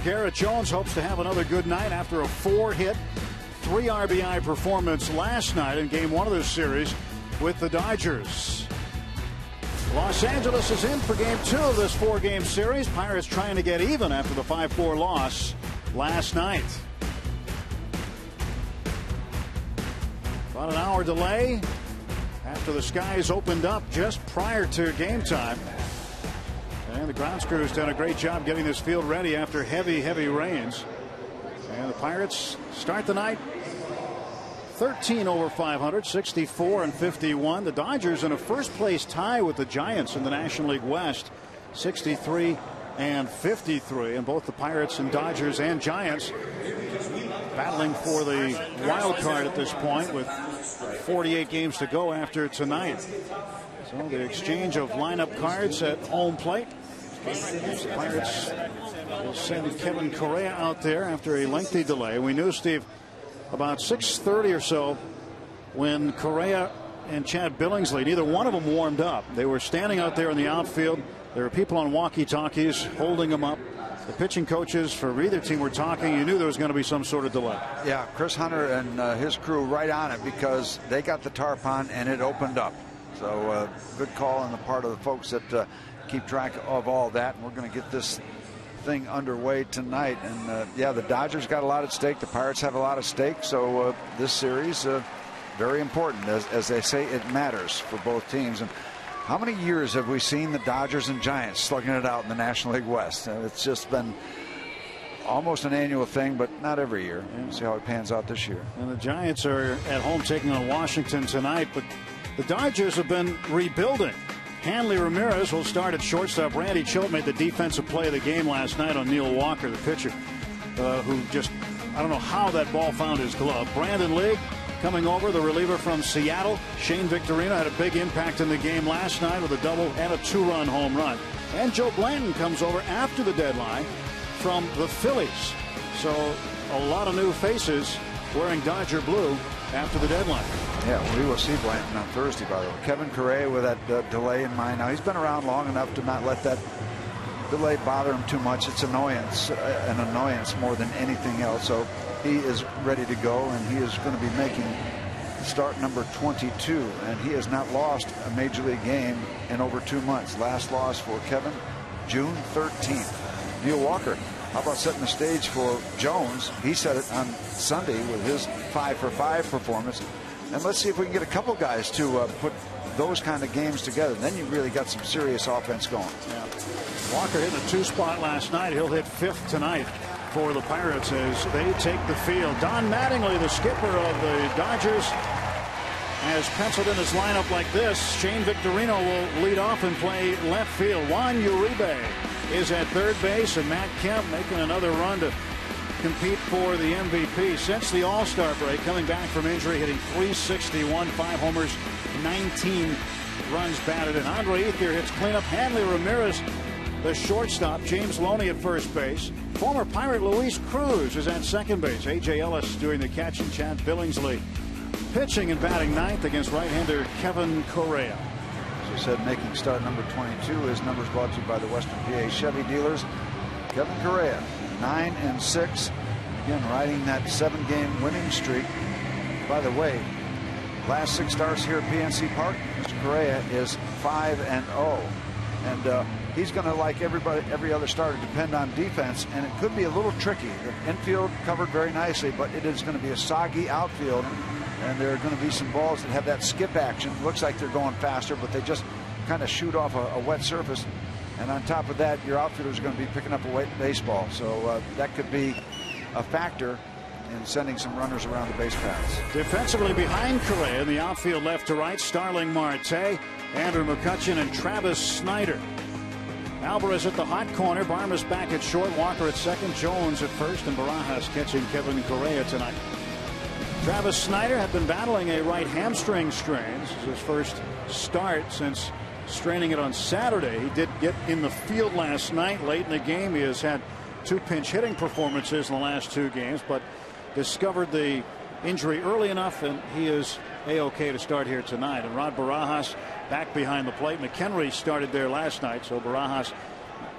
Garrett Jones hopes to have another good night after a 4-hit, 3 RBI performance last night in Game 1 of this series with the Dodgers. Los Angeles is in for Game 2 of this 4-game series. Pirates trying to get even after the 5-4 loss last night. About an hour delay after the skies opened up just prior to game time. And the grounds crew's done a great job getting this field ready after heavy rains. And the Pirates start the night 13 over 500, 64 and 51. The Dodgers in a first place tie with the Giants in the National League West, 63 and 53. And both the Pirates and Dodgers and Giants battling for the wild card at this point with 48 games to go after tonight. So the exchange of lineup cards at home plate. The Pirates will send Kevin Correa out there after a lengthy delay. We knew, Steve, about 6:30 or so when Correa and Chad Billingsley, neither one of them warmed up. They were standing out there in the outfield. There were people on walkie-talkies holding them up. The pitching coaches for either team were talking. You knew there was going to be some sort of delay. Yeah, Chris Hunter and his crew right on it because they got the tarp on and it opened up. So good call on the part of the folks that keep track of all that. And we're going to get this thing underway tonight. And yeah, the Dodgers got a lot at stake. The Pirates have a lot at stake. So this series very important. As they say, it matters for both teams. And how many years have we seen the Dodgers and Giants slugging it out in the National League West? It's just been almost an annual thing, but not every year. We'll see how it pans out this year. And the Giants are at home taking on Washington tonight, but the Dodgers have been rebuilding. Hanley Ramirez will start at shortstop. Randy Choate made the defensive play of the game last night on Neil Walker, the pitcher, who just, I don't know how that ball found his glove. Brandon League coming over, the reliever from Seattle. Shane Victorino had a big impact in the game last night with a double and a 2-run home run. And Joe Blanton comes over after the deadline from the Phillies. So a lot of new faces wearing Dodger blue after the deadline. Yeah, we will see Blanton on Thursday, by the way. Kevin Correa with that delay in mind. Now, he's been around long enough to not let that delay bother him too much. It's an annoyance more than anything else. So he is ready to go, and he is going to be making start number 22. And he has not lost a major league game in over 2 months. Last loss for Kevin, June 13th. Neil Walker, how about setting the stage for Jones? He set it on Sunday with his 5-for-5 performance. And let's see if we can get a couple guys to put those kind of games together. Then you really got some serious offense going. Yeah. Walker hit a 2-spot last night. He'll hit 5th tonight for the Pirates as they take the field. Don Mattingly, the skipper of the Dodgers, has penciled in his lineup like this. Shane Victorino will lead off and play left field. Juan Uribe is at third base, and Matt Kemp making another run to compete for the MVP since the All-Star break, coming back from injury, hitting .361, 5 homers, 19 runs batted. And Andre Ethier hits cleanup. Hanley Ramirez, the shortstop. James Loney at first base. Former Pirate Luis Cruz is at second base. A.J. Ellis doing the catch, and Chad Billingsley pitching and batting ninth against right-hander Kevin Correa. As you said, making start number 22. His numbers brought to you by the Western PA Chevy dealers. Kevin Correa, 9-6. Again, riding that 7-game winning streak. By the way, last 6 starts here at PNC Park, Mr. Correa is 5-0. And he's going to, like every other starter, depend on defense, and it could be a little tricky. The infield covered very nicely, but it is going to be a soggy outfield, and there are going to be some balls that have that skip action. Looks like they're going faster, but they just kind of shoot off a wet surface. And on top of that, your outfielders are going to be picking up a wet baseball. So that could be a factor in sending some runners around the base paths. Defensively behind Correa in the outfield left to right, Starling Marte, Andrew McCutchen, and Travis Snyder. Alvarez at the hot corner. Barmas back at short. Walker at second. Jones at first. And Barajas catching Kevin Correa tonight. Travis Snyder had been battling a right hamstring strain. This is his first start since straining it on Saturday. He did get in the field last night late in the game. He has had 2 pinch hitting performances in the last 2 games, but discovered the injury early enough, and he is A-OK to start here tonight. And Rod Barajas back behind the plate. McHenry started there last night, so Barajas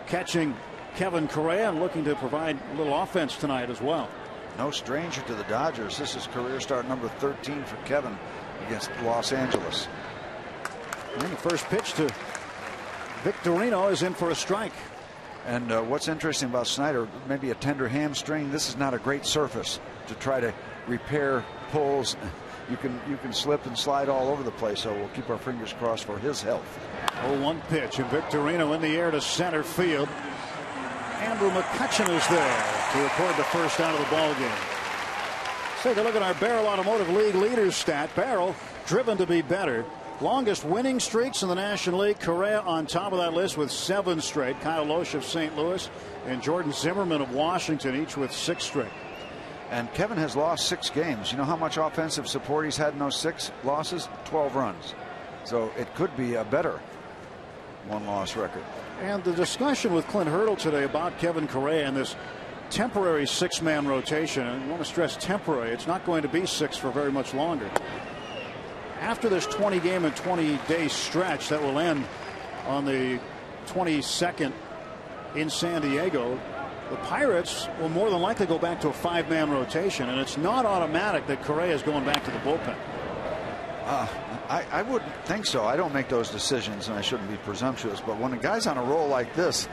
catching Kevin Correa, and looking to provide a little offense tonight as well. No stranger to the Dodgers. This is career start number 13 for Kevin against Los Angeles. And the first pitch to Victorino is in for a strike. And what's interesting about Snyder, maybe a tender hamstring. This is not a great surface to try to repair pulls. You can slip and slide all over the place, so we'll keep our fingers crossed for his health. 0-1 pitch, and Victorino in the air to center field. Andrew McCutchen is there to record the first out of the ball game. Let's take a look at our Barrel Automotive League leaders stat. Barrel driven to be better. Longest winning streaks in the National League. Correa on top of that list with 7 straight. Kyle Loesch of St. Louis and Jordan Zimmerman of Washington, each with 6 straight. And Kevin has lost 6 games. You know how much offensive support he's had in those 6 losses? 12 runs. So it could be a better 1-loss record. And the discussion with Clint Hurdle today about Kevin Correa and this temporary 6-man rotation, and I want to stress temporary, it's not going to be 6 for very much longer. After this 20-game and 20-day stretch that will end on the 22nd in San Diego, the Pirates will more than likely go back to a 5-man rotation, and it's not automatic that Correa is going back to the bullpen. I wouldn't think so. I don't make those decisions, and I shouldn't be presumptuous. But when a guy's on a roll like this,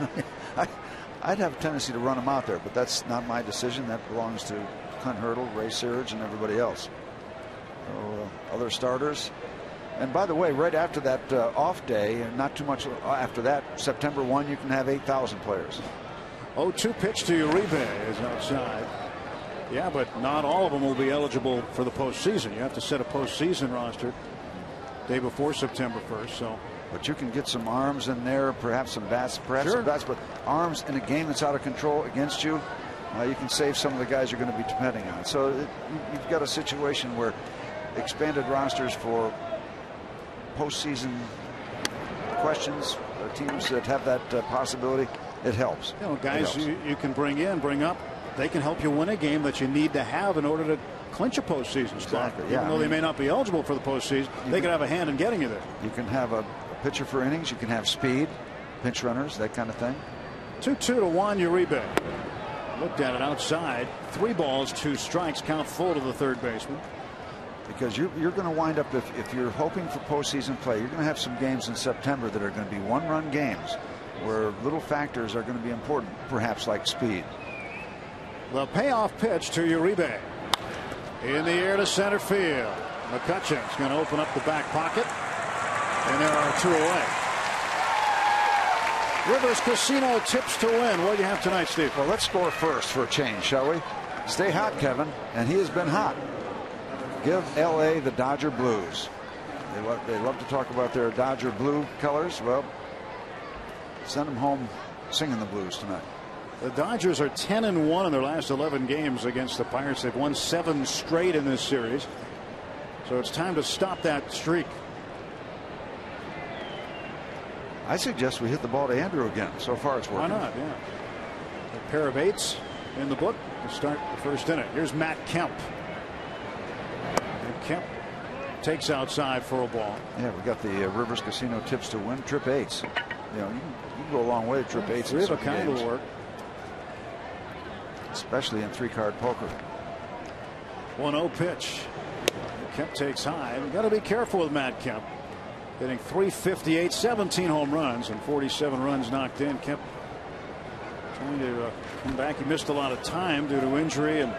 I'd have a tendency to run him out there. But that's not my decision. That belongs to Clint Hurdle, Ray Searage, and everybody else. So, other starters. And by the way, right after that off day, and not too much after that, September 1, you can have 8,000 players. 0-2 pitch to Uribe is outside. Yeah, but not all of them will be eligible for the postseason. You have to set a postseason roster day before September 1st. So, but you can get some arms in there, perhaps some bats, but arms in a game that's out of control against you, you can save some of the guys you're going to be depending on. So you've got a situation where expanded rosters for postseason questions, teams that have that possibility, it helps. You know, guys you can bring up, they can help you win a game that you need to have in order to clinch a postseason spot. Exactly. Even though they may not be eligible for the postseason, they can have a hand in getting you there. You can have a pitcher for innings. You can have speed, pinch runners, that kind of thing. 2-2 to Juan Uribe. Looked at it outside. 3 balls, 2 strikes. Count full to the third baseman. Because you're going to wind up, if you're hoping for postseason play, you're going to have some games in September that are going to be 1-run games where little factors are going to be important, perhaps like speed. The payoff pitch to Uribe. In the air to center field. McCutchen's going to open up the back pocket. And there are 2 away. Rivers Casino tips to win. What do you have tonight, Steve? Well, let's score first for a change, shall we? Stay hot, Kevin. And he has been hot. Give L.A. the Dodger blues. They love to talk about their Dodger blue colors. Well, send them home singing the blues tonight. The Dodgers are 10-1 in their last 11 games against the Pirates. They've won 7 straight in this series. So it's time to stop that streak. I suggest we hit the ball to Andrew again. So far it's working. Why not? Yeah. A pair of 8s in the book to start the first inning. Here's Matt Kemp. And Kemp takes outside for a ball. Yeah, we got the Rivers Casino tips to win. Trip 8s. You know, you can go a long way with trip 8s. 3 of a kind will work. Especially in 3-card poker. 1-0 pitch. Kemp takes high. We've got to be careful with Matt Kemp. Hitting .358, 17 home runs, and 47 runs knocked in. Kemp trying to come back. He missed a lot of time due to injury and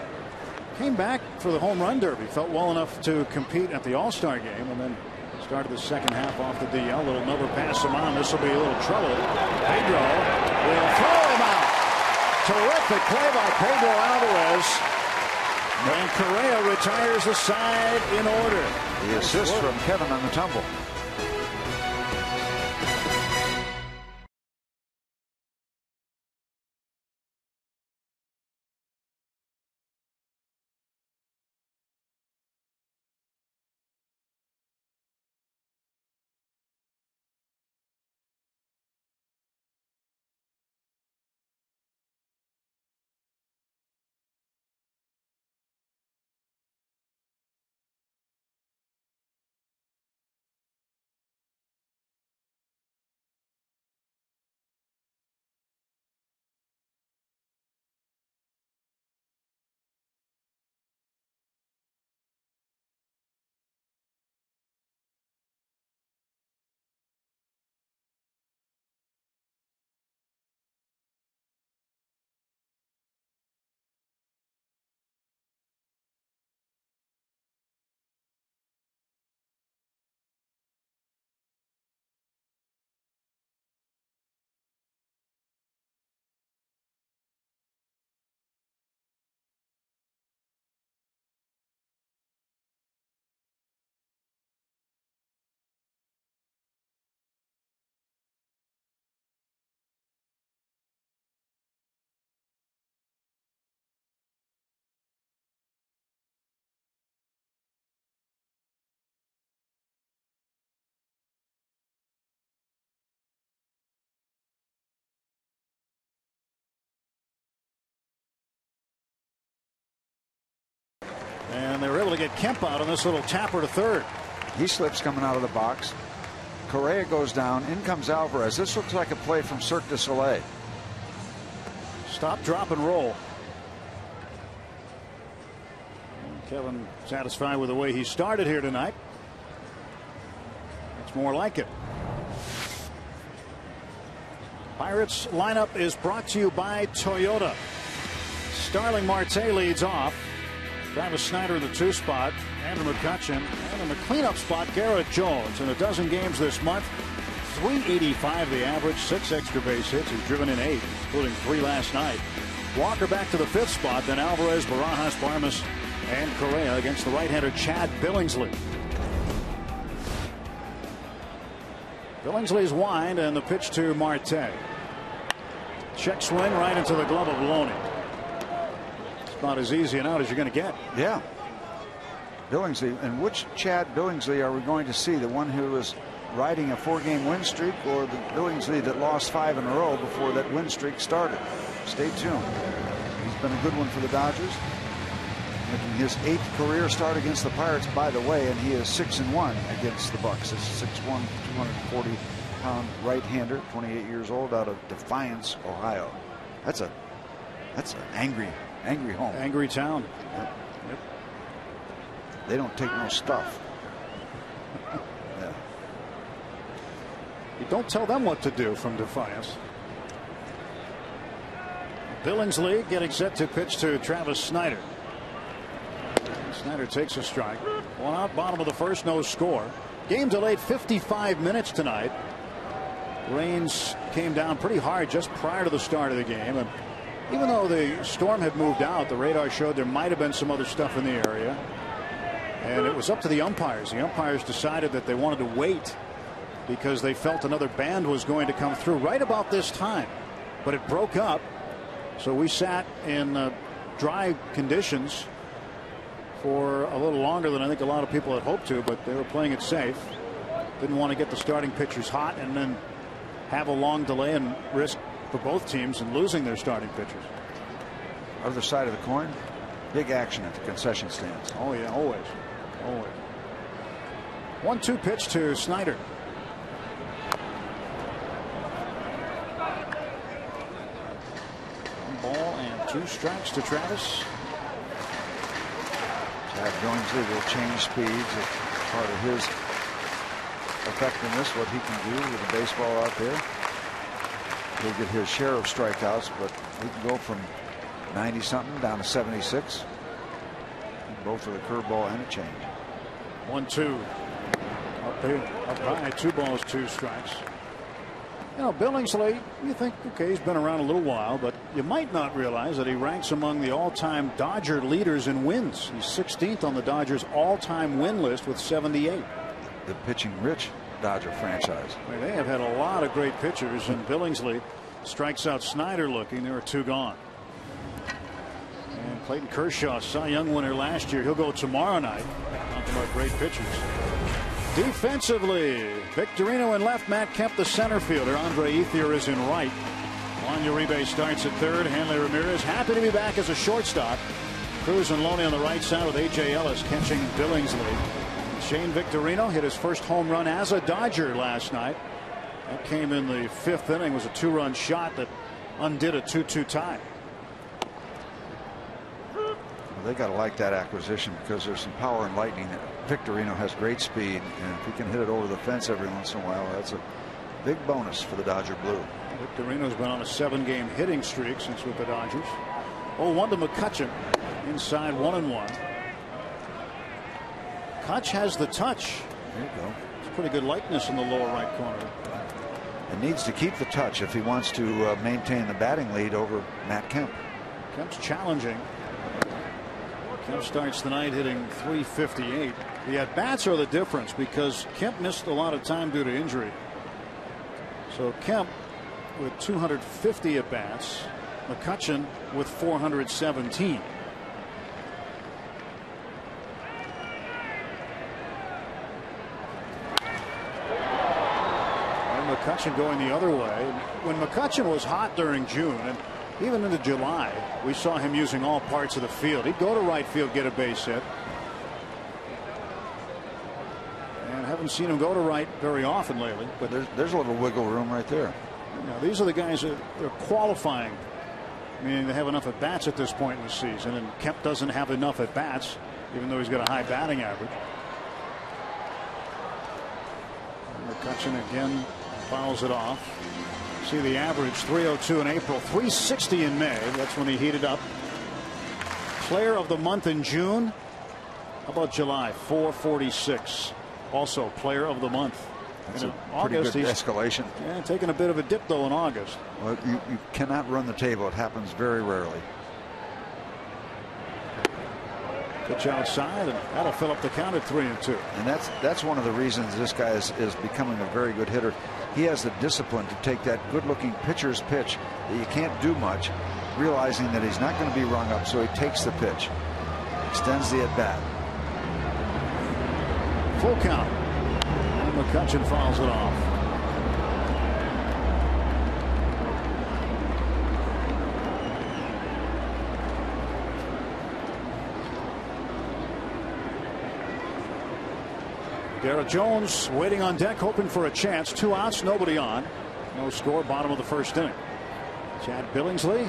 came back for the home run derby. Felt well enough to compete at the All-Star game, and then started the second half off the DL. Little number pass him on. This will be a little trouble. Pedro will throw him out. Terrific play by Pedro Alvarez. And Correa retires the side in order. The assist from Kevin on the tumble. And they were able to get Kemp out on this little tapper to third. He slips coming out of the box. Correa goes down. In comes Alvarez. This looks like a play from Cirque du Soleil. Stop, drop, and roll. And Kevin satisfied with the way he started here tonight. It's more like it. Pirates lineup is brought to you by Toyota. Starling Marte leads off. Travis Snider in the 2 spot. Andrew McCutchen. And in the cleanup spot, Garrett Jones. In a dozen games this month, .385 the average, 6 extra base hits. He's driven in 8, including 3 last night. Walker back to the 5th spot. Then Alvarez, Barajas, Barmas, and Correa against the right-hander Chad Billingsley. Billingsley's wind and the pitch to Marte. Check swing right into the glove of Loney. It's about as easy an out as you're going to get. Yeah. Billingsley. And which Chad Billingsley are we going to see? The one who is riding a 4-game win streak, or the Billingsley that lost 5 in a row before that win streak started? Stay tuned. He's been a good one for the Dodgers, making his 8th career start against the Pirates, by the way, and he is 6-1 against the Bucks. This is 6'1", 240-pound right-hander, 28 years old, out of Defiance, Ohio. That's an angry home. Angry town. Yep. Yep. They don't take no stuff. Yeah. You don't tell them what to do from Defiance. Billingsley getting set to pitch to Travis Snider. Snider takes a strike. 1 out, bottom of the 1st, no score. Game delayed 55 minutes tonight. Rains came down pretty hard just prior to the start of the game. And even though the storm had moved out, the radar showed there might have been some other stuff in the area. And it was up to the umpires. The umpires decided that they wanted to wait because they felt another band was going to come through right about this time. But it broke up. So we sat in dry conditions for a little longer than I think a lot of people had hoped to, but they were playing it safe. Didn't want to get the starting pitchers hot and then have a long delay and risk for both teams in losing their starting pitchers. Other side of the coin, big action at the concession stands. Oh yeah, always. 1-2 pitch to Snider. Ball and 2 strikes to Travis. Chad Billingsley will change speeds. It's part of his effectiveness, what he can do with the baseball out there. He'll get his share of strikeouts, but he can go from 90-something down to 76. Both with a curveball and a change. 1-2. Up high, 2 balls, 2 strikes. You know, Billingsley, you think, okay, he's been around a little while, but you might not realize that he ranks among the all-time Dodger leaders in wins. He's 16th on the Dodgers all-time win list with 78. The pitching-rich Dodger franchise. I mean, they have had a lot of great pitchers, and Billingsley strikes out Snider looking. There are 2 gone. And Clayton Kershaw, Cy Young winner last year. He'll go tomorrow night. Talking about great pitchers. Defensively, Victorino in left, Matt Kemp the center fielder. Andre Ethier is in right. Juan Uribe starts at 3rd. Hanley Ramirez happy to be back as a shortstop. Cruz and Loney on the right side with A.J. Ellis catching Billingsley. Shane Victorino hit his first home run as a Dodger last night. That came in the 5th inning. Was a 2-run shot that undid a 2-2 tie. Well, they got to like that acquisition because there's some power and lightning. Victorino has great speed, and if he can hit it over the fence every once in a while, that's a big bonus for the Dodger Blue. Victorino's been on a 7-game hitting streak since with the Dodgers. 0-1 to McCutchen. Inside 1-1. Kutch has the touch. There you go. It's pretty good lightness in the lower right corner. And needs to keep the touch if he wants to maintain the batting lead over Matt Kemp. Kemp's challenging. Kemp starts the night hitting .358. The at-bats are the difference because Kemp missed a lot of time due to injury. So Kemp with 250 at-bats. McCutchen with 417. McCutchen going the other way. When McCutchen was hot during June and even into July, we saw him using all parts of the field. He'd go to right field, get a base hit. haven't seen him go to right very often lately. But there's a little wiggle room right there. These are the guys that they're qualifying, meaning they have enough at bats at this point in the season, and Kemp doesn't have enough at bats, even though he's got a high batting average. McCutchen again fouls it off. See the average, 302 in April, 360 in May. That's when he heated up. Player of the month in June. How about July? 446. Also player of the month. That's a pretty good escalation. Yeah, taking a bit of a dip though in August. Well, you cannot run the table. It happens very rarely. Pitch outside, and that'll fill up the count at 3-2. And that's one of the reasons this guy is becoming a very good hitter. He has the discipline to take that good-looking pitcher's pitch that you can't do much, realizing that he's not going to be rung up, so he takes the pitch, extends the at-bat. Full count. And McCutchen fouls it off. Garrett Jones waiting on deck, hoping for a chance. 2 outs, nobody on. No score, bottom of the first inning. Chad Billingsley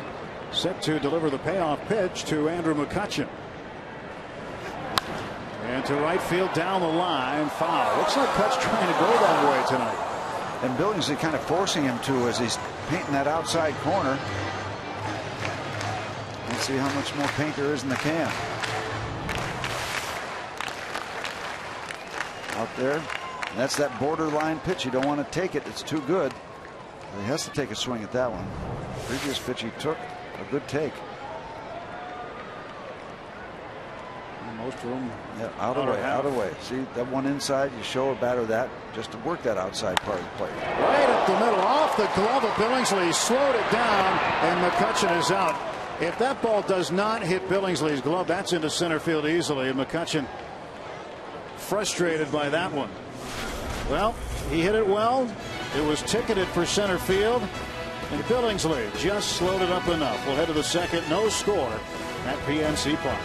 set to deliver the payoff pitch to Andrew McCutchen. And to right field down the line, foul. Looks like Cut's trying to go that way tonight. And Billingsley kind of forcing him to as he's painting that outside corner. Let's see how much more paint there is in the can. Out there. And that's that borderline pitch. You don't want to take it. It's too good. He has to take a swing at that one. Previous pitch he took, a good take. Most of them. Yeah, out of way. See that one inside. You show a batter that just to work that outside part of the plate. Right up the middle, off the glove of Billingsley, slowed it down, and McCutchen is out. If that ball does not hit Billingsley's glove, that's into center field easily, and McCutchen frustrated by that one. Well, he hit it well. It was ticketed for center field, and Billingsley just slowed it up enough. We'll head to the second. No score at PNC Park.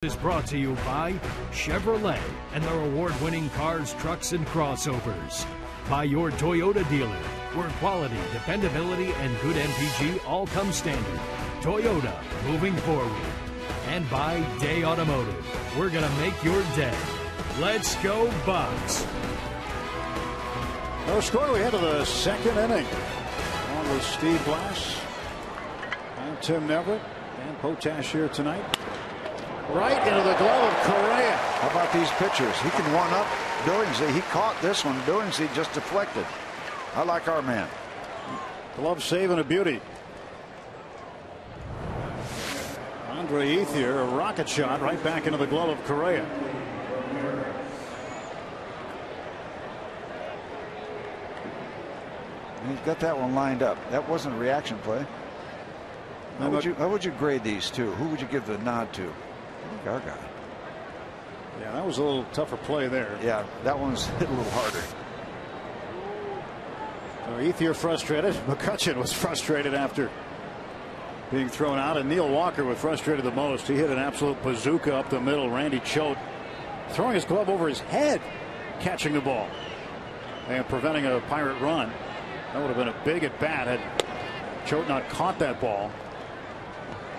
Is brought to you by Chevrolet and their award-winning cars, trucks, and crossovers. By your Toyota dealer, where quality, dependability, and good MPG all come standard. Toyota, moving forward. And by Day Automotive, we're going to make your day. Let's go Bucks. No score. We head to the second inning. On with Steve Blass and Tim Neverett and Potash here tonight. Right into the glove of Correa. How about these pitchers? He can one up Billingsley. He caught this one. Billingsley just deflected. I like our man. Glove save and a beauty. Andre Ethier, a rocket shot right back into the glove of Correa. He's got that one lined up. That wasn't a reaction play. How would you grade these two? Who would you give the nod to? Our guy. Yeah, that was a little tougher play there. Yeah, that one's hit a little harder. So Ethier frustrated. McCutcheon was frustrated after being thrown out, and Neil Walker was frustrated the most. He hit an absolute bazooka up the middle. Randy Choate throwing his glove over his head, catching the ball and preventing a Pirate run. That would have been a big at bat had Choate not caught that ball.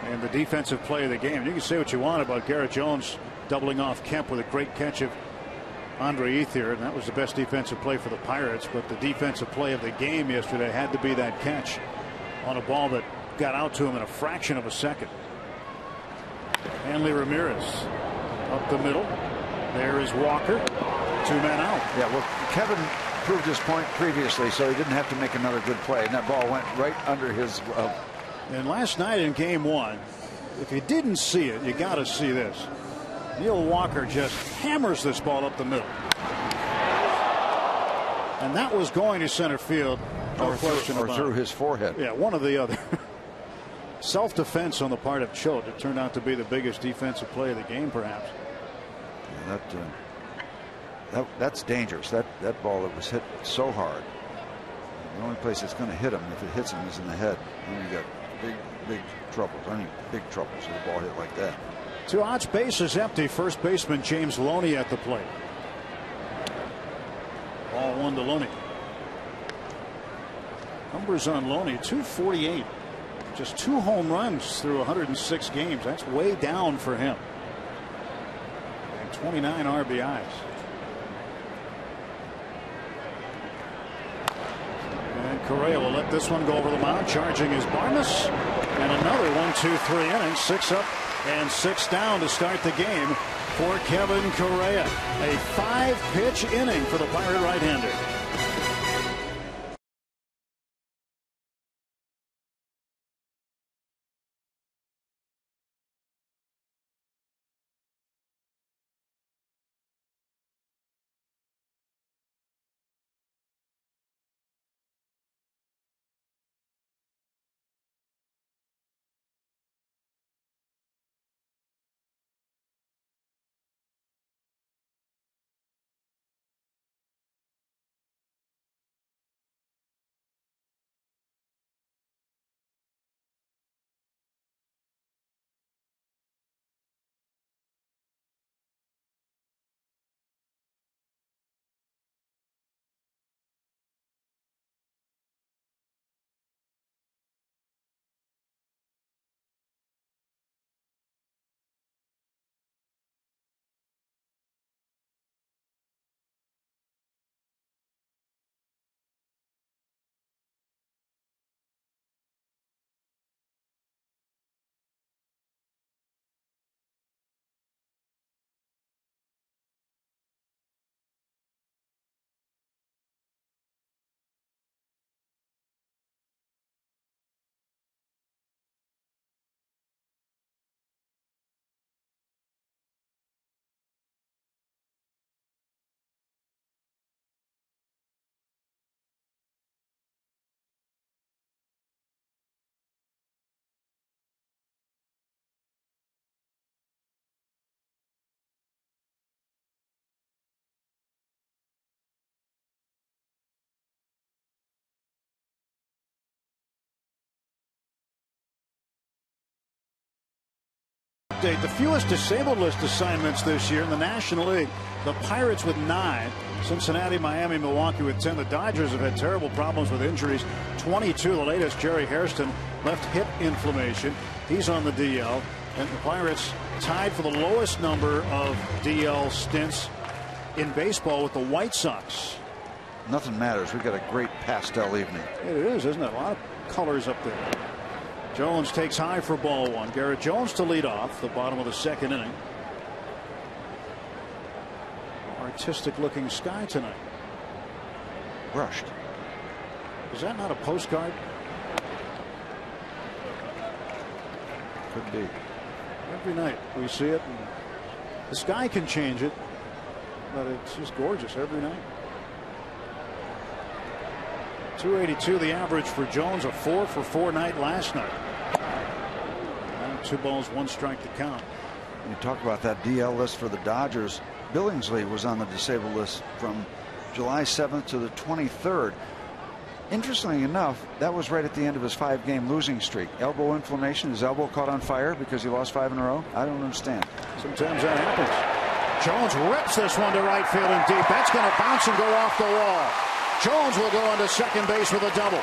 And the defensive play of the game. You can say what you want about Garrett Jones doubling off Kemp with a great catch of Andre Ethier, and that was the best defensive play for the Pirates. But the defensive play of the game yesterday had to be that catch on a ball that got out to him in a fraction of a second. Hanley Ramirez up the middle. There is Walker. 2 men out. Yeah, well, Kevin proved his point previously, so he didn't have to make another good play, and that ball went right under his glove. And last night in game 1, if you didn't see it, you got to see this. Neil Walker just hammers this ball up the middle. And that was going to center field. No question about it. Or through his forehead. Yeah, one or the other. Self-defense on the part of Choate. It turned out to be the biggest defensive play of the game, perhaps. Yeah, that's dangerous. That ball that was hit so hard. The only place it's going to hit him, if it hits him, is in the head. And you got big troubles. I mean, big troubles with a ball hit like that. 2 outs, base is empty. First baseman James Loney at the plate. Ball 1 to Loney. Numbers on Loney: 248. Just 2 home runs through 106 games. That's way down for him. And 29 RBIs. And Correa will let this one go over the mound. Charging is Barnes. And another 1, 2, 3 innings. 6 up and 6 down to start the game for Kevin Correa. A 5-pitch inning for the Pirate right-hander. The fewest disabled list assignments this year in the National League. The Pirates with 9. Cincinnati, Miami, Milwaukee with 10. The Dodgers have had terrible problems with injuries. 22. The latest, Jerry Hairston, left hip inflammation. He's on the DL. And the Pirates tied for the lowest number of DL stints in baseball with the White Sox. Nothing matters. We've got a great pastel evening. It is, isn't it? A lot of colors up there. Jones takes high for ball 1. Garrett Jones to lead off the bottom of the 2nd inning. Artistic looking sky tonight. Brushed. Is that not a postcard? Could be. Every night we see it. And the sky can change it, but it's just gorgeous every night. .282 the average for Jones, a 4-for-4 night last night. And 2 balls, 1 strike to count. You talk about that DL list for the Dodgers. Billingsley was on the disabled list from July 7th to the 23rd. Interestingly enough, that was right at the end of his 5-game losing streak. Elbow inflammation. His elbow caught on fire because he lost 5 in a row. I don't understand. Sometimes that happens. Jones rips this one to right field and deep. That's going to bounce and go off the wall. Jones will go into second base with a double.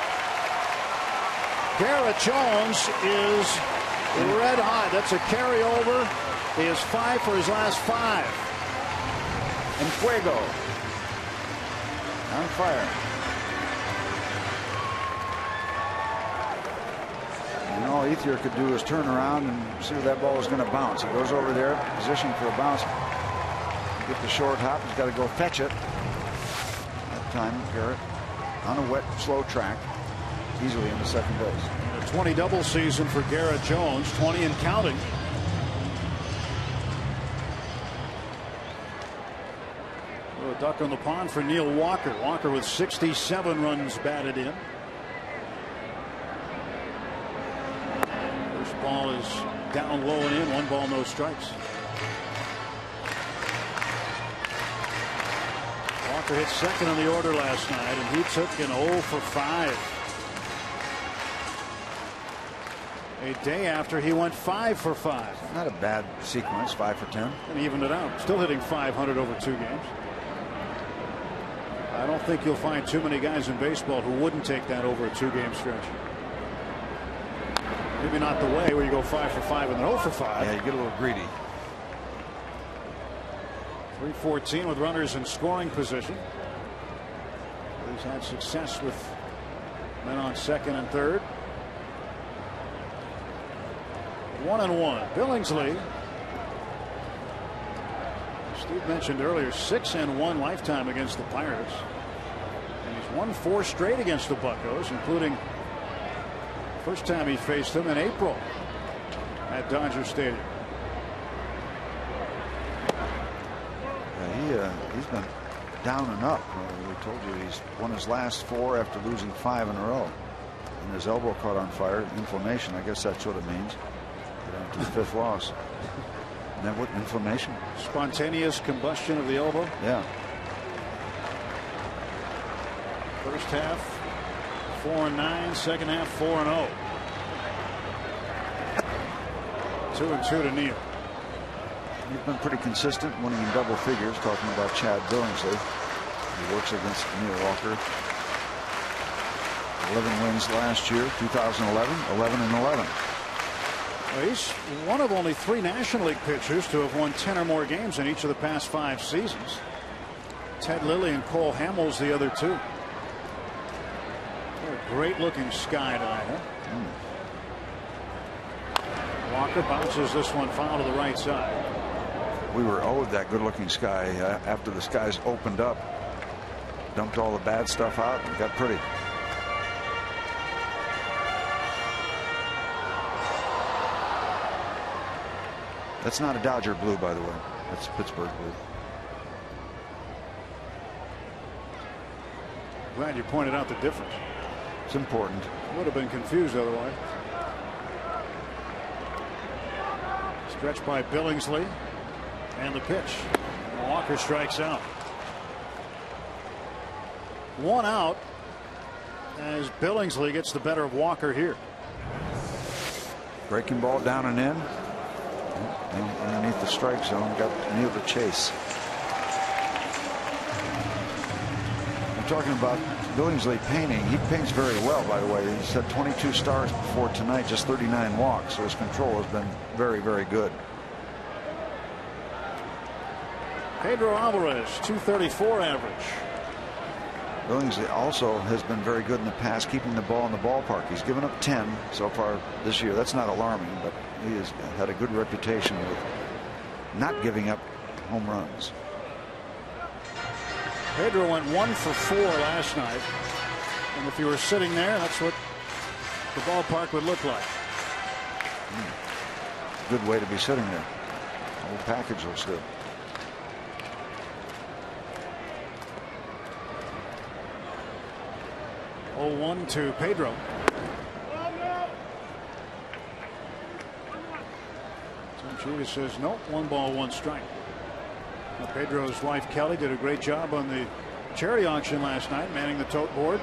Garrett Jones is red hot. That's a carryover. He is 5 for his last 5. And Fuego on fire. And all Ethier could do is turn around and see where that ball was going to bounce. He goes over there, positioning for a bounce. Get the short hop. He's got to go fetch it. That time, Garrett on a wet, slow track, easily into second base. A 20 double season for Garrett Jones, 20 and counting. A duck on the pond for Neil Walker. Walker with 67 runs batted in. First ball is down low and in. 1 ball, no strikes. Walker hit second in the order last night, and he took an 0 for 5. A day after he went 5 for 5. Not a bad sequence, 5 for 10. And evened it out. Still hitting 500 over 2 games. I don't think you'll find too many guys in baseball who wouldn't take that over a 2-game stretch. Maybe not the way where you go 5 for 5 and then 0 for 5. Yeah, you get a little greedy. 314 with runners in scoring position. He's had success with men on second and third. 1-1. Billingsley. Steve mentioned earlier 6-1 lifetime against the Pirates. And he's won 4 straight against the Buccos, including first time he faced them in April at Dodger Stadium. He's been down and up. We told you he's won his last 4 after losing 5 in a row. And his elbow caught on fire. Inflammation, I guess that's what it means. Down to the 5th loss. Isn't that what inflammation? Spontaneous combustion of the elbow. Yeah. First half 4-9, second half 4-0. 2-2 to Neal. He's been pretty consistent, winning in double figures. Talking about Chad Billingsley. He works against Neil Walker. 11 wins last year, 2011, 11-11. Well, he's one of only 3 National League pitchers to have won 10 or more games in each of the past 5 seasons. Ted Lilly and Cole Hamels the other 2. What a great looking sky tonight, huh? Walker bounces this one foul to the right side. We were owed that good looking sky after the skies opened up. Dumped all the bad stuff out and got pretty. That's not a Dodger blue, by the way. That's Pittsburgh blue. Glad you pointed out the difference. It's important. Would have been confused otherwise. Stretched by Billingsley. And the pitch. Walker strikes out. 1 out as Billingsley gets the better of Walker here. Breaking ball down and in. Underneath the strike zone, got Neal to chase. I'm talking about Billingsley painting. He paints very well, by the way. He's had 22 starts before tonight, just 39 walks. So his control has been very, very good. Pedro Alvarez, 234 average. Billingsley also has been very good in the past, keeping the ball in the ballpark. He's given up 10 so far this year. That's not alarming, but he has had a good reputation with not giving up home runs. Pedro went 1 for 4 last night. And if you were sitting there, that's what the ballpark would look like. Good way to be sitting there. The whole package looks good. 0-1 to Pedro. Chivas says no. 1 ball, 1 strike. Now, Pedro's wife Kelly did a great job on the charity auction last night, manning the tote board.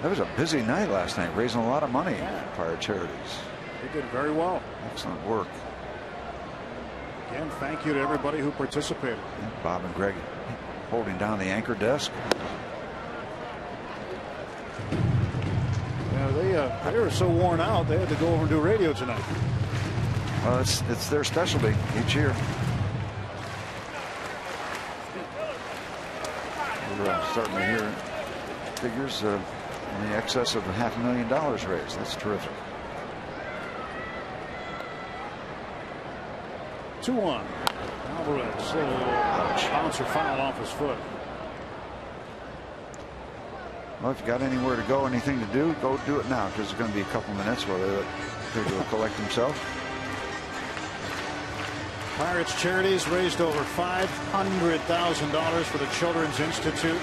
That was a busy night last night, raising a lot of money for our charities. They did very well. Excellent work. Again, thank you to everybody who participated. Bob and Greg holding down the anchor desk. Yeah, they were so worn out they had to go over and do radio tonight. Well, it's their specialty each year. We're starting to hear figures in the excess of $500,000 raised. That's terrific. 2-1. Alvarez, bouncer foul off his foot. Well, if you got anywhere to go, anything to do, go do it now, because it's going to be a couple minutes where they let Pedro collect himself. Pirates Charities raised over $500,000 for the Children's Institute.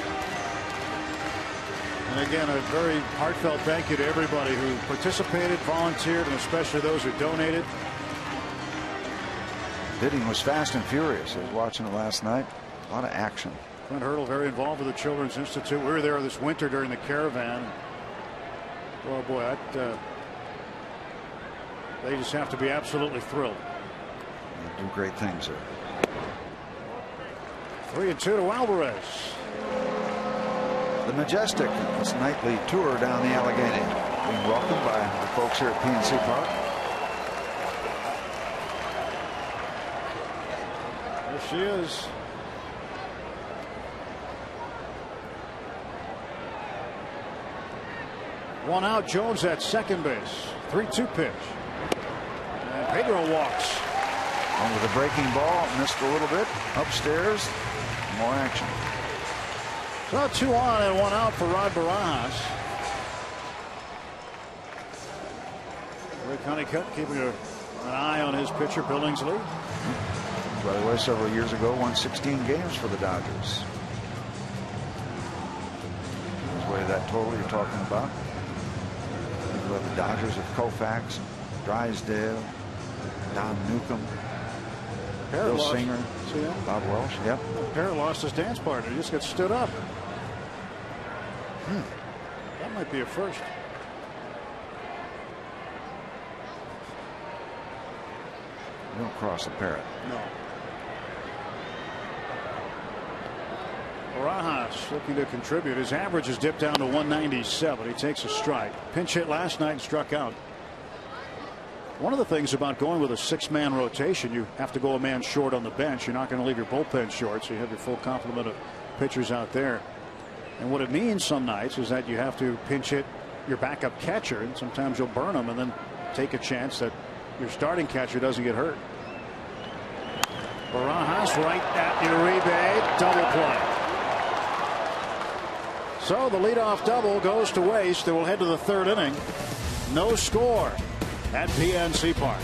And again, a very heartfelt thank you to everybody who participated, volunteered, and especially those who donated. Bidding was fast and furious. I was watching it last night. A lot of action. Clint Hurdle very involved with the Children's Institute. We were there this winter during the caravan. Oh boy, they just have to be absolutely thrilled. They do great things there. 3-2 to Alvarez. The Majestic, this nightly tour down the Allegheny, being welcomed by the folks here at PNC Park. There she is. One out. Jones at second base. 3-2 pitch. And Pedro walks. And with a breaking ball, missed a little bit. Upstairs, more action. So 2 on and 1 out for Rod Barajas. Rick Honeycutt keeping an eye on his pitcher, Billingsley. By the way, several years ago, won 16 games for the Dodgers. That's the way that total you're talking about. Think about the Dodgers with Koufax, Drysdale, Don Newcomb, Bill Singer, Bob Welsh. Yep. Parrott lost his dance partner. He just got stood up. That might be a first. You don't cross the Parrott. No. Barajas looking to contribute. His average has dipped down to 197. He takes a strike. Pinch hit last night and struck out. One of the things about going with a 6-man rotation, you have to go a man short on the bench. You're not going to leave your bullpen short, so you have your full complement of pitchers out there. And what it means some nights is that you have to pinch hit your backup catcher, and sometimes you'll burn them and then take a chance that your starting catcher doesn't get hurt. Barajas right at Uribe, double play. So the leadoff double goes to waste. They will head to the 3rd inning. No score at PNC Park.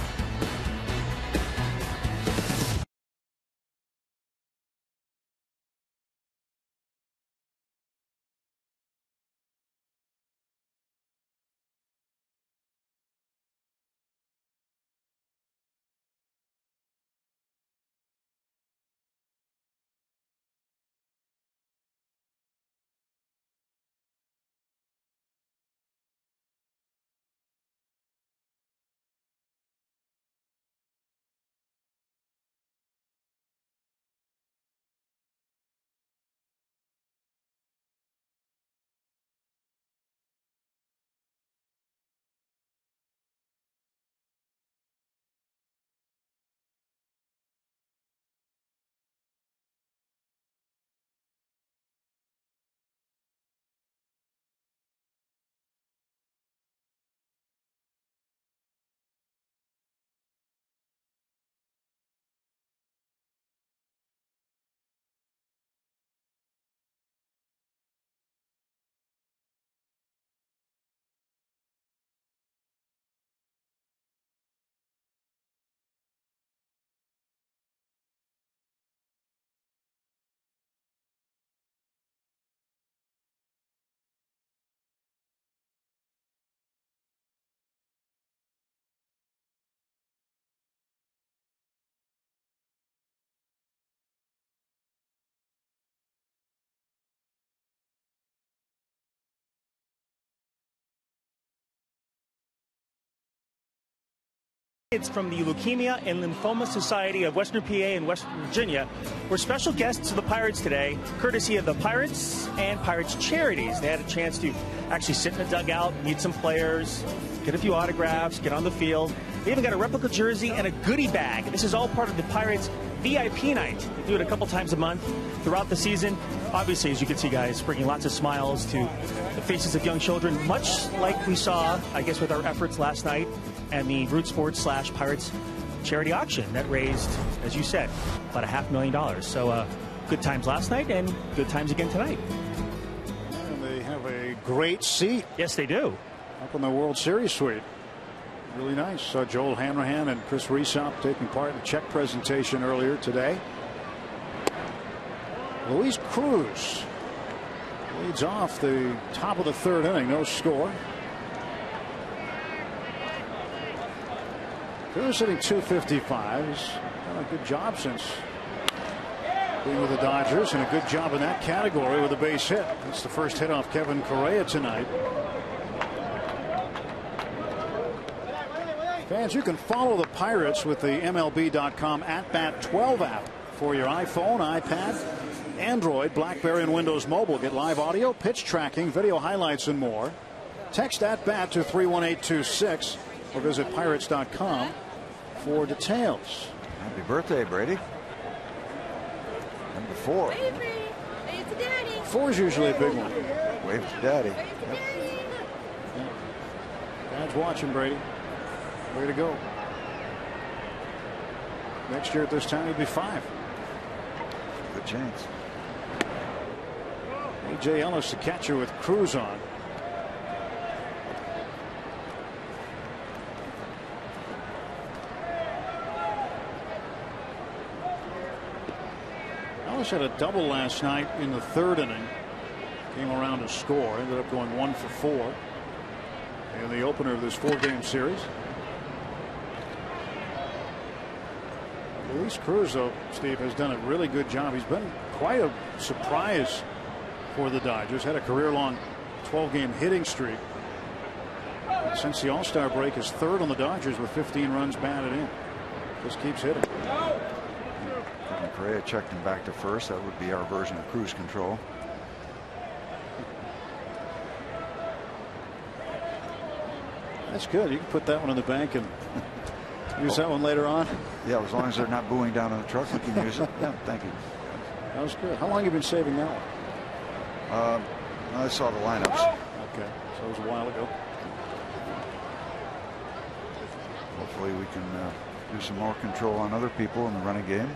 It's from the Leukemia and Lymphoma Society of Western PA and West Virginia. We're special guests of the Pirates today, courtesy of the Pirates and Pirates Charities. They had a chance to actually sit in the dugout, meet some players, get a few autographs, get on the field. They even got a replica jersey and a goodie bag. This is all part of the Pirates VIP night. They do it a couple times a month throughout the season. Obviously, as you can see, guys, bringing lots of smiles to the faces of young children, much like we saw, I guess, with our efforts last night and the Root Sports / Pirates charity auction that raised, as you said, about $500,000. So good times last night and good times again tonight. And they have a great seat. Yes, they do. Up in the World Series suite. Really nice. Saw Joel Hanrahan and Chris Riesop taking part in the check presentation earlier today. Luis Cruz leads off the top of the third inning. No score. Cruz hitting .255. He's done a good job since being with the Dodgers, and a good job in that category with a base hit. It's the first hit off Kevin Correa tonight. Fans, you can follow the Pirates with the MLB.com @BAT12 app for your iPhone, iPad, Android, BlackBerry, and Windows Mobile. Get live audio, pitch tracking, video highlights, and more. Text @BAT to 31826 or visit Pirates.com for details. Happy birthday, Brady. Number 4. Wave to Daddy. 4 is usually a big one. Wave to Daddy. Yep. Dad's watching, Brady. Way to go. Next year at this time, he'll be 5. Good chance. A.J. Ellis, the catcher, with Cruz on. Ellis had a double last night in the third inning. Came around to score. Ended up going 1 for 4 in the opener of this 4-game series. Luis Cruz, though, Steve, has done a really good job. He's been quite a surprise for the Dodgers. Had a career-long 12-game hitting streak. And since the All-Star break, is third on the Dodgers with 15 runs batted in. Just keeps hitting. Kevin Correa checked him back to first. That would be our version of cruise control. That's good. You can put that one in the bank and use that one later on. Yeah, as long as they're not booing down on the truck, we can use it. Yeah, thank you. That was good. How long have you been saving that one? I saw the lineups. Okay, so it was a while ago. Hopefully we can do some more control on other people in the running game.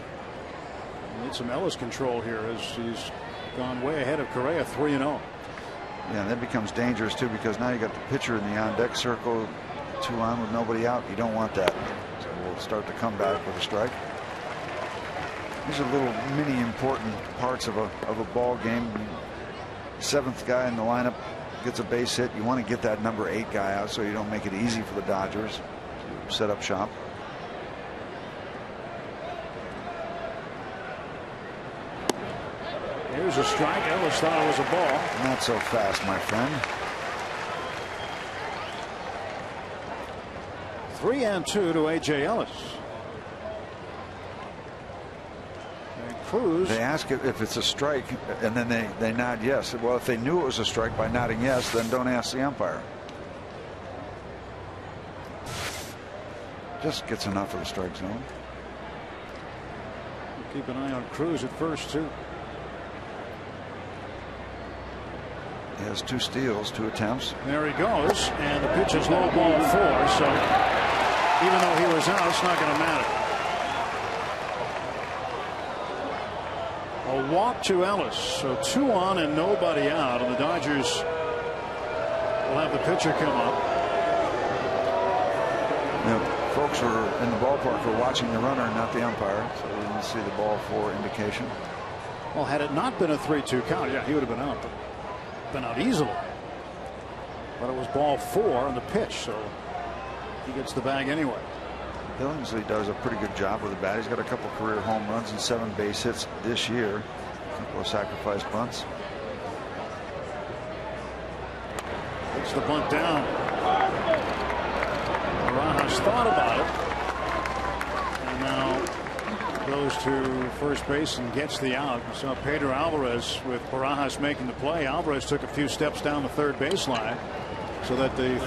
Need some Ellis control here as he's gone way ahead of Correa, 3-0. Yeah, and that becomes dangerous too, because now you got the pitcher in the on-deck circle, 2 on with nobody out. You don't want that. So we'll start to come back with a strike. These are little mini important parts of a ball game. 7th guy in the lineup gets a base hit. You want to get that number 8 guy out so you don't make it easy for the Dodgers to set up shop. Here's a strike. Ellis thought it was a ball. Not so fast, my friend. 3-2 to A.J. Ellis. And Cruz. They ask if it's a strike, and then they nod yes. Well, if they knew it was a strike by nodding yes, then don't ask the umpire. Just gets enough of the strike zone. Keep an eye on Cruz at first, too. He has 2 steals, 2 attempts. There he goes, and the pitch is low, ball 4. So even though he was out, it's not going to matter. A walk to Ellis, so 2 on and nobody out, and the Dodgers will have the pitcher come up. Now, folks who are in the ballpark are watching the runner, not the umpire, so we didn't see the ball 4 indication. Well, had it not been a 3-2 count, yeah, he would have been out. Been out easily, but it was ball 4 on the pitch, so he gets the bag anyway. Billingsley does a pretty good job with the bat. He's got a couple career home runs and 7 base hits this year. A couple of sacrifice bunts. Puts the bunt down. Barajas thought about it. Now goes to first base and gets the out. We saw Pedro Alvarez with Barajas making the play. Alvarez took a few steps down the third baseline so that the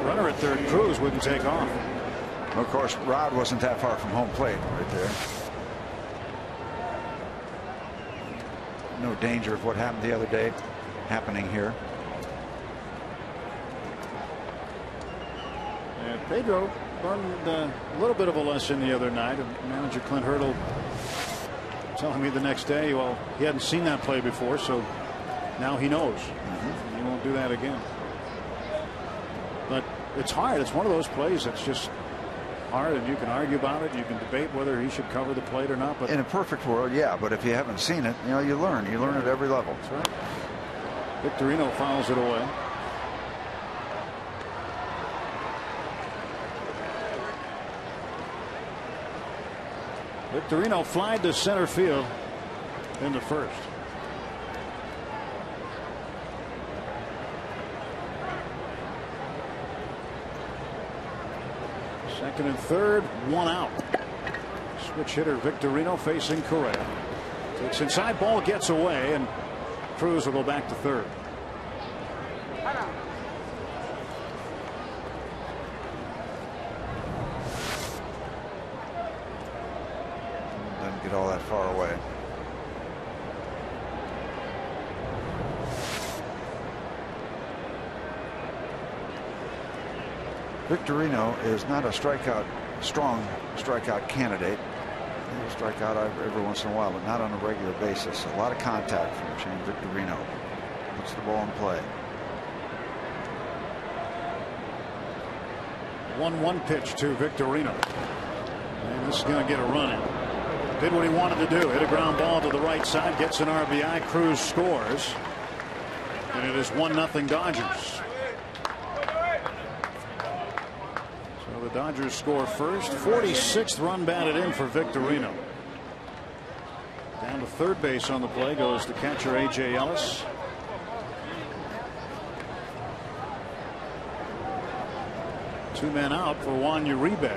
runner at third, Cruz, wouldn't take off. Of course, Rod wasn't that far from home plate right there. No danger of what happened the other day happening here. And Pedro learned a little bit of a lesson the other night. Manager Clint Hurdle telling me the next day, well, he hadn't seen that play before, so now he knows. He won't do that again. But it's hard. It's one of those plays that's just hard, and you can argue about it. You can debate whether he should cover the plate or not. But in a perfect world, yeah. But if you haven't seen it, you learn. You learn at every level. That's right. Victorino fouls it away. Victorino flied to center field in the first. Second and third, one out. Switch hitter Victorino facing Correa. Takes inside, ball gets away, and Cruz will go back to third. Didn't get all that far away. Victorino is not a strong strikeout candidate. He'll strike out every once in a while, but not on a regular basis. A lot of contact from Shane Victorino. Puts the ball in play. 1-1 pitch to Victorino. And this is going to get a run in. Did what he wanted to do. Hit a ground ball to the right side. Gets an RBI. Cruz scores. And it is 1-0 Dodgers. So the Dodgers score first. 46th run batted in for Victorino. Down to third base on the play goes the catcher A.J. Ellis. Two men out for Juan Uribe.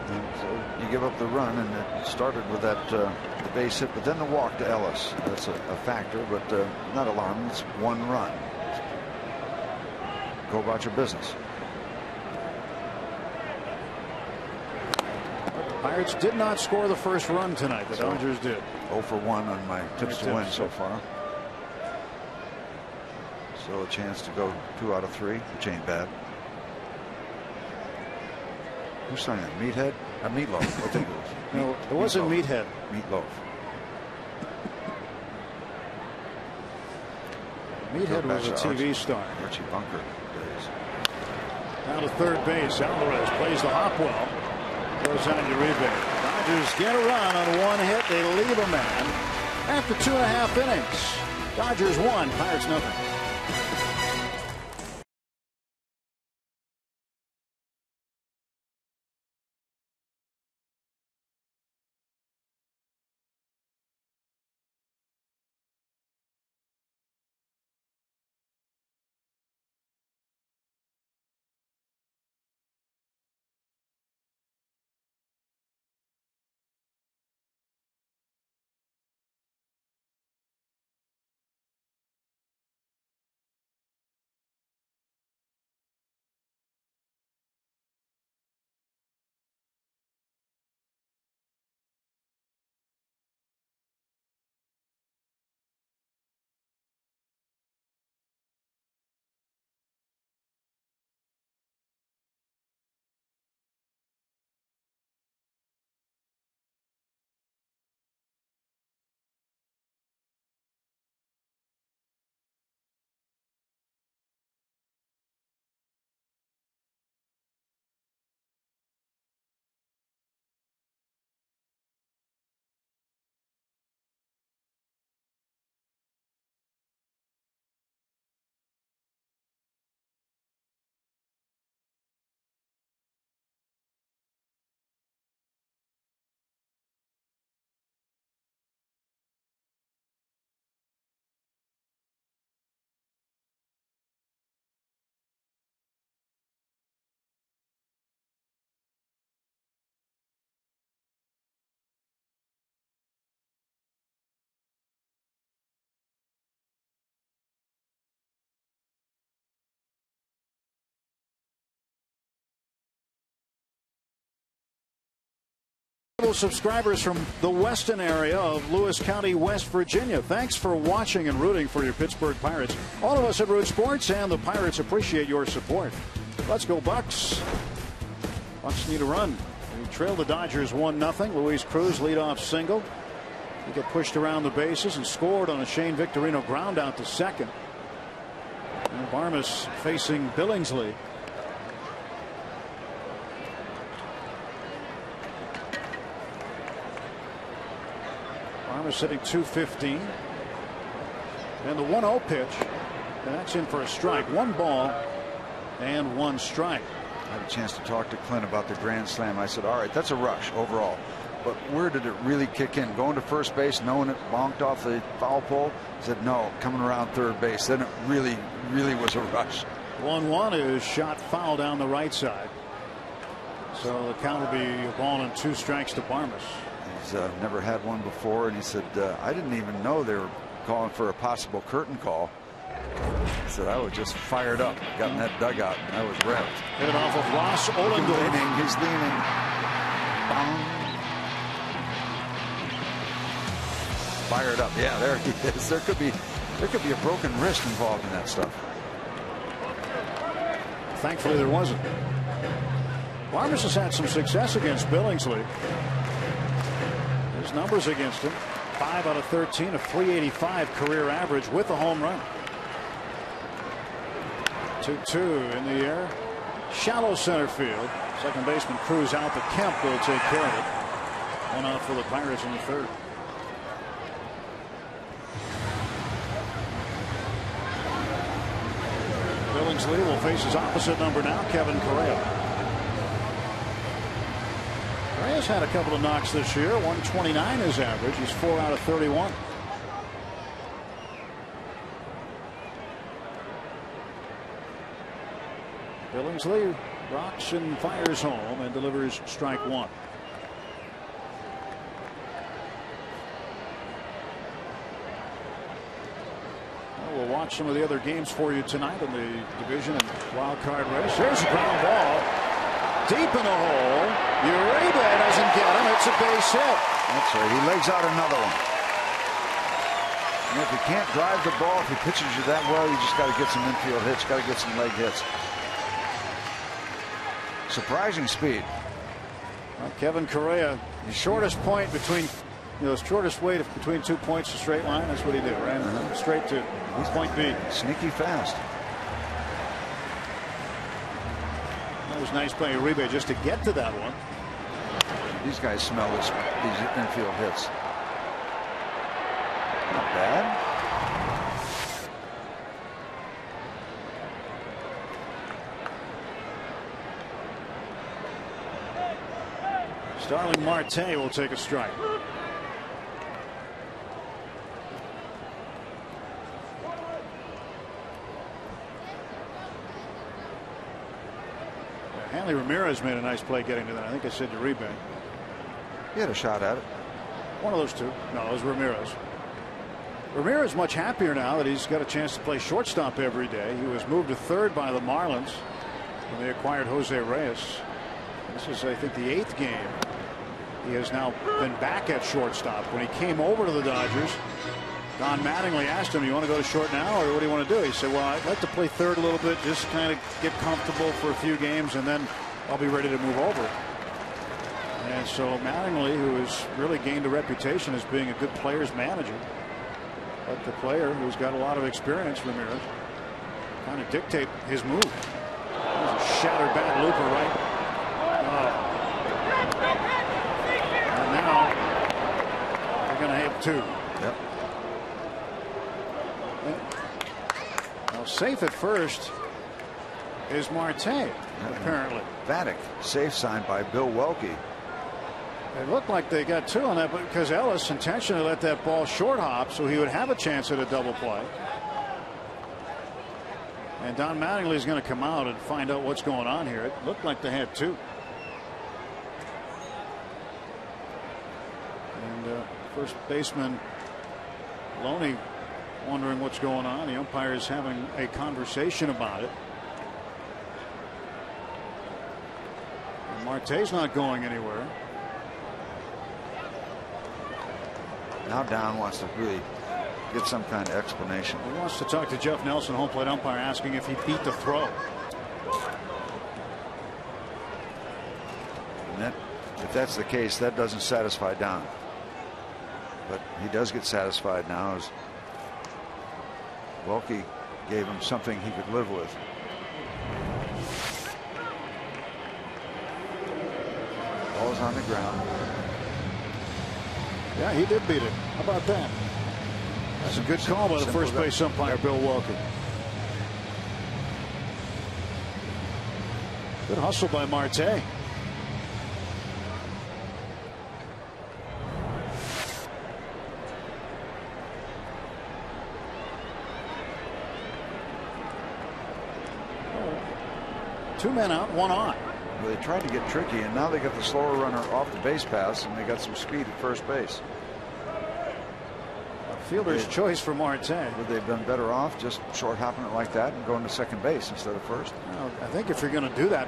And so you give up the run, and it started with that the base hit, but then the walk to Ellis. That's a factor, but not alarming. It's one run. Go about your business. Pirates did not score the first run tonight. The Dodgers did. 0 for 1 on my tips to win so far. So a chance to go 2 out of 3, which ain't bad. Who's signing it? Meathead? Meatloaf. I think it was. No, it wasn't Meathead. Meatloaf. Meathead was a TV star. Archie Bunker days. Down to third base. Alvarez plays the hop well. Goes on Uribe. Dodgers get a run on one hit. They leave a man after 2.5 innings. Dodgers 1, Pirates 0. Subscribers from the western area of Lewis County, West Virginia. Thanks for watching and rooting for your Pittsburgh Pirates. All of us at Root Sports and the Pirates appreciate your support. Let's go Bucks. Bucks need a run. They trail the Dodgers 1-0. Luis Cruz leadoff single. He got pushed around the bases and scored on a Shane Victorino ground out to second. And Barmes facing Billingsley. Barmes hitting .215. And the 1-0 pitch. And that's in for a strike. 1 ball and 1 strike. I had a chance to talk to Clint about the grand slam. I said, all right, that's a rush overall. But where did it really kick in? Going to first base, knowing it bonked off the foul pole? Said no, coming around third base. Then it really was a rush. 1-1 is shot foul down the right side. So the count will be a ball and 2 strikes to Barmes. He's never had one before, and he said, I didn't even know they were calling for a possible curtain call. He said, I was just fired up, got in that dugout, and I was revved. Hit it off of Ross Ollendorf. He's leaning. Bong. Fired up. Yeah, there he is. There could be a broken wrist involved in that stuff. Thankfully, there wasn't. Barmes has had some success against Billingsley. His numbers against him: 5 out of 13, a .385 career average with a home run. 2-2 in the air. Shallow center field. Second baseman Cruz out, but Kemp will take care of it. 1 out for the Pirates in the third. Billingsley will face his opposite number now, Kevin Correa. Correa's had a couple of knocks this year. 129 is average. He's 4 out of 31. Billingsley rocks and fires home and delivers strike 1. We'll watch some of the other games for you tonight in the division and wild card race. Here's a ground ball deep in the hole. Uribe doesn't get him. It's a base hit. That's right. He lays out another one. And if you can't drive the ball, if he pitches you that well, you just got to get some infield hits, got to get some leg hits. Surprising speed. Well, Kevin Correa, the shortest point between, shortest way between 2 points, a straight line. That's what he did. Ran straight to point B. Sneaky fast. That was nice by Uribe just to get to that one. These guys smell these infield hits. Not bad. Starling Marte will take a strike. Hanley Ramirez made a nice play getting to that. I think I said Uribe. He had a shot at it. One of those two. No, it was Ramirez. Ramirez much happier now that he's got a chance to play shortstop every day. He was moved to third by the Marlins when they acquired Jose Reyes. This is, I think, the 8th game. He has now been back at shortstop. When he came over to the Dodgers, Don Mattingly asked him, you want to go to short now, or what do you want to do? He said, well, I'd like to play third a little bit, just kind of get comfortable for a few games, and then I'll be ready to move over. And so Mattingly, who has really gained a reputation as being a good player's manager, let the player who's got a lot of experience, Ramirez, kind of dictate his move. There's a shattered bat looper right. And now they're going to have 2. Yep. Now safe at first is Marte, apparently. Vatic, safe sign by Bill Welke. It looked like they got 2 on that, but because Ellis intentionally let that ball short hop so he would have a chance at a double play. And Don Mattingly is going to come out and find out what's going on here. It looked like they had 2. And first baseman Loney wondering what's going on. The umpire is having a conversation about it. And Marte's not going anywhere. Now Down wants to really get some kind of explanation. He wants to talk to Jeff Nelson, home plate umpire, asking if he beat the throw. And if that's the case, that doesn't satisfy Down. But he does get satisfied now as Welke gave him something he could live with. Ball's on the ground. Yeah, he did beat it. How about that? That's a good call by the first base umpire, Bill Welke. Good hustle by Marte. Two men out, one on. Well, they tried to get tricky, and now they got the slower runner off the base pass, and they got some speed at first base. A fielder's choice for Marte. Would they have been better off just short hopping it like that and going to second base instead of first? Well, I think if you're going to do that,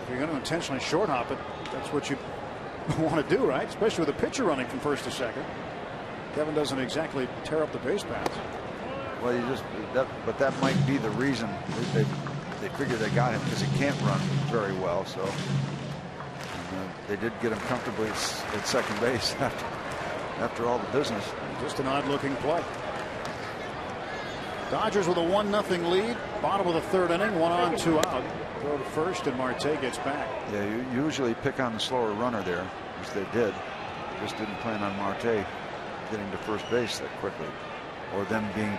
if you're going to intentionally short hop it, that's what you want to do, right? Especially with a pitcher running from first to second. Kevin doesn't exactly tear up the base pass. Well, but that might be the reason they figured they got him, because he can't run very well. So they did get him comfortably at second base after all the business. Just an odd looking play. Dodgers with a 1-0 lead, bottom of the third inning, 1 on 2 out. Throw to first and Marte gets back. Yeah, you usually pick on the slower runner there, which they did. Just didn't plan on Marte getting to first base that quickly, or them being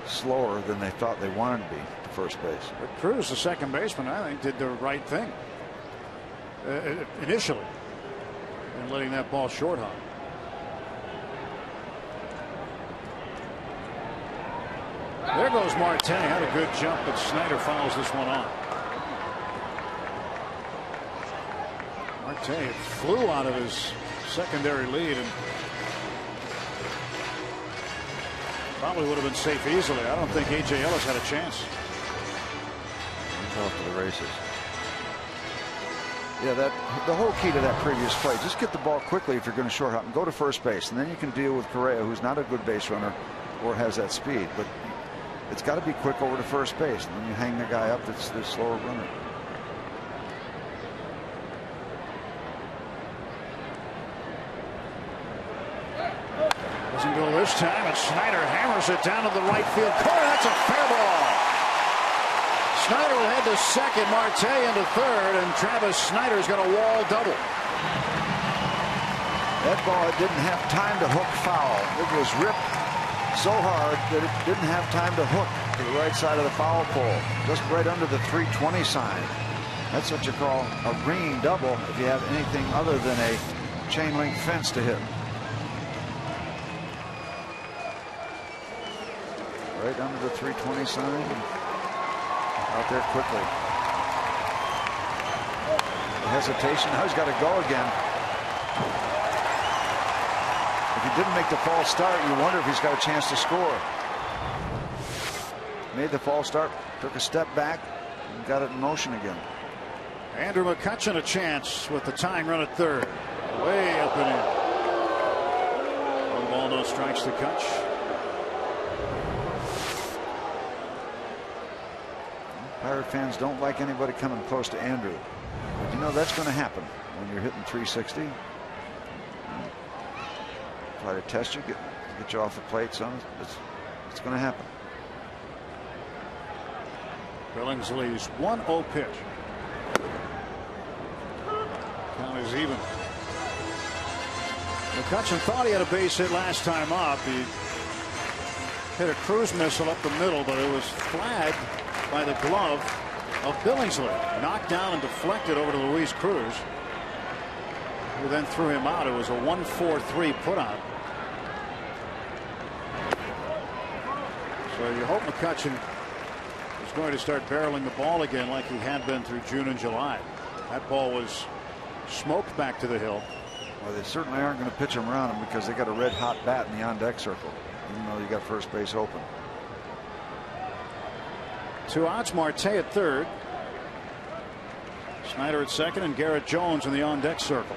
slower than they thought they wanted to be to first base. But Cruz, the second baseman, I think did the right thing initially in letting that ball short hop. There goes Marte. Had a good jump, but Snyder fouls this one on. Marte flew out of his secondary lead and probably would have been safe easily. I don't think A.J. Ellis had a chance. He's off to the races. Yeah, the whole key to that previous play, just get the ball quickly if you're going to short hop and go to first base, and then you can deal with Correa, who's not a good base runner or has that speed. But it's got to be quick over to first base, and then you hang the guy up that's the slower runner. Doesn't go this time, and Snyder hammers it down to the right field corner. That's a fair ball. Snyder will head to second, Marte into third, and Travis Snyder's going to wall double. That ball didn't have time to hook foul. It was ripped so hard that it didn't have time to hook to the right side of the foul pole, just right under the 320 sign. That's what you call a ringing double if you have anything other than a chain link fence to hit. Right under the 320 sign. Out there quickly. Hesitation. Now he's got to go again. If he didn't make the false start, you wonder if he's got a chance to score. Made the false start, took a step back, and got it in motion again. Andrew McCutchen a chance with the tying run at third. Way up and in. One ball, no strikes to Kutch. Pirate fans don't like anybody coming close to Andrew. But you know that's going to happen when you're hitting 360. Try to test you, get you off the plate, son. It's going to happen. Billingsley's 1-0 pitch. Count is even. McCutchen thought he had a base hit last time up. He hit a cruise missile up the middle, but it was flagged by the glove of Billingsley. Knocked down and deflected over to Luis Cruz, who then threw him out. It was a 1-4-3 putout. So you hope McCutchen is going to start barreling the ball again like he had been through June and July. That ball was smoked back to the hill. Well, they certainly aren't going to pitch him around him because they got a red hot bat in the on deck circle, even though you got first base open. 2 outs, Marte at third. Snyder at second, and Garrett Jones in the on deck circle.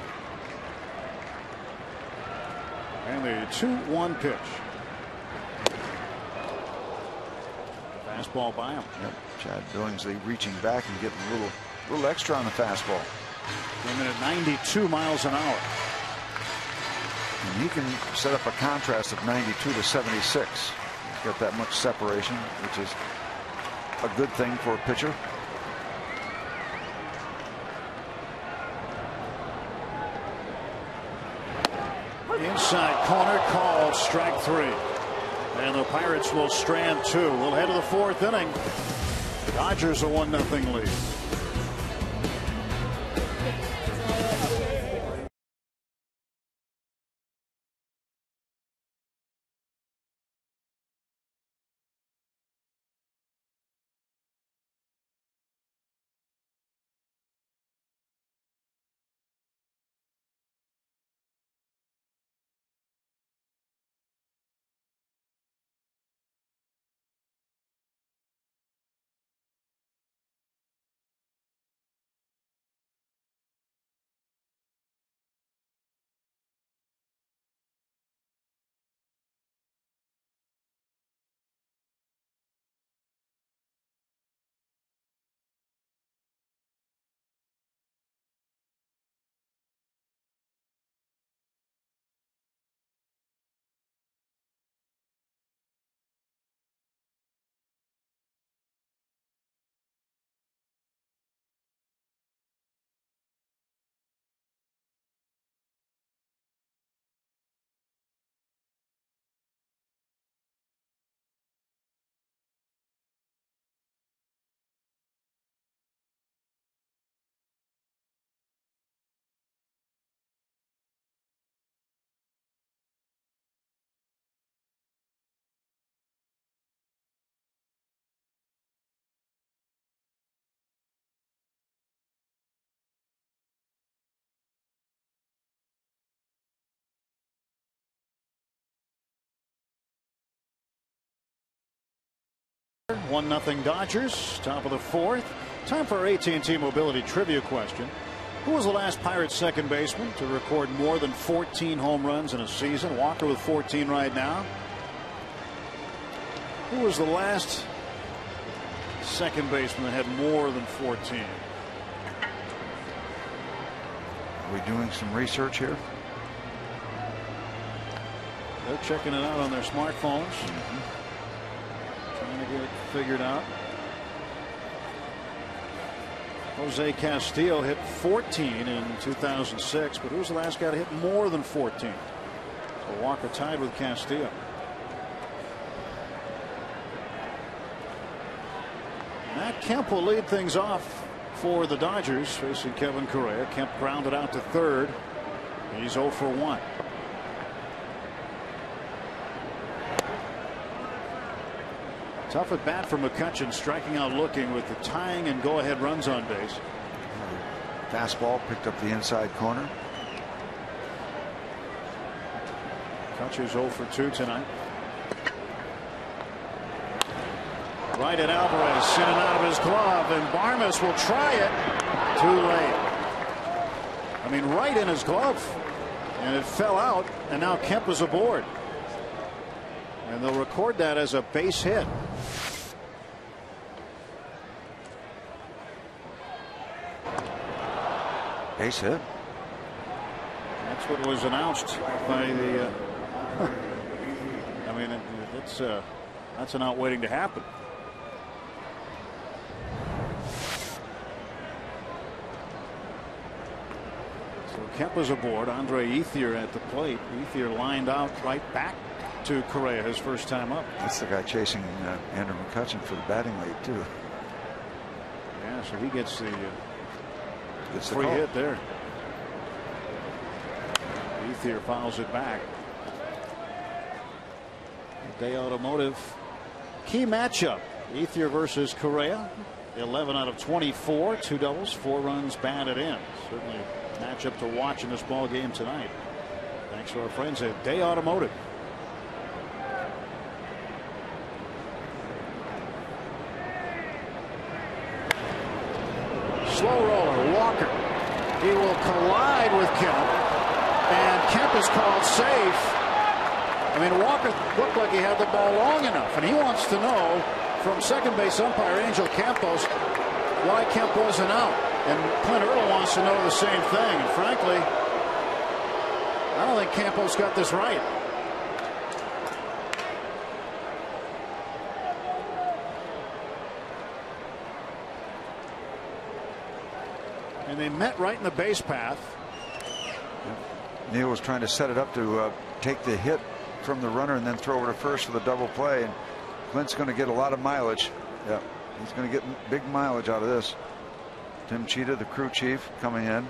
And the 2-1 pitch. Fastball by him. Yep. Chad Billingsley reaching back and getting a little extra on the fastball. Came in at 92 miles an hour. And he can set up a contrast of 92 to 76. He's got that much separation, which is a good thing for a pitcher. Inside corner, called strike 3. And the Pirates will strand 2. We'll head to the 4th inning. Dodgers a 1-0 lead. One nothing Dodgers, top of the 4th. Time for our AT&T Mobility Trivia question. Who was the last Pirates second baseman to record more than 14 home runs in a season? Walker with 14 right now. Who was the last second baseman that had more than 14? Are we doing some research here? They're checking it out on their smartphones. Trying to get it figured out. Jose Castillo hit 14 in 2006, but who was the last guy to hit more than 14? So Walker tied with Castillo. Matt Kemp will lead things off for the Dodgers, facing Kevin Correa. Kemp grounded out to third. He's 0 for 1. Tough at bat for McCutchen, striking out looking with the tying and go ahead runs on base. Fastball picked up the inside corner. Kutcher's 0 for 2 tonight. Right at Alvarez, in and out of his glove, and Barnes will try it. Too late. I mean, right in his glove, and it fell out, and now Kemp is aboard. And they'll record that as a base hit. Base hit. That's what was announced by the. I mean, that's not waiting to happen. So Kemp is aboard. Andre Ethier at the plate. Ethier lined out right back to Correa his first time up. That's the guy chasing Andrew McCutchen for the batting lead too. Yeah, so he gets the free call. hit there. Ethier fouls it back. Day Automotive key matchup. Ethier versus Correa. 11 out of 24, 2 doubles, 4 runs batted in. Certainly a matchup to watch in this ball game tonight. Thanks to our friends at Day Automotive. Slow roller, Walker. He will collide with Kemp, and Kemp is called safe. I mean, Walker looked like he had the ball long enough, and he wants to know from second base umpire Angel Campos why Kemp wasn't out. And Clint Earl wants to know the same thing. And frankly, I don't think Campos got this right. And they met right in the base path. Neal was trying to set it up to take the hit from the runner and then throw over to first for the double play. And Clint's going to get a lot of mileage. Yeah, he's going to get big mileage out of this. Tim Cheetah, the crew chief, coming in.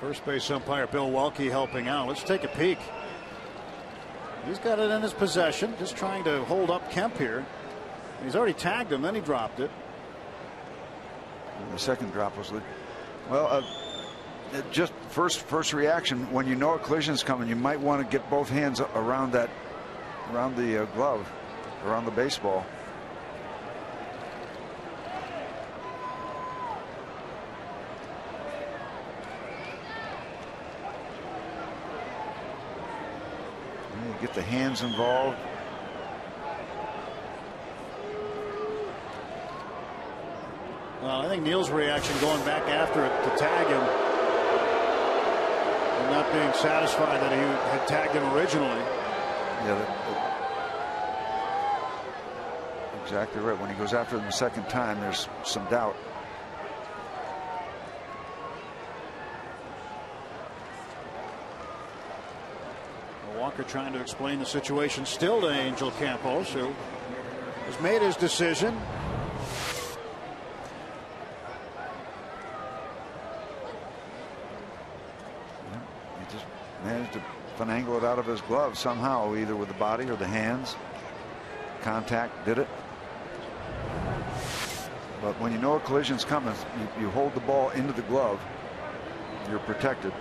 First base umpire Bill Welke helping out. Let's take a peek. He's got it in his possession, just trying to hold up Kemp here. He's already tagged him, then he dropped it. And the second drop was, well, just first reaction when you know a collision's coming, you might want to get both hands around the glove, around the baseball. You get the hands involved. Well, I think Neal's reaction going back after it to tag him and not being satisfied that he had tagged him originally. Yeah, exactly right. When he goes after him the second time, there's some doubt. Walker trying to explain the situation still to Angel Campos, who has made his decision. He just managed to finagle it out of his glove somehow, either with the body or the hands. Contact did it. But when you know a collision's coming, you hold the ball into the glove, you're protected.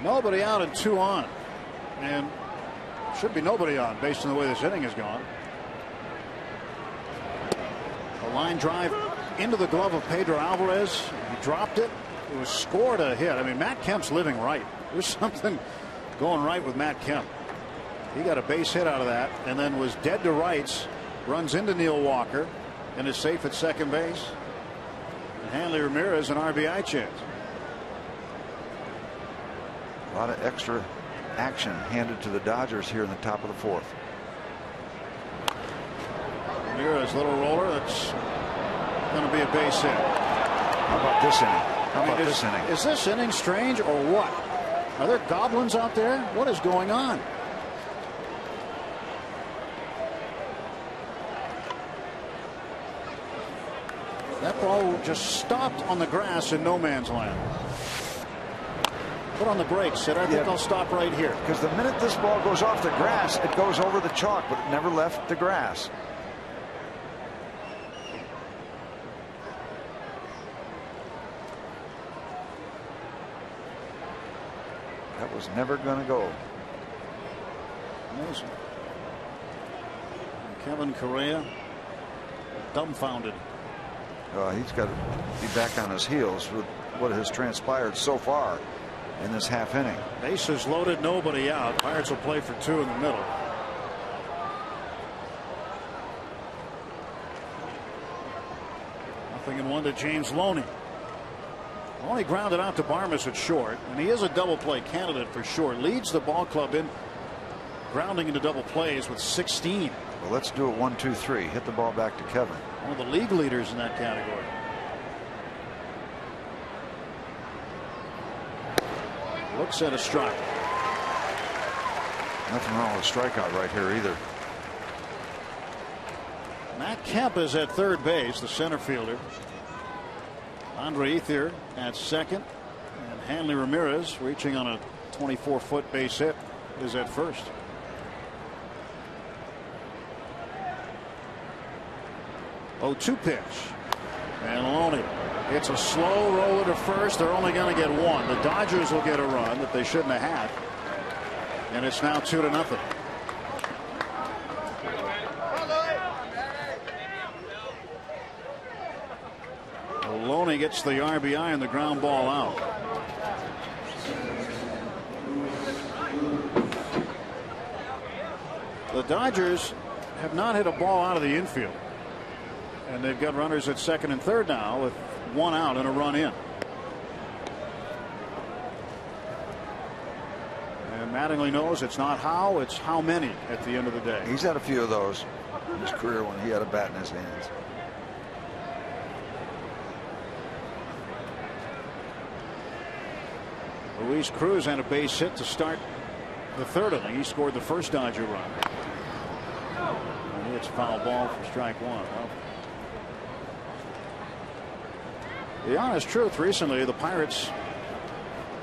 Nobody out and 2 on, and should be nobody on based on the way this inning has gone. A line drive into the glove of Pedro Alvarez. He dropped it. It was scored a hit. I mean, Matt Kemp's living right. There's something going right with Matt Kemp. He got a base hit out of that and then was dead to rights. Runs into Neil Walker and is safe at second base. And Hanley Ramirez an RBI chance. A lot of extra action handed to the Dodgers here in the top of the fourth. Ramirez, little roller. That's going to be a base hit. How about this inning? This inning? Is this inning strange or what? Are there goblins out there? What is going on? That ball just stopped on the grass in no man's land. Put on the brakes, said, I think I'll stop right here. Because the minute this ball goes off the grass, it goes over the chalk, but it never left the grass. That was never going to go. Amazing. And Kevin Correa, dumbfounded. He's got to be back on his heels with what has transpired so far in this half inning. Bases loaded, nobody out. Pirates will play for 2 in the middle. Nothing in 1 to James Loney. Loney grounded out to Barmes at short, and he is a double play candidate for sure. Leads the ball club in grounding into double plays with 16. Well, let's do it 1, 2, 3. Hit the ball back to Kevin. One of the league leaders in that category. Looks at a strike. Nothing wrong with a strikeout right here either. Matt Kemp is at third base, the center fielder. Andre Ethier at second, and Hanley Ramirez, reaching on a 24-foot base hit, is at first. Oh, 2 pitch, and Loney. It's a slow roller to first. They're only going to get 1. The Dodgers will get a run that they shouldn't have had, and it's now 2-0. Loney gets the RBI and the ground ball out. The Dodgers have not hit a ball out of the infield, and they've got runners at second and third now with one out and a run in. And Mattingly knows it's not how, it's how many at the end of the day. He's had a few of those in his career when he had a bat in his hands. Luis Cruz had a base hit to start the third inning. He scored the first Dodger run. And it's foul ball for strike one. Well, the honest truth, recently the Pirates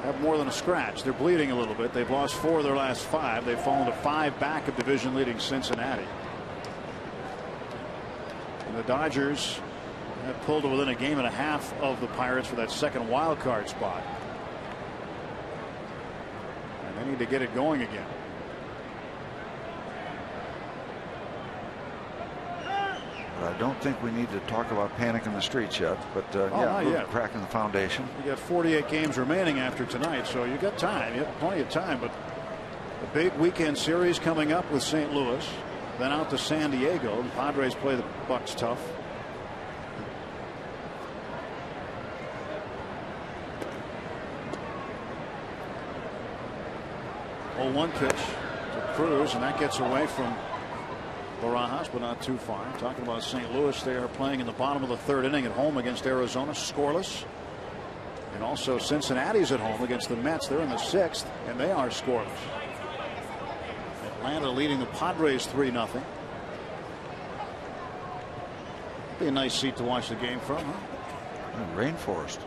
have more than a scratch. They're bleeding a little bit. They've lost 4 of their last 5. They've fallen to 5 back of division leading Cincinnati. And the Dodgers have pulled to within a game and a half of the Pirates for that second wild card spot. And they need to get it going again. I don't think we need to talk about panic in the streets yet, but yeah, we're cracking the foundation. You got 48 games remaining after tonight, so you got time. You have plenty of time. But a big weekend series coming up with St. Louis, then out to San Diego. The Padres play the Bucks tough. Oh, 1 pitch to Cruz, and that gets away from Barajas, but not too far. Talking about St. Louis, they are playing in the bottom of the third inning at home against Arizona, scoreless. And also Cincinnati's at home against the Mets. They're in the 6th, and they are scoreless. Atlanta leading the Padres 3-0. Be a nice seat to watch the game from, huh? Rainforest.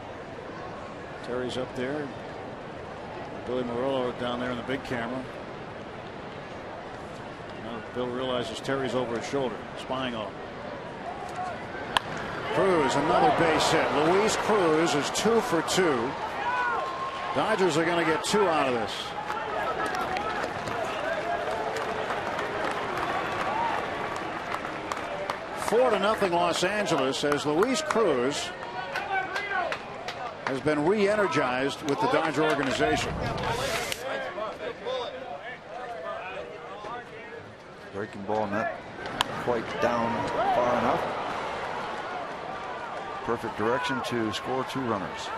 Terry's up there. Billy Morello down there in the big camera. Bill realizes Terry's over his shoulder, spying on him. Cruz, another base hit. Luis Cruz is 2 for 2. Dodgers are going to get 2 out of this. Four to nothing Los Angeles as Luis Cruz has been re-energized with the Dodger organization. Breaking ball not quite down far enough. Perfect direction to score 2 runners.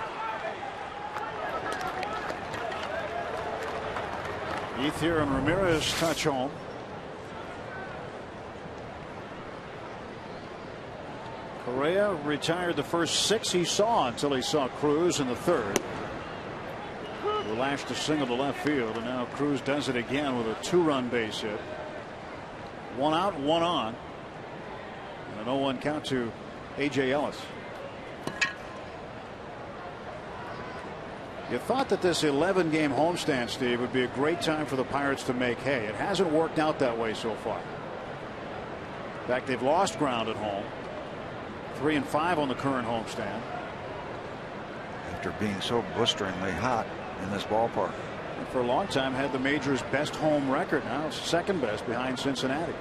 Ethier and Ramirez touch home. Correa retired the first 6 he saw until he saw Cruz in the 3rd. Who lashed a single to left field, and now Cruz does it again with a 2-run base hit. 1 out, 1 on, and a 0-1 count to A.J. Ellis. You thought that this 11-game homestand, Steve, would be a great time for the Pirates to make hay. It hasn't worked out that way so far. In fact, they've lost ground at home. 3-5 on the current homestand. After being so blisteringly hot in this ballpark. And for a long time had the major's best home record. Now it's second best behind Cincinnati.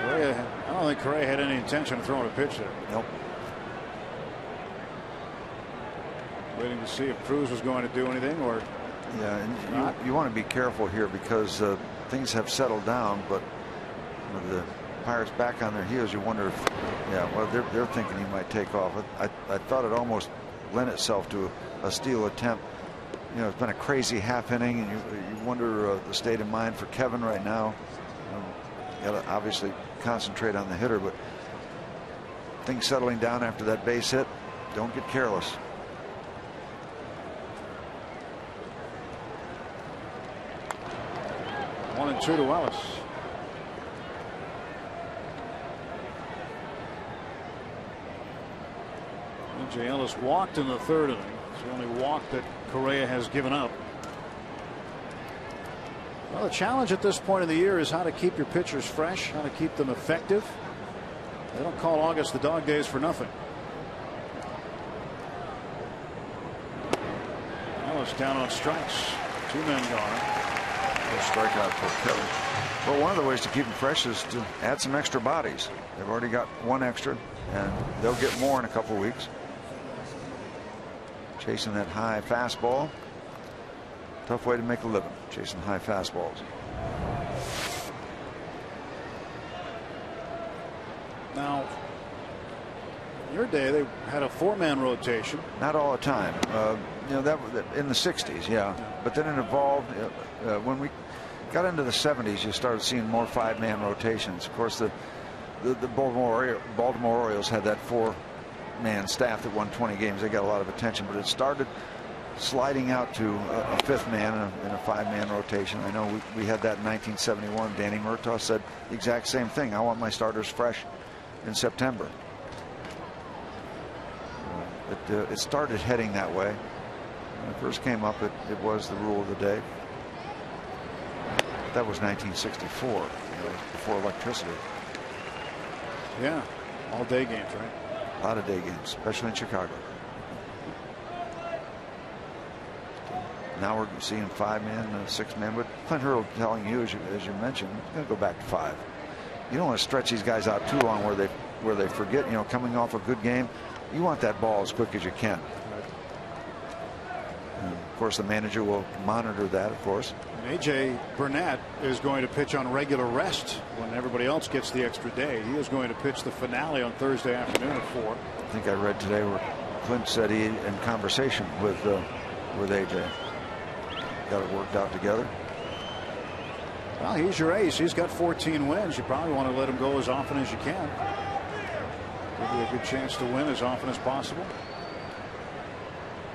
I don't think Correa had any intention of throwing a pitch there. Nope. Waiting to see if Cruz was going to do anything, or yeah, and you want to be careful here because things have settled down, but with the Pirates back on their heels, you wonder if, yeah, well, they're thinking he might take off. I thought it almost lent itself to a steal attempt. You know, it's been a crazy half inning, and you wonder the state of mind for Kevin right now. You got to obviously concentrate on the hitter, but things settling down after that base hit. Don't get careless. One and 2 to Ellis. A.J. Ellis walked in the 3rd inning. It's the only walk that Correa has given up. Well, the challenge at this point of the year is how to keep your pitchers fresh, how to keep them effective. They don't call August the dog days for nothing. Ellis down on strikes. 2 men gone. A strikeout for Kevin. Well, one of the ways to keep them fresh is to add some extra bodies. They've already got one extra, and they'll get more in a couple weeks. Chasing that high fastball. Tough way to make a living, chasing high fastballs. Now, in your day, they had a 4-man rotation. Not all the time. You know, that in the 60s, yeah. But then it evolved. When we got into the 70s, you started seeing more 5-man rotations. Of course, the Baltimore Orioles had that 4-man staff that won 20 games. They got a lot of attention, but it started sliding out to a 5th man in a 5-man rotation. I know we had that in 1971. Danny Murtaugh said the exact same thing. I want my starters fresh in September. It started heading that way. When it first came up, it was the rule of the day. That was 1964, you know, before electricity. Yeah, all day games, right? A lot of day games, especially in Chicago. Now we're seeing 5-man, 6-man, but Clint Hurl telling you, as you mentioned, he's going to go back to 5. You don't want to stretch these guys out too long where they forget, you know, coming off a good game. You want that ball as quick as you can. And of course, the manager will monitor that, of course. And A.J. Burnett is going to pitch on regular rest when everybody else gets the extra day. He is going to pitch the finale on Thursday afternoon at 4. I think I read today where Clint said he in conversation with A.J. Got it worked out together. Well, he's your ace. He's got 14 wins. You probably want to let him go as often as you can. Give you a good chance to win as often as possible.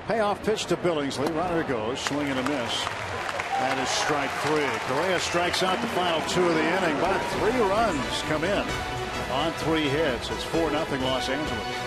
Payoff pitch to Billingsley. Runner goes. Swing and a miss. That is strike 3. Correa strikes out the final 2 of the inning. About 3 runs come in on 3 hits. It's 4-0 Los Angeles.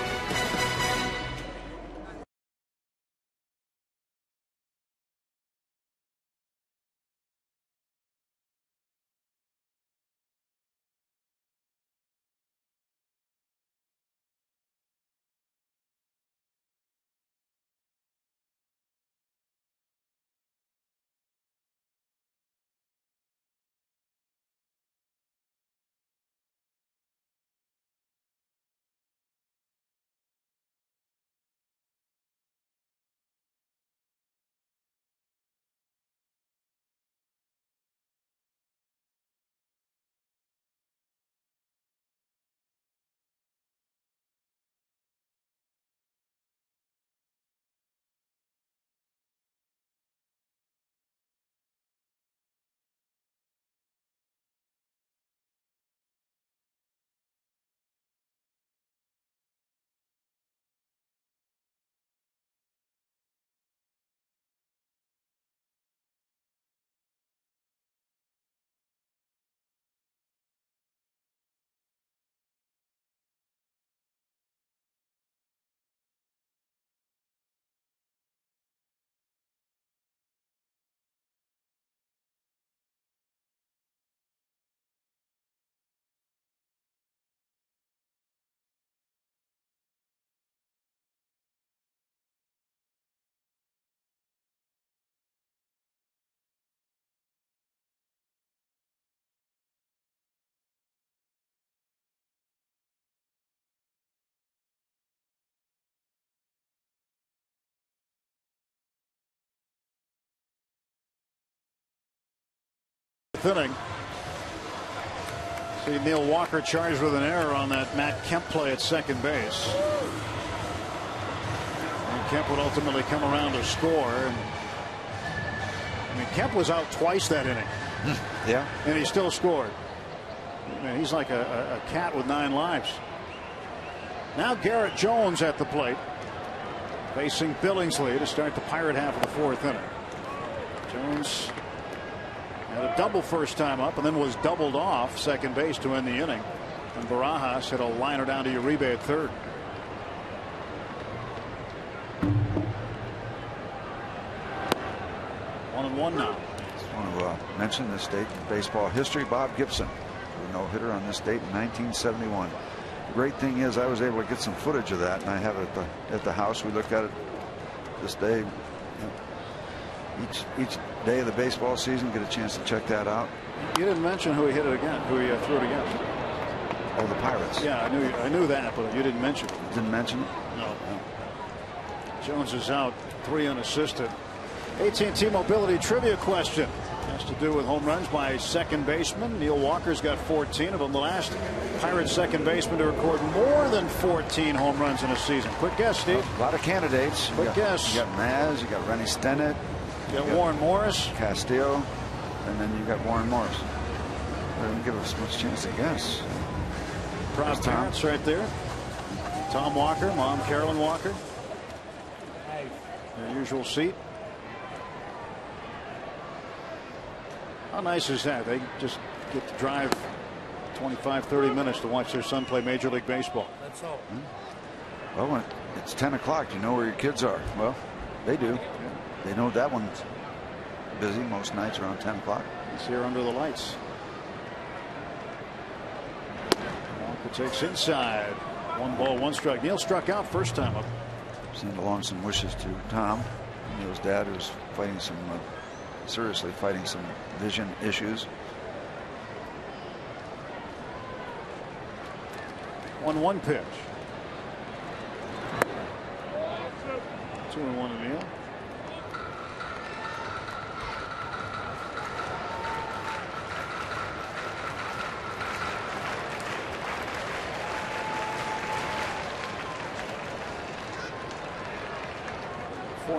Inning. See Neil Walker charged with an error on that Matt Kemp play at second base. And Kemp would ultimately come around to score. And, I mean, Kemp was out twice that inning. Yeah. And he still scored. I mean, he's like a cat with 9 lives. Now Garrett Jones at the plate, facing Billingsley to start the Pirate half of the 4th inning. Jones had a double first time up and then was doubled off second base to end the inning. And Barajas hit a liner down to Uribe at third. One and one now. I want to mention this date in baseball history. Bob Gibson, a no-hitter on this date in 1971. The great thing is I was able to get some footage of that, and I have it at the house. We looked at it this day. Each day of the baseball season, get a chance to check that out. You didn't mention who he hit it again, who he threw it against. Oh, the Pirates. Yeah, I knew that, but you didn't mention it. Didn't mention it? No. Jones is out, 3 unassisted. AT&T Mobility trivia question has to do with home runs by second baseman. Neil Walker's got 14 of them. The last Pirates second baseman to record more than 14 home runs in a season. Quick guess, Steve. A lot of candidates. Quick guess. You got Maz, you got Rennie Stennett. You got Warren Morris. Castillo. And then you got Warren Morris. They didn't give us much chance to guess. Proud parents right there. Tom Walker, Mom Carolyn Walker. Their usual seat. How nice is that? They just get to drive 25-30 minutes to watch their son play Major League Baseball. That's all. Well, when it's 10 o'clock, you know where your kids are. Well, they do. Yeah. They know that one's busy most nights around 10 o'clock. He's here under the lights. Walker takes inside. 1 ball, 1 strike. Neil struck out first time up. Send along some wishes to Tom, Neil's dad, who's fighting some seriously fighting some vision issues. 1-1 pitch. 2-1 to Neil.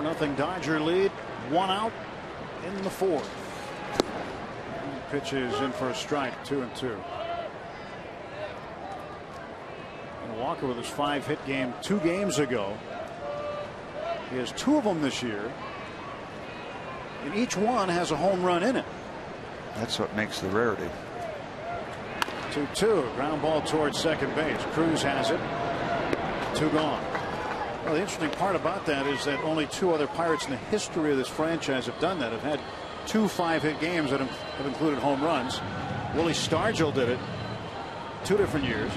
Nothing Dodger lead, 1 out in the 4th. Pitches in for a strike, 2-2. And Walker with his 5-hit game 2 games ago. He has 2 of them this year, and each one has a home run in it. That's what makes the rarity. 2-2, ground ball towards second base. Cruz has it. 2 gone. Well, the interesting part about that is that only 2 other Pirates in the history of this franchise have done that. Have had 2 5-hit games that have included home runs. Willie Stargell did it 2 different years,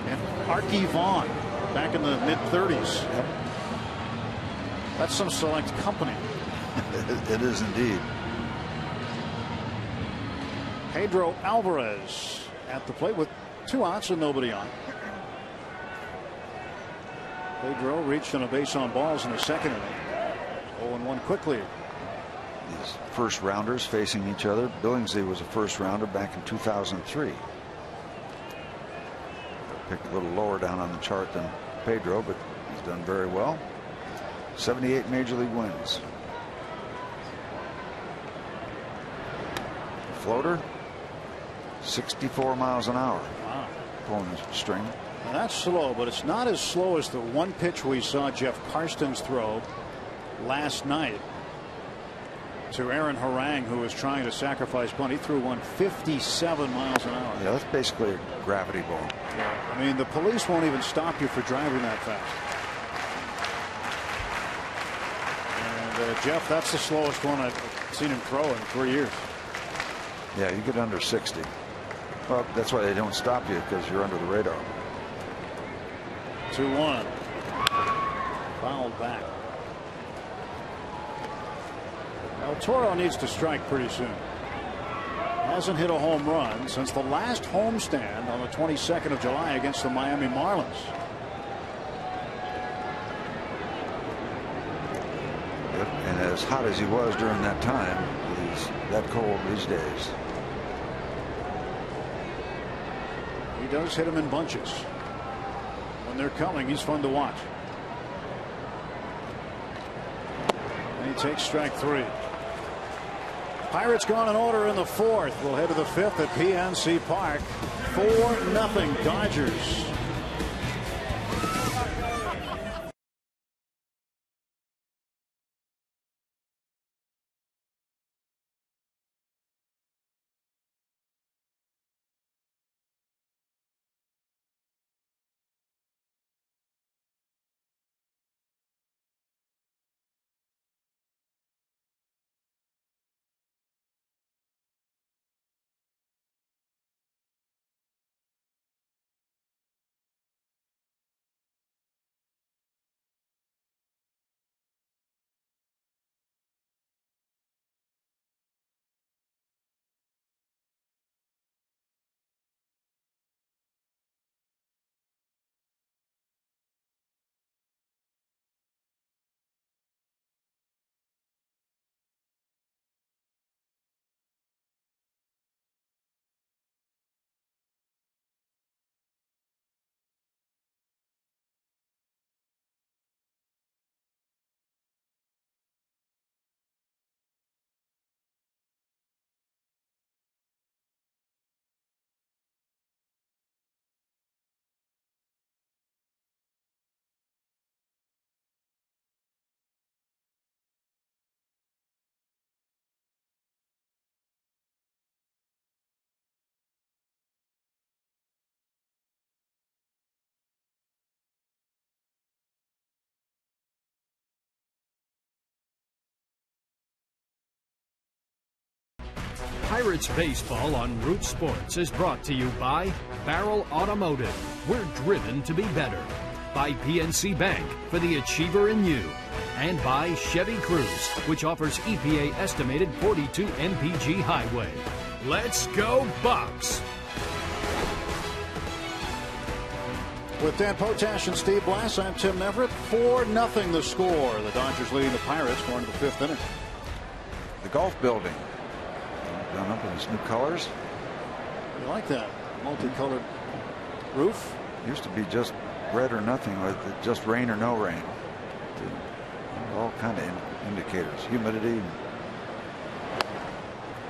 and Archie Vaughn back in the mid-30s. Yep. That's some select company. It is indeed. Pedro Alvarez at the plate with 2 outs and nobody on. Pedro reached on a base on balls in the 2nd inning. 0-1 quickly. These first rounders facing each other. Billingsley was a first rounder back in 2003. Picked a little lower down on the chart than Pedro, but he's done very well. 78 major league wins. Floater, 64 miles an hour. Wow. Pulling the string. Now that's slow, but it's not as slow as the one pitch we saw Jeff Karstens throw last night to Aaron Harang, who was trying to sacrifice bunt. He threw one 57 miles an hour. Yeah, that's basically a gravity ball. Yeah. I mean, the police won't even stop you for driving that fast. And Jeff, that's the slowest one I've seen him throw in 3 years. Yeah, you get under 60. Well, that's why they don't stop you, because you're under the radar. 2-1. Fouled back. Now Toro needs to strike pretty soon. Hasn't hit a home run since the last homestand on the 22nd of July against the Miami Marlins. Yep, and as hot as he was during that time, he's that cold these days. He does hit them in bunches. When they're coming, he's fun to watch. And he takes strike 3. Pirates gone in order in the 4th. We'll head to the 5th at PNC Park. 4-0 Dodgers. Pirates Baseball on Root Sports is brought to you by Barrel Automotive. We're driven to be better. By PNC Bank for the achiever in you. And by Chevy Cruze, which offers EPA estimated 42 mpg highway. Let's go Bucks! With Dan Potash and Steve Blass, I'm Tim Everett. 4-0 the score. The Dodgers leading the Pirates going to the 5th inning. The golf building done up in its new colors. You like that multicolored roof? Used to be just red or nothing, with just rain or no rain. All kind of indicators, humidity,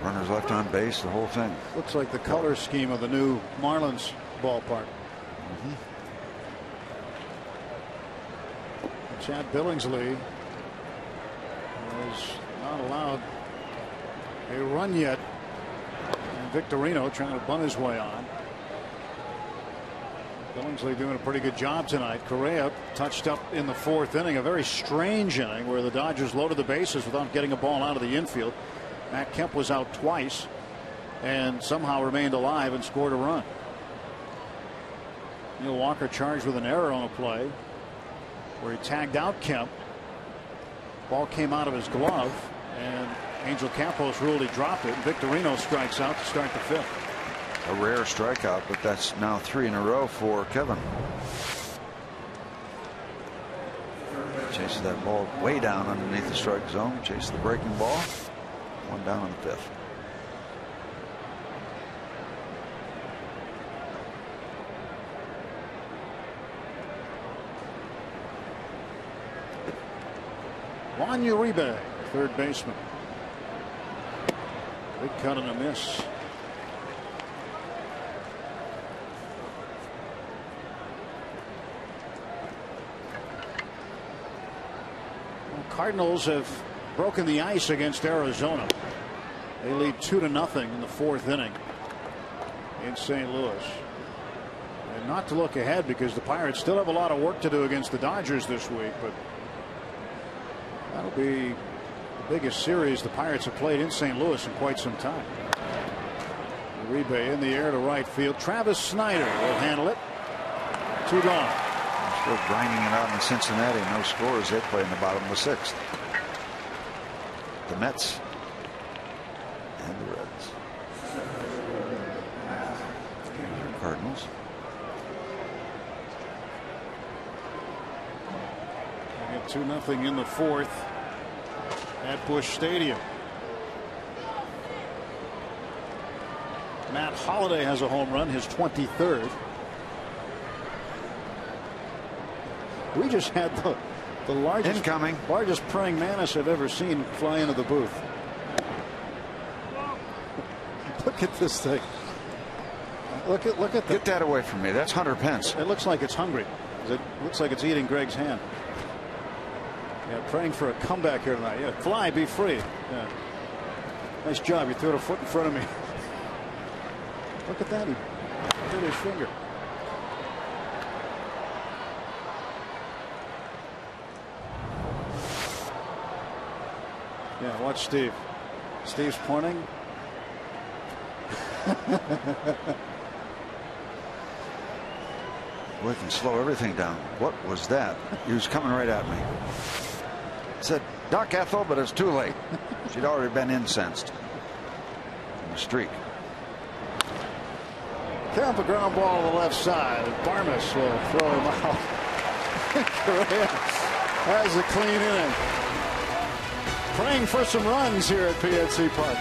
runners left on base, the whole thing. Looks like the color scheme of the new Marlins ballpark. Chad Billingsley was not allowed a run yet. And Victorino trying to bunt his way on. Billingsley doing a pretty good job tonight. Correa touched up in the 4th inning. A very strange inning where the Dodgers loaded the bases without getting a ball out of the infield. Matt Kemp was out twice and somehow remained alive and scored a run. Neil Walker charged with an error on a play where he tagged out Kemp. Ball came out of his glove and Angel Campos ruled he dropped it. Victorino strikes out to start the 5th. A rare strikeout, but that's now 3 in a row for Kevin. Chases that ball way down underneath the strike zone. Chases the breaking ball. 1 down on the 5th. Juan Uribe, third baseman. Big cut and a miss. Cardinals have broken the ice against Arizona. They lead 2-0 in the 4th inning in St. Louis. And not to look ahead because the Pirates still have a lot of work to do against the Dodgers this week, but that'll be the biggest series the Pirates have played in St. Louis in quite some time. Uribe in the air to right field. Travis Snyder will handle it. 2 gone. Still grinding it out in Cincinnati. No scores. They play in the bottom of the 6th. The Mets and the Reds. Cardinals. They get 2-0 in the 4th at Busch Stadium. Matt Holliday has a home run, his 23rd. We just had the largest praying mantis I've ever seen fly into the booth. Look at this thing. Look at that. Get that away from me. That's Hunter Pence. It looks like it's hungry. It looks like it's eating Greg's hand. Yeah, praying for a comeback here tonight. Yeah, fly, be free. Yeah. Nice job. You threw a foot in front of me. Look at that. He hit his finger. Yeah, watch Steve. Steve's pointing. We can slow everything down. What was that? He was coming right at me. Said Doc Ethel, but it's too late. She'd already been incensed. In the streak. Kemp, a ground ball to the left side. Barmes will throw him out. Correa has a clean inning. Praying for some runs here at PNC Park.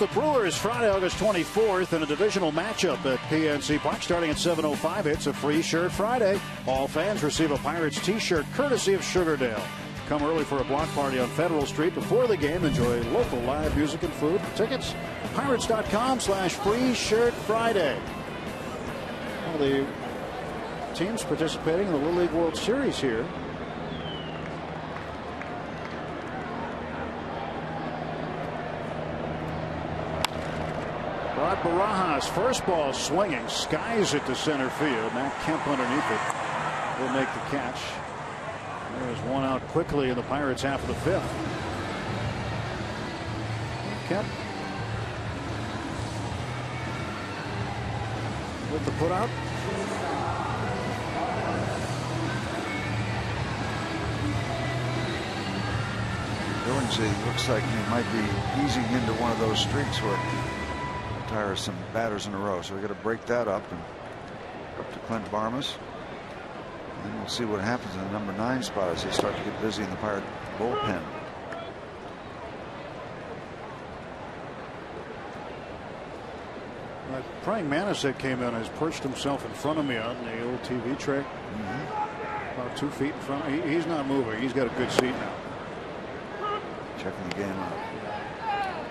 the Brewers Friday, August 24th in a divisional matchup at PNC Park starting at 7:05. It's a free shirt Friday. All fans receive a Pirates t-shirt courtesy of Sugardale. Come early for a block party on Federal Street before the game. Enjoy local live music and food. Tickets, pirates.com/free shirt Friday. Well, the teams participating in the Little League World Series here. Rod Barajas, first ball swinging, skies it to center field. Matt Kemp underneath it will make the catch. There's one out quickly in the Pirates half of the fifth. Kemp with the putout. Billingsley looks like he might be easing into one of those streaks where retires some batters in a row. So we got to break that up and up to Clint Barmas. And we'll see what happens in the number 9 spot as they start to get busy in the Pirate bullpen. Praying Mantis that came in has perched himself in front of me on the old TV tray. About 2 feet in front. He's not moving. He's got a good seat now. Checking the game out.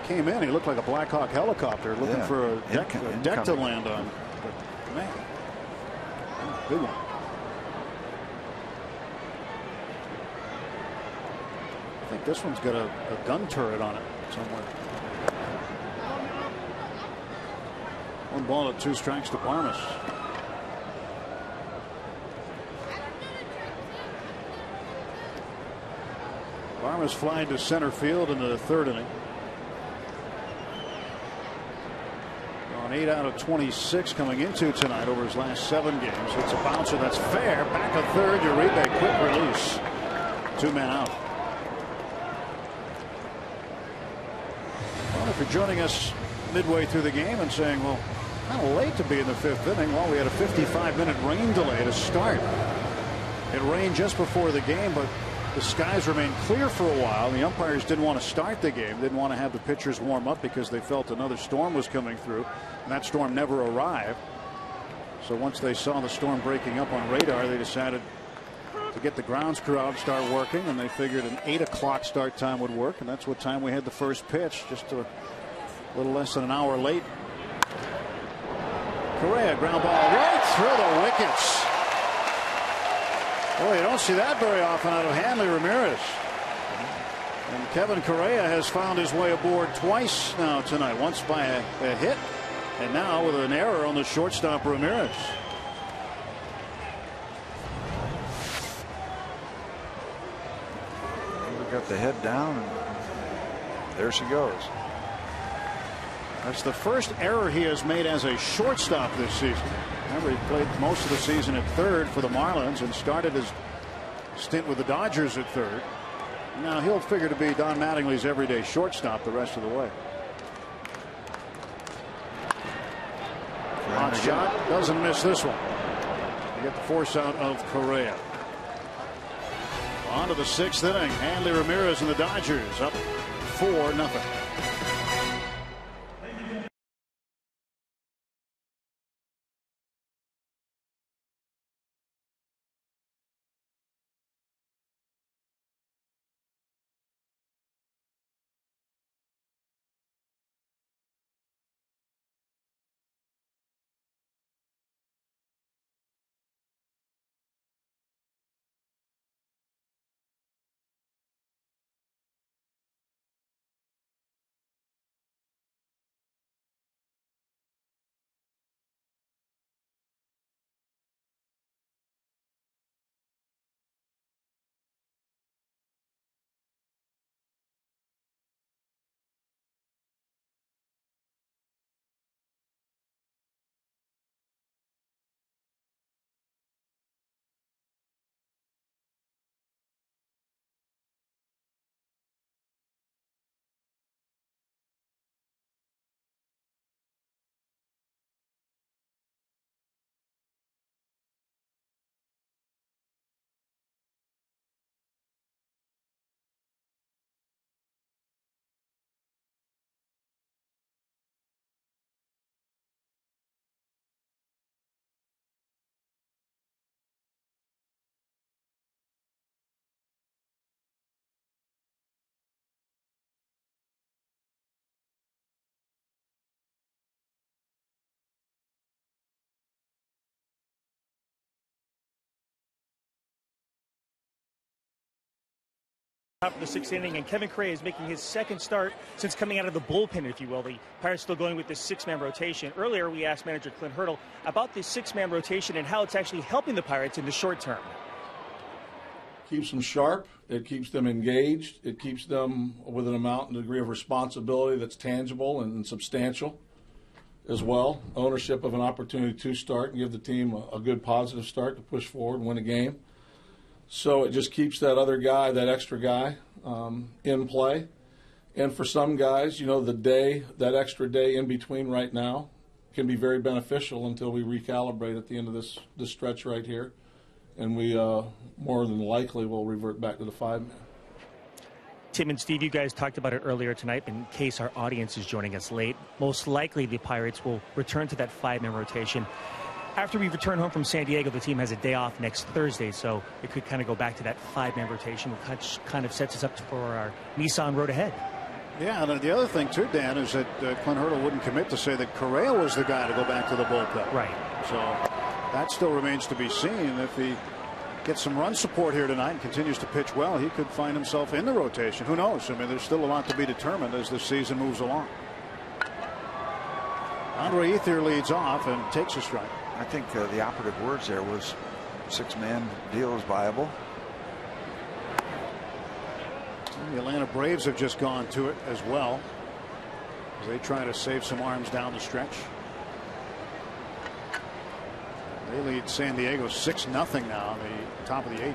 Came in. He looked like a Black Hawk helicopter looking for a deck to land on. But man, big one. I think this one's got a gun turret on it somewhere. 1 ball at 2 strikes to Barmas. Barmas flying to center field in the 3rd inning. On 8 out of 26 coming into tonight over his last 7 games. It's a bouncer that's fair. Back of 3rd. Uribe, quick release. 2 men out. Well, if you're joining us midway through the game and saying, well, kind of late to be in the 5th inning. Well, we had a 55-minute rain delay to start. It rained just before the game, but the skies remained clear for a while. The umpires didn't want to start the game, didn't want to have the pitchers warm up because they felt another storm was coming through, and that storm never arrived. So once they saw the storm breaking up on radar, they decided to get the grounds crew out and start working, and they figured an 8 o'clock start time would work, and that's what time we had the first pitch, just a little less than an hour late. Correa, ground ball right through the wickets. Boy, you don't see that very often out of Hanley Ramirez. And Kevin Correa has found his way aboard twice now tonight. Once by a hit, and now with an error on the shortstop Ramirez. We got the head down, and there she goes. That's the first error he has made as a shortstop this season. Remember, he played most of the season at 3rd for the Marlins and started his stint with the Dodgers at 3rd. Now he'll figure to be Don Mattingly's everyday shortstop the rest of the way. Hot shot, doesn't miss this one. You get the force out of Correa. On to the 6th inning. Hanley Ramirez and the Dodgers up 4-0. Top of the 6th inning, and Kevin Correa is making his second start since coming out of the bullpen, if you will. The Pirates still going with this 6-man rotation. Earlier, we asked manager Clint Hurdle about this 6-man rotation and how it's actually helping the Pirates in the short term. Keeps them sharp. It keeps them engaged. It keeps them with an amount and degree of responsibility that's tangible and substantial as well. Ownership of an opportunity to start and give the team a good positive start to push forward and win a game. So it just keeps that other guy, that extra guy, in play. And for some guys, you know, that extra day in between right now can be very beneficial until we recalibrate at the end of this stretch right here. And we more than likely will revert back to the 5-man. Tim and Steve, you guys talked about it earlier tonight. In case our audience is joining us late, most likely the Pirates will return to that 5-man rotation. After we return home from San Diego, the team has a day off next Thursday, so it could kind of go back to that 5-man rotation, which kind of sets us up for our Nissan road ahead. Yeah, and the other thing, too, Dan, is that Clint Hurdle wouldn't commit to say that Correa was the guy to go back to the bullpen. Right. So that still remains to be seen. If he gets some run support here tonight and continues to pitch well, he could find himself in the rotation. Who knows? I mean, there's still a lot to be determined as the season moves along. Andre Ethier leads off and takes a strike. I think the operative words there was 6-man deal is viable. The Atlanta Braves have just gone to it as well as they try to save some arms down the stretch. They lead San Diego 6-0 now in the top of the 8th.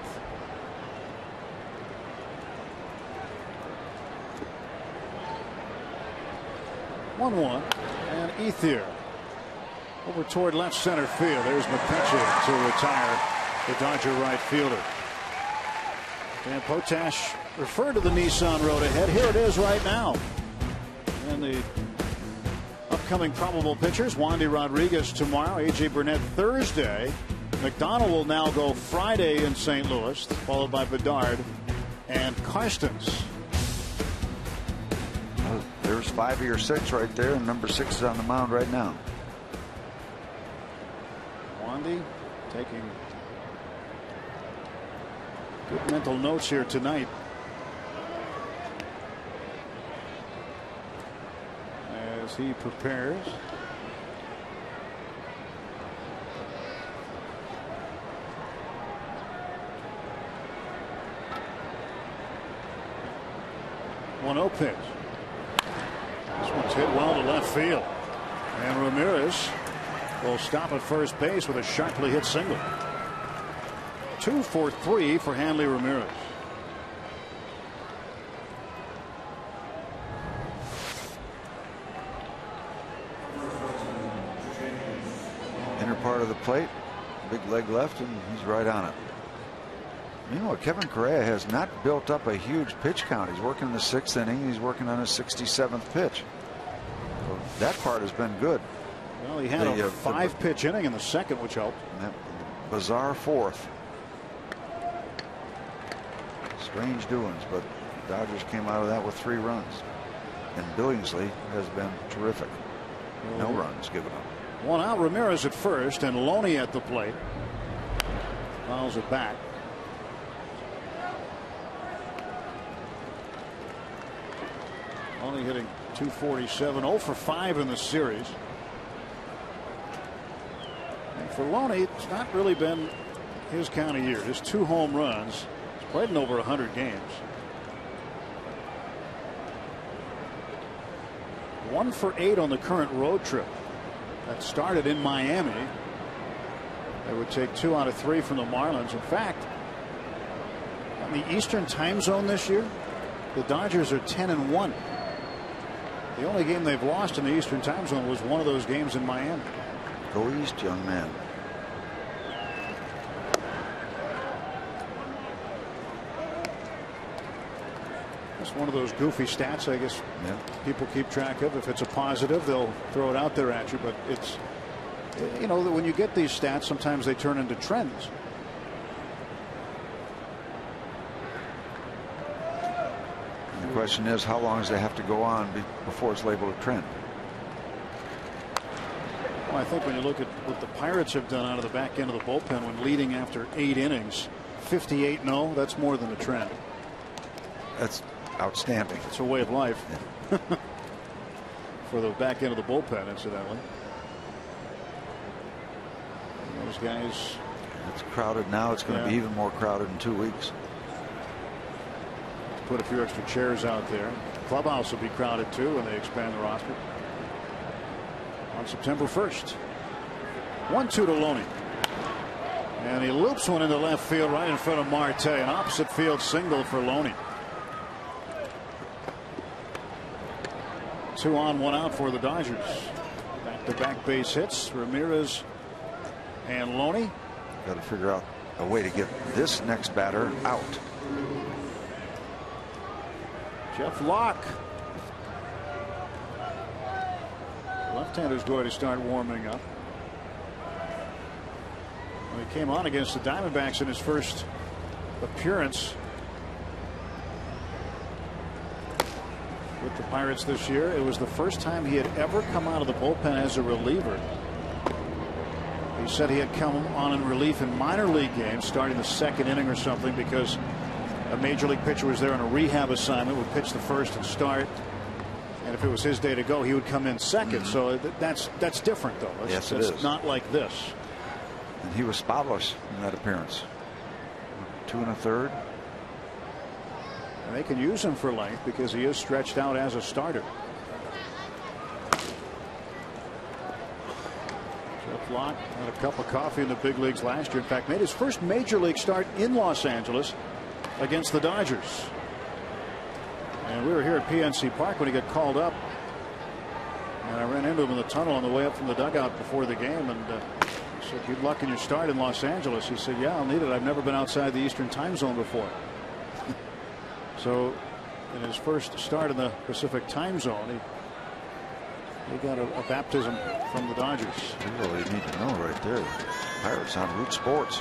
One and Ethier over toward left center field. There's McCutcheon to retire the Dodger right fielder. Dan Potash referred to the Nissan road ahead. Here it is right now. And the upcoming probable pitchers: Wandy Rodriguez tomorrow, A.J. Burnett Thursday. McDonald will now go Friday in St. Louis, followed by Bedard and Karstens. There's 5 of your 6 right there, and number 6 is on the mound right now. Wandy taking good mental notes here tonight as he prepares. One-0 pitch. This one's hit well to left field, and Ramirez will stop at first base with a sharply hit single. 2 for 3 for Hanley Ramirez. Inner part of the plate, big leg left, and he's right on it. You know what, Kevin Correa has not built up a huge pitch count. He's working the 6th inning. He's working on his 67th pitch. So that part has been good. Well, he had a 5-pitch inning in the second, which helped. That bizarre 4th. Strange doings, but Dodgers came out of that with 3 runs. And Billingsley has been terrific. No runs given up. 1 out. Ramirez at first, and Loney at the plate. Fouls it back. Only hitting .247, 0 for 5 in the series. And for Loney, it's not really been his kind of year. Just 2 home runs. He's played in over 100 games. 1 for 8 on the current road trip that started in Miami. They would take 2 out of 3 from the Marlins. In fact, in the Eastern time zone this year, the Dodgers are 10-1. The only game they've lost in the Eastern time zone was one of those games in Miami. Go east, young man. It's one of those goofy stats, I guess, people keep track of. If it's a positive, they'll throw it out there at you. But it's, you know, when you get these stats, sometimes they turn into trends. The question is, how long does they have to go on before it's labeled a trend? Well, I think when you look at what the Pirates have done out of the back end of the bullpen when leading after 8 innings, 58-0, that's more than a trend. That's outstanding. It's a way of life. Yeah. For the back end of the bullpen, incidentally. Those guys. It's crowded now. It's going to be even more crowded in 2 weeks. Put a few extra chairs out there. Clubhouse will be crowded too when they expand the roster on September 1st. 1-2 to Loney. And he loops one into left field right in front of Marte. An opposite field single for Loney. 2 on, 1 out for the Dodgers. Back-to-back base hits. Ramirez and Loney. Got to figure out a way to get this next batter out. Jeff Locke. Left-hander's going to start warming up. When he came on against the Diamondbacks in his first appearance with the Pirates this year, it was the first time he had ever come out of the bullpen as a reliever. He said he had come on in relief in minor league games starting the 2nd inning or something because a major league pitcher was there on a rehab assignment, would pitch the first and start, and if it was his day to go he would come in second. So that's different though. Yes, it is. It's not like this. And he was spotless in that appearance. 2 1/3. And they can use him for length because he is stretched out as a starter. Jeff Locke had a cup of coffee in the big leagues last year. In fact, made his first major league start in Los Angeles against the Dodgers. And we were here at PNC Park when he got called up. And I ran into him in the tunnel on the way up from the dugout before the game. And he said, "Good luck in your start in Los Angeles." He said, "Yeah, I'll need it. I've never been outside the Eastern time zone before." So in his first start in the Pacific time zone, he got a baptism from the Dodgers. You really need to know right there. Pirates on Root Sports.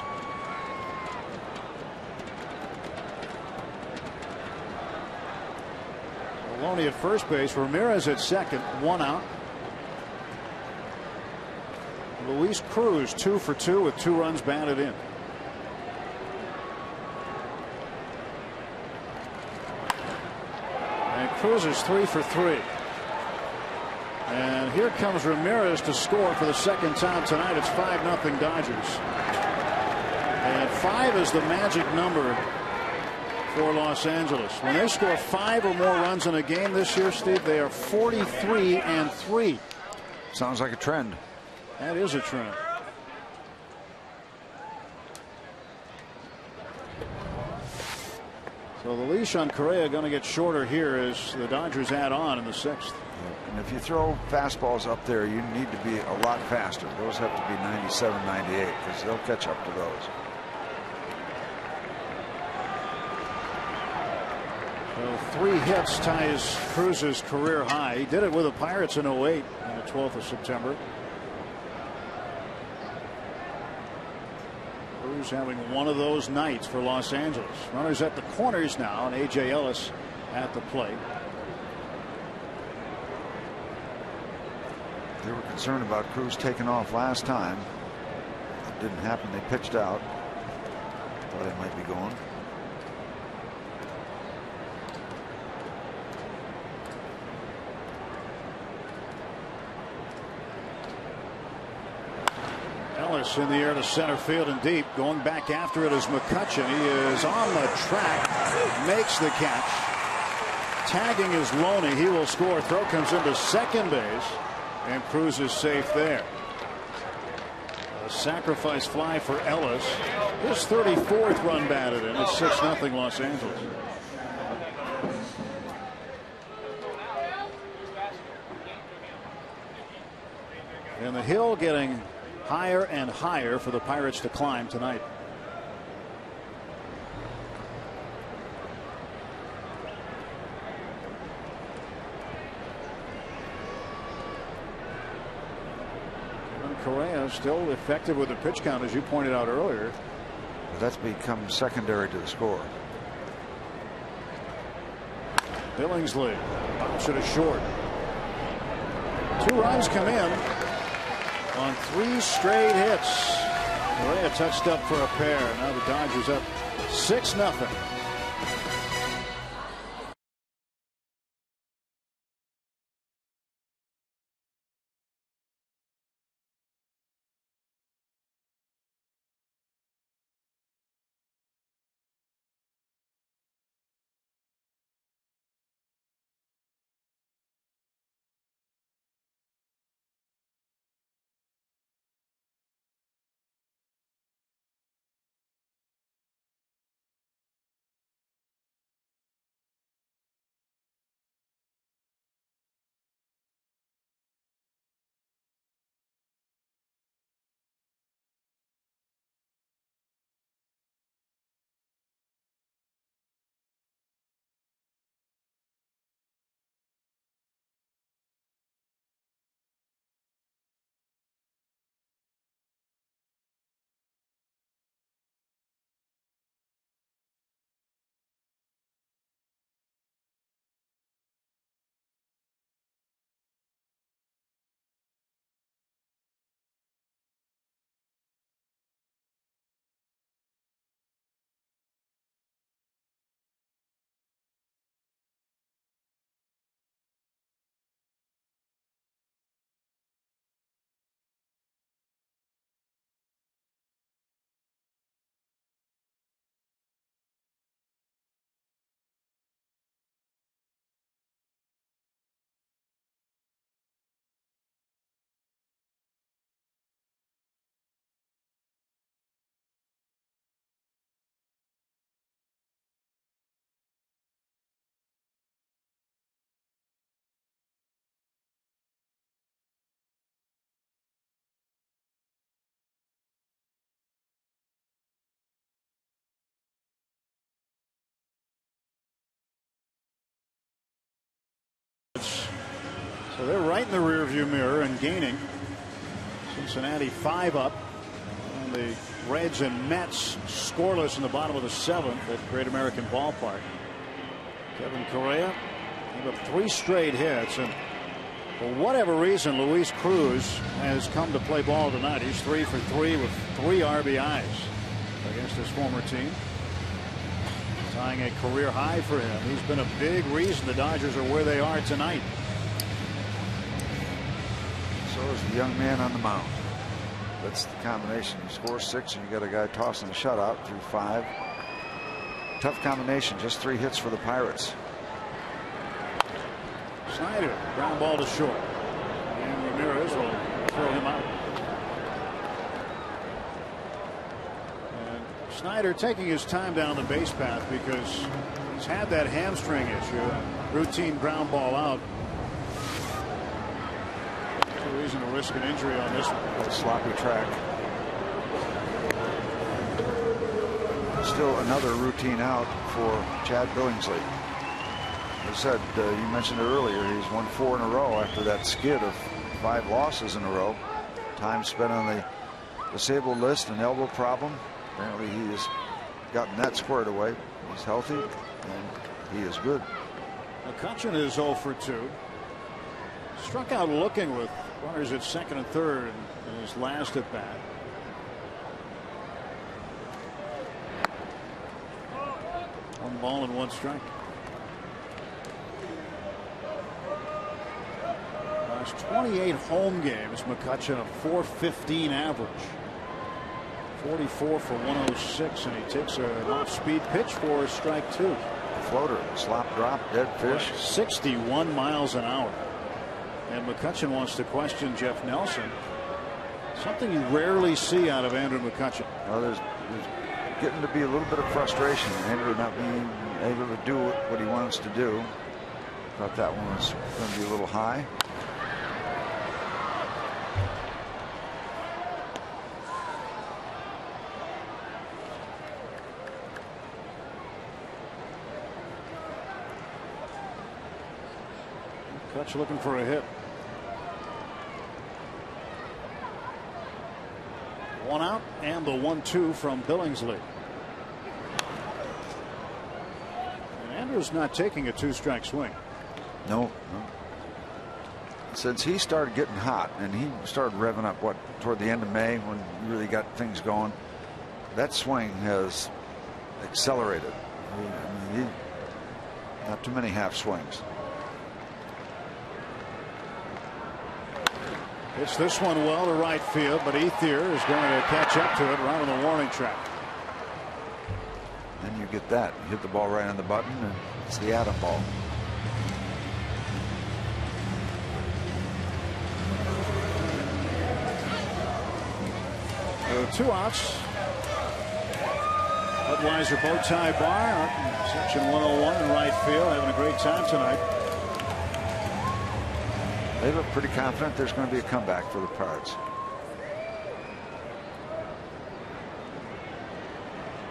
Loney at first base, Ramirez at second, 1 out. Luis Cruz 2 for 2 with 2 runs batted in. And Cruz is 3 for 3. And here comes Ramirez to score for the 2nd time tonight. It's 5-0 Dodgers. And 5 is the magic number for Los Angeles. When they score 5 or more runs in a game this year, Steve, they are 43-3. Sounds like a trend. That is a trend. So the leash on Correa going to get shorter here as the Dodgers add on in the 6th. And if you throw fastballs up there, you need to be a lot faster. Those have to be 97, 98 because they'll catch up to those. So 3 hits ties Cruz's career high. He did it with the Pirates in 08 on the 12th of September. Cruz having one of those nights for Los Angeles. Runners at the corners now, and A.J. Ellis at the plate. They were concerned about Cruz taking off last time. It didn't happen. They pitched out. Thought he might be going. Ellis in the air to center field and deep. Going back after it is McCutchen. He is on the track. Makes the catch. Tagging is Loney. He will score. Throw comes into second base. And Cruz is safe there. A sacrifice fly for Ellis. His 34th run batted in. It's 6-0 Los Angeles. And the hill getting higher and higher for the Pirates to climb tonight. Correa still effective with the pitch count, as you pointed out earlier. But that's become secondary to the score. Billingsley bounce it short. 2 runs come in on 3 straight hits. Correa touched up for a pair. Now the Dodgers up 6-0. they're right in the rearview mirror and gaining. Cincinnati 5 up. And the Reds and Mets scoreless in the bottom of the 7th at Great American Ballpark. Kevin Correa gave up 3 straight hits, and for whatever reason, Luis Cruz has come to play ball tonight. He's 3 for 3 with 3 RBIs against his former team, tying a career high for him. He's been a big reason the Dodgers are where they are tonight. So is the young man on the mound. That's the combination. You score 6 and you got a guy tossing a shutout through 5. Tough combination. Just 3 hits for the Pirates. Snyder, ground ball to short, and Ramirez will throw him out. And Snyder taking his time down the base path because he's had that hamstring issue. Routine ground ball out. No reason to risk an injury on this one. A sloppy track. Still another routine out for Chad Billingsley. As I said, you mentioned it earlier, he's won 4 in a row after that skid of 5 losses in a row. Time spent on the disabled list, an elbow problem. Apparently he has gotten that squared away. He's healthy and he is good. McCutchen is 0 for 2. Struck out looking with runners at second and third in his last at bat. One ball and 1 strike. Last 28 home games, McCutchen a .415 average. 44 for 106, and he takes an off-speed pitch for a strike 2. Floater, slop drop, dead fish. 61 miles an hour. And McCutchen wants to question Jeff Nelson. Something you rarely see out of Andrew McCutchen. Well, there's getting to be a little bit of frustration. Andrew not being able to do what he wants to do. Thought that one was going to be a little high. Kutch looking for a hit. 1 out, and the 1-2 from Billingsley. And Andrew's not taking a 2-strike swing. No. Since he started getting hot and he started revving up toward the end of May when he really got things going, that swing has accelerated. I mean, not too many half swings. It's this one well to right field, but Ethier is going to catch up to it right on the warning track. Then you get that. You hit the ball right on the button, and it's the Adam ball. So 2 outs. Budweiser bow tie bar out in section 101 in right field, having a great time tonight. They look pretty confident there's going to be a comeback for the Pirates.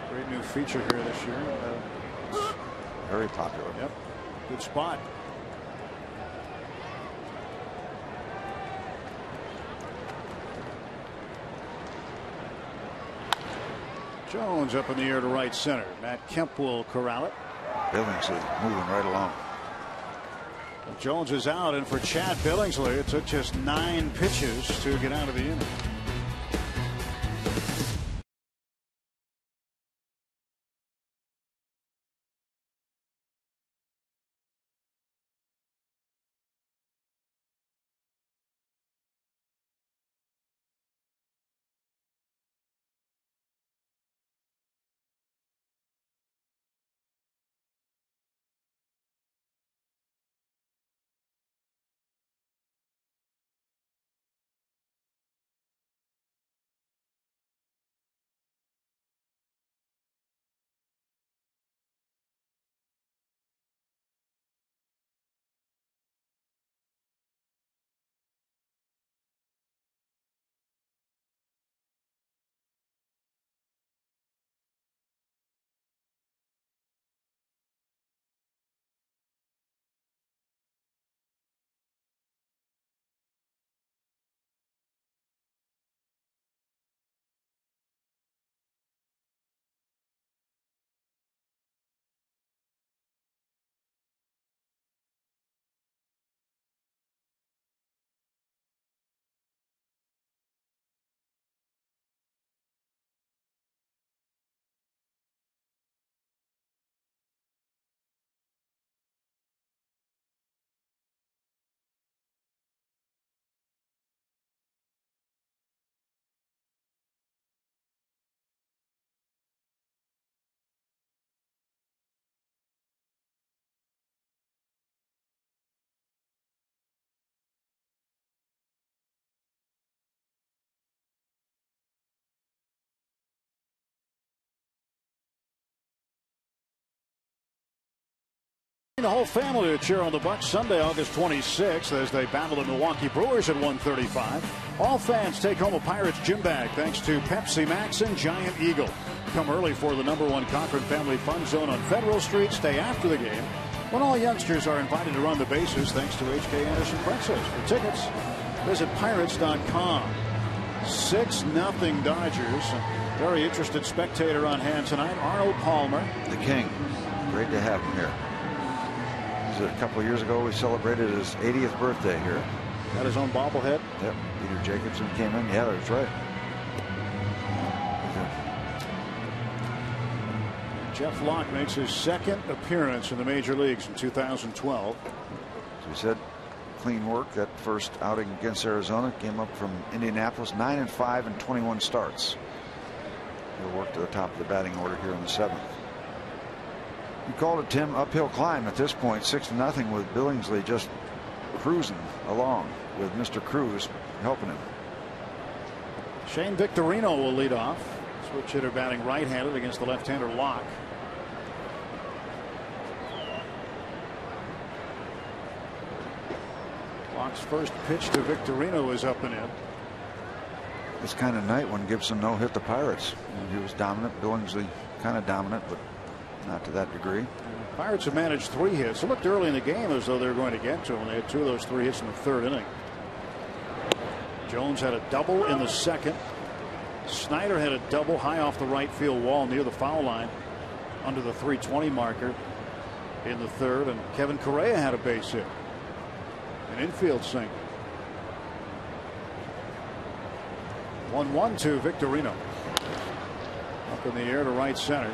Great new feature here this year. Very popular. Yep. Good spot. Jones up in the air to right center. Matt Kemp will corral it. Billingsley moving right along. Jones is out, and for Chad Billingsley, it took just 9 pitches to get out of the inning. The whole family to cheer on the Bucks Sunday, August 26th, as they battle the Milwaukee Brewers at 1:35. All fans take home a Pirates gym bag thanks to Pepsi Max and Giant Eagle. Come early for the #1 Cochran Family Fun Zone on Federal Street. Stay after the game, when all youngsters are invited to run the bases thanks to H.K. Anderson Princess. For tickets, visit Pirates.com. 6-0 Dodgers. Very interested spectator on hand tonight, Arnold Palmer. The King. Great to have him here. A couple of years ago, we celebrated his 80th birthday here. Got his own bobblehead. Yep. Peter Jacobson came in. Yeah, that's right. Jeff Locke makes his second appearance in the major leagues in 2012. As we said, clean work that first outing against Arizona. Came up from Indianapolis, 9-5 and 21 starts. He'll work to the top of the batting order here in the 7th. You called it, Tim, uphill climb at this point, 6-0, with Billingsley just cruising along with Mr. Cruz helping him. Shane Victorino will lead off. Switch hitter batting right-handed against the left-hander Locke. Locke's first pitch to Victorino is up and in. This kind of night when Gibson no-hit the Pirates. He was dominant. Billingsley kind of dominant, but not to that degree. Pirates have managed 3 hits. It looked early in the game as though they were going to get to him. They had 2 of those 3 hits in the 3rd inning. Jones had a double in the 2nd. Snyder had a double high off the right field wall near the foul line under the 320 marker in the 3rd. And Kevin Correa had a base hit. An infield single. 1-1 to Victorino. Up in the air to right center.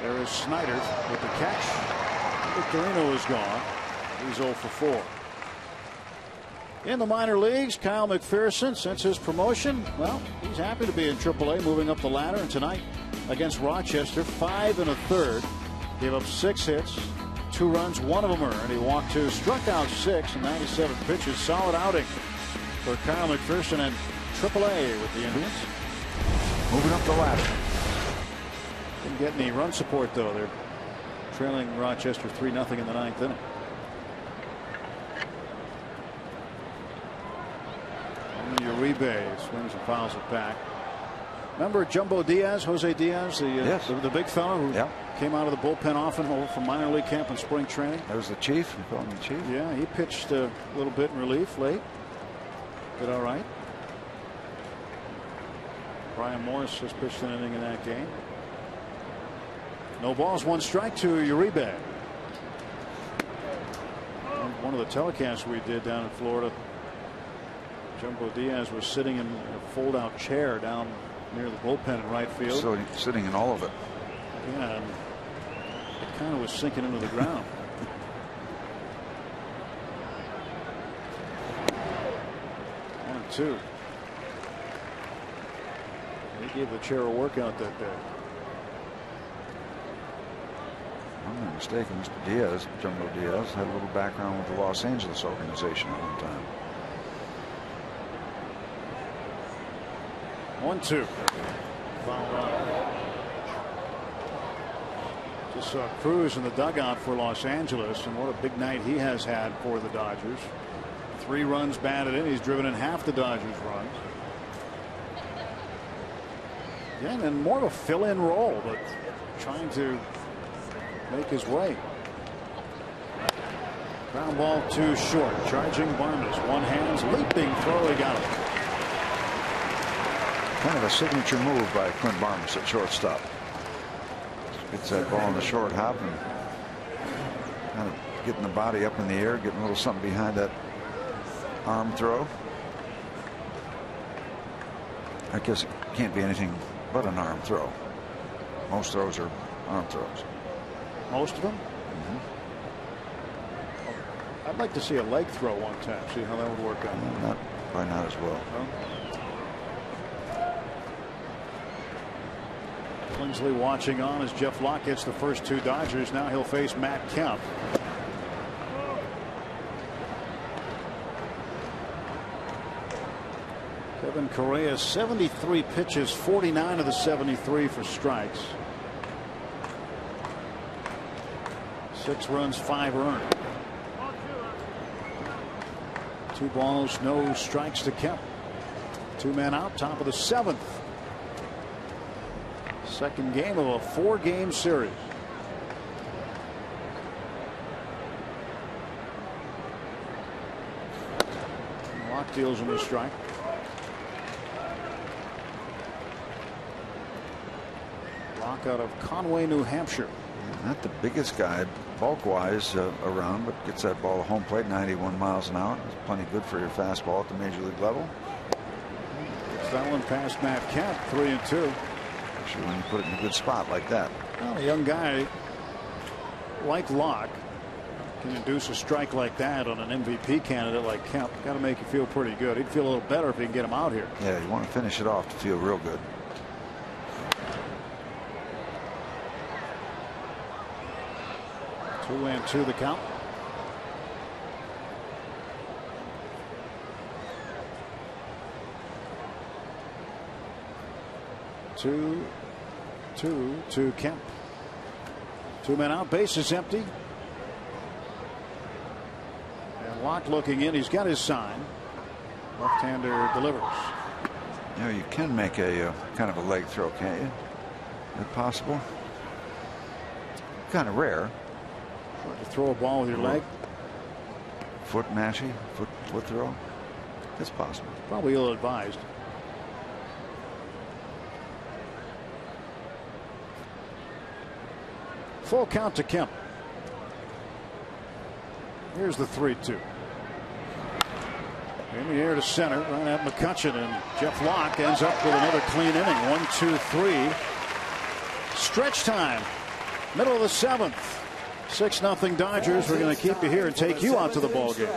There is Snyder with the catch. Victorino is gone. He's 0 for 4. In the minor leagues, Kyle McPherson, since his promotion, well, he's happy to be in AAA, moving up the ladder. And tonight against Rochester, 5 1/3. Gave up 6 hits, 2 runs, 1 of them earned. He walked 2, struck out 6 in 97 pitches. Solid outing for Kyle McPherson and AAA with the Indians. Moving up the ladder. Didn't get any run support, though. They're trailing Rochester 3-0 in the 9th inning. Uribe swings and fouls it back. Remember Jumbo Diaz, Jose Diaz, yes. the big fellow who came out of the bullpen often from minor league camp and spring training. That was the Chief. You call him the Chief? Yeah, he pitched a little bit in relief late. Did all right. Brian Morris has pitched an inning in that game. No balls, 1 strike to Uribe. One of the telecasts we did down in Florida, Jumbo Diaz was sitting in a fold-out chair down near the bullpen in right field. So sitting in all of it. Yeah, and it kind of was sinking into the ground. One and 2. He gave the chair a workout that day. I'm not mistaken, Mr. Diaz, Jumbo Diaz, had a little background with the Los Angeles organization at one time. 1-2. Foul line. Just saw Cruz in the dugout for Los Angeles, and what a big night he has had for the Dodgers. 3 runs batted in. He's driven in half the Dodgers' runs. Yeah, and more of a fill-in role, but trying to make his way. Ground ball too short. Charging Barnes. One hands leaping throw. He got it. Kind of a signature move by Clint Barnes at shortstop. Gets that ball in the short hop and kind of getting the body up in the air, getting a little something behind that arm throw. I guess it can't be anything but an arm throw. Most throws are arm throws. Most of them? I'd like to see a leg throw one time, see how that would work out. Probably not as well. Kingsley watching on as Jeff Locke gets the first 2 Dodgers. Now he'll face Matt Kemp. Kevin Correa, 73 pitches, 49 of the 73 for strikes. 6 runs, 5 earned. 2 balls, no strikes to Kemp. 2 men out, top of the 7th. Second game of a 4-game series. Locke deals him a strike. Locke out of Conway, New Hampshire. Not the biggest guy bulk-wise around, but gets that ball to home plate 91 miles an hour. It's plenty good for your fastball at the major league level. Gets that one past Matt Kemp, 3-2. Actually, when you put it in a good spot like that. Well, a young guy like Locke can induce a strike like that on an MVP candidate like Kemp. Got to make you feel pretty good. He'd feel a little better if he can get him out here. Yeah, you want to finish it off to feel real good. Two and two the count. Two to Kemp. 2 men out, base is empty. And Locke looking in. He's got his sign. Left-hander delivers. You know, you can make a kind of a leg throw, can't you? Is it possible? Kind of rare. To throw a ball with your leg. Foot mashy, foot throw. It's possible. Probably ill-advised. Full count to Kemp. Here's the 3-2. In the air to center, right at McCutcheon, and Jeff Locke ends up with another clean inning. 1-2-3. Stretch time. Middle of the 7th. 6-0 Dodgers. We're going to keep you here and take you out to the ball game.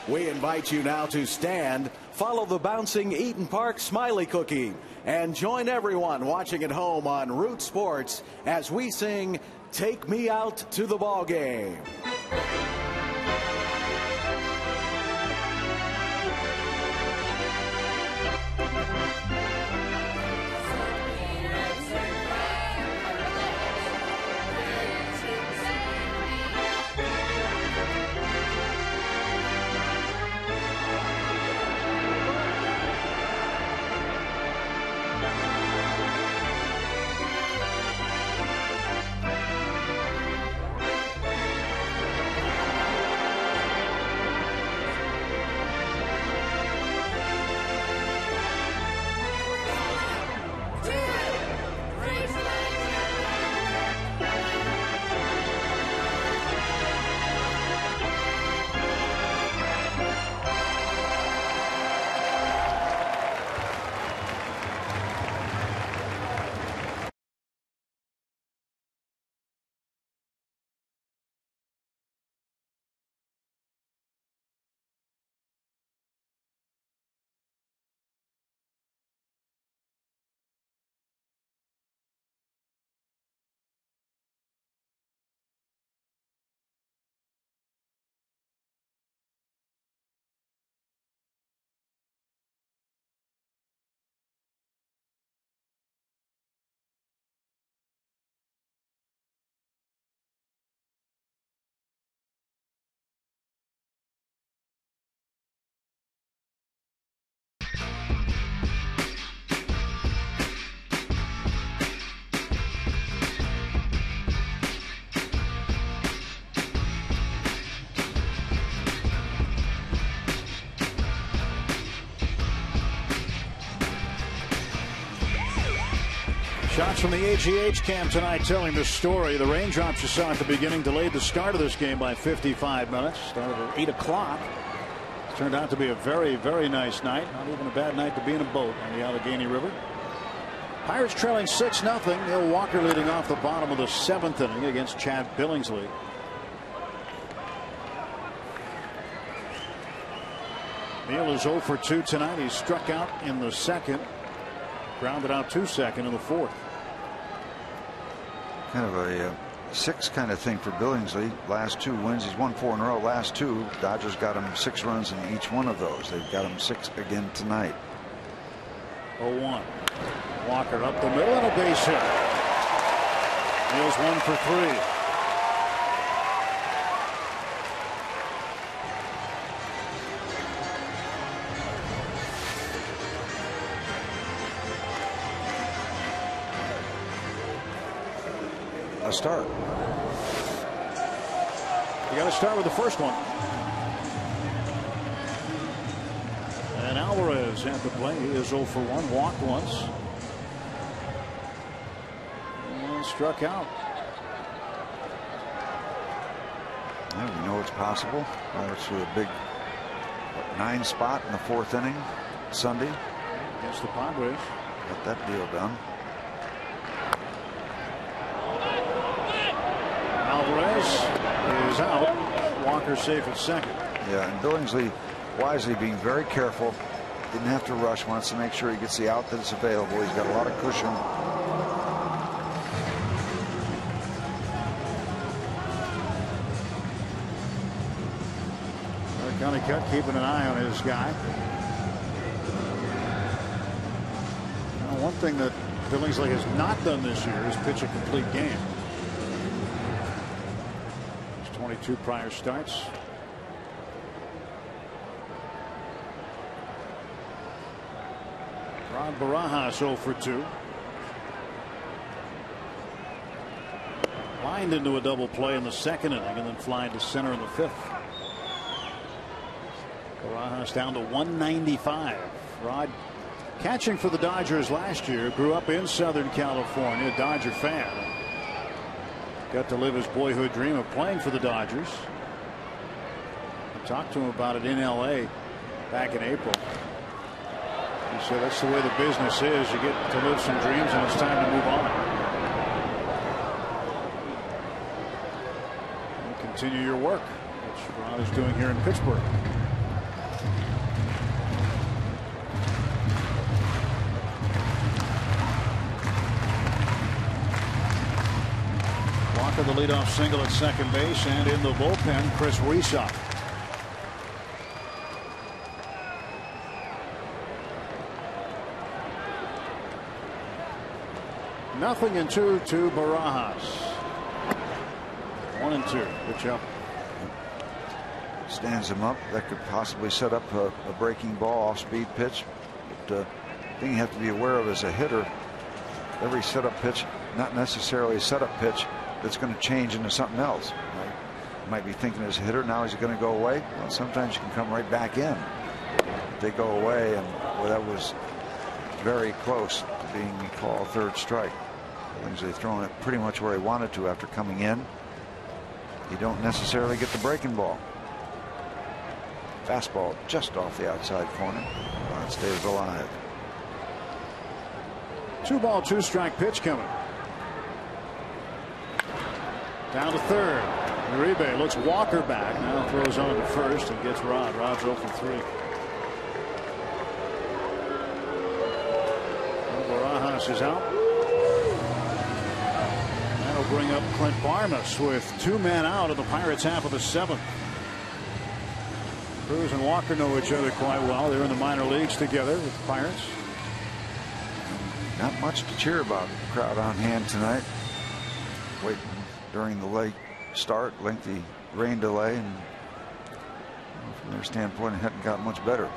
We invite you now to stand, follow the bouncing Eaton Park Smiley Cookie, and join everyone watching at home on Root Sports as we sing "Take Me Out to the Ball Game." Shots from the AGH cam tonight telling the story. The raindrops you saw at the beginning delayed the start of this game by 55 minutes. Started at 8 o'clock. Turned out to be a very, very nice night. Not even a bad night to be in a boat on the Allegheny River. Pirates trailing 6-0. Neil Walker leading off the bottom of the 7th inning against Chad Billingsley. Neil is 0 for 2 tonight. He struck out in the 2nd. Grounded out to 2nd in the 4th. Kind of a 6 kind of thing for Billingsley. Last 2 wins. He's won 4 in a row. Last 2, Dodgers got him 6 runs in each one of those. They've got him 6 again tonight. 0-1. Walker up the middle and a base hit. Neil's 1 for 3. start. You got to start with the first one. And Alvarez at the plate. He is 0 for 1. Walked once. And struck out. Yeah, we know it's possible. It's a big 9 spot in the 4th inning Sunday. Against the Padres. Got that deal done. Alvarez is out. Walker safe at second. Yeah, and Billingsley wisely being very careful. Didn't have to rush. Wants to make sure he gets the out that's available. He's got a lot of cushion. Cut keeping an eye on his guy. Now, one thing that Billingsley has not done this year is pitch a complete game. His 22 prior starts. Rod Barajas 0 for 2. Lined into a double play in the 2nd inning and then flying to center in the 5th. Barajas down to 195. Rod catching for the Dodgers last year. Grew up in Southern California. Dodger fan. Got to live his boyhood dream of playing for the Dodgers. I talked to him about it in LA back in April. He said that's the way the business is. You get to live some dreams and it's time to move on. And continue your work, which Rod is doing here in Pittsburgh. The leadoff single at second base, and in the bullpen, Chris Risa. Nothing in 2 to Barajas. 1 and 2. Good job. Stands him up. That could possibly set up a breaking ball off speed pitch. But the thing you have to be aware of as a hitter, every setup pitch, not necessarily a setup pitch, that's going to change into something else. You might be thinking as a hitter, now is he going to go away? Well, sometimes you can come right back in. They go away, and well, that was very close to being called 3rd strike. Billingsley throwing it pretty much where he wanted to after coming in. You don't necessarily get the breaking ball. Fastball just off the outside corner. It stays alive. 2-ball, 2-strike pitch coming. Down to 3rd. Uribe looks Walker back. Now throws on to 1st and gets Rod. Rod's 0 for 3. Barajas is out. That'll bring up Clint Barnes with 2 men out in the Pirates' half of the 7th. Cruz and Walker know each other quite well. They're in the minor leagues together with the Pirates. Not much to cheer about. Crowd on hand tonight. Waiting during the late start, lengthy rain delay, and from their standpoint, it hadn't gotten much better.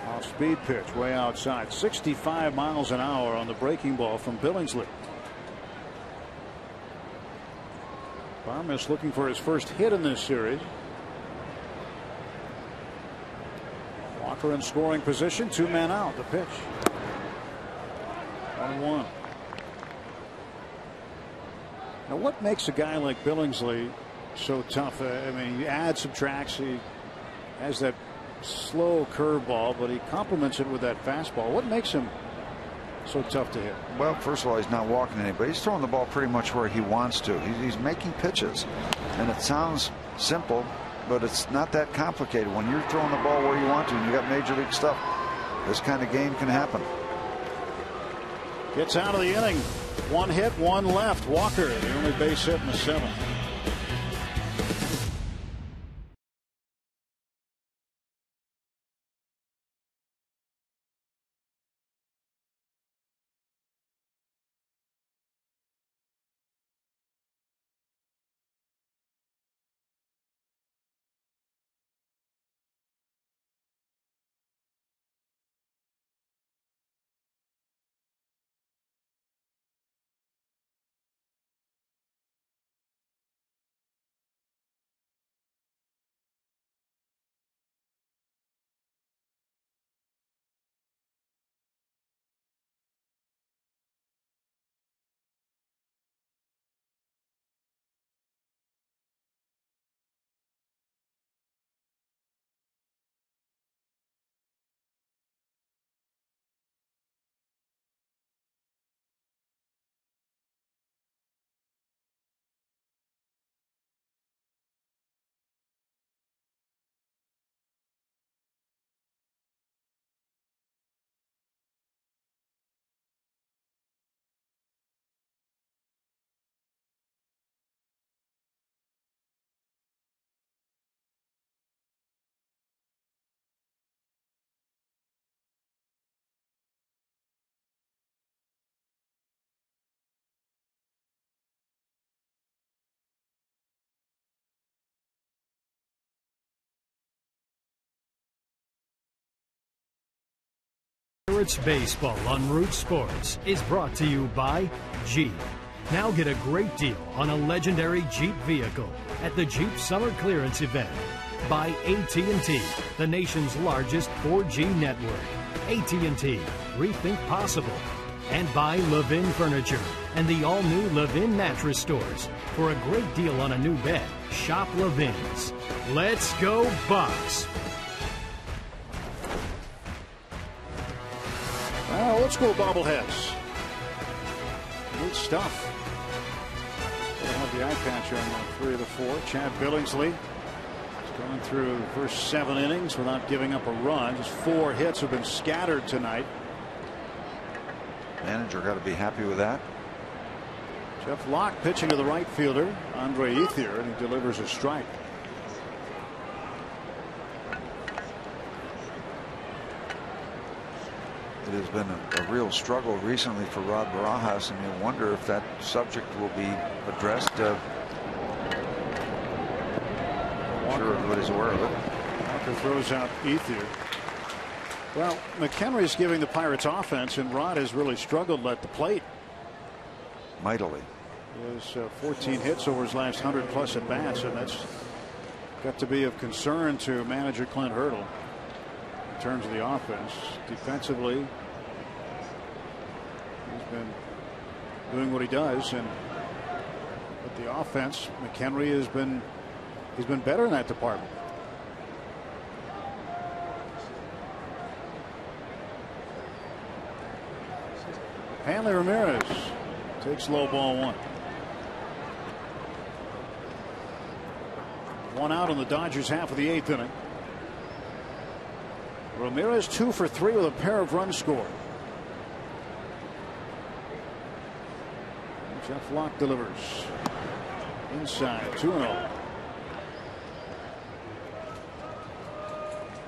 Off-speed pitch way outside. 65 miles an hour on the breaking ball from Billingsley. Barmes looking for his first hit in this series. Walker in scoring position. 2 men out. The pitch. 1-1. Now, what makes a guy like Billingsley so tough? I mean, he adds, subtracts. He has that slow curveball, but he complements it with that fastball. What makes him so tough to hit? Well, first of all, he's not walking anybody. He's throwing the ball pretty much where he wants to. He's making pitches, and it sounds simple, but it's not that complicated. When you're throwing the ball where you want to, and you got major league stuff, this kind of game can happen. Gets out of the inning. 1 hit, 1 left. Walker, the only base hit in the 7th. Pirates baseball on Root Sports is brought to you by Jeep. Now get a great deal on a legendary Jeep vehicle at the Jeep Summer Clearance event. By AT&T, the nation's largest 4G network. AT&T, rethink possible. And by Levin Furniture and the all-new Levin mattress stores. For a great deal on a new bed, shop Levin's. Let's go Bucks! Old school bobbleheads. Good stuff. We'll have the eye patch on 3 of the 4. Chad Billingsley is going through the first 7 innings without giving up a run. Just 4 hits have been scattered tonight. Manager got to be happy with that. Jeff Locke pitching to the right fielder, Andre Ethier, and he delivers a strike. It has been a real struggle recently for Rod Barajas, and you wonder if that subject will be addressed. I'm sure everybody's aware of it. Walker throws out Ethier. Well, McHenry's giving the Pirates offense, and Rod has really struggled at the plate. Mightily. He has 14 hits over his last 100+ at bats, and that's got to be of concern to manager Clint Hurdle. In terms of the offense, defensively, he's been doing what he does, and with the offense, McHenry has been better in that department. Hanley Ramirez takes low ball 1. 1 out on the Dodgers half of the 8th inning. Ramirez 2 for 3 with a pair of runs scored. Jeff Locke delivers inside 2-0.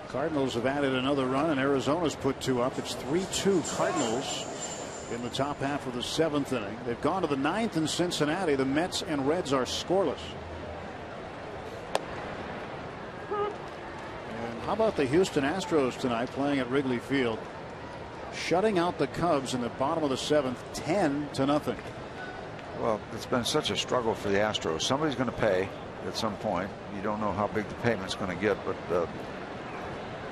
Cardinals have added another run, and Arizona's put 2 up. It's 3-2 Cardinals in the top half of the 7th inning. They've gone to the 9th in Cincinnati. The Mets and Reds are scoreless. How about the Houston Astros tonight playing at Wrigley Field, shutting out the Cubs in the bottom of the 7th, 10-0. Well, it's been such a struggle for the Astros. Somebody's going to pay at some point. You don't know how big the payment's going to get, but they're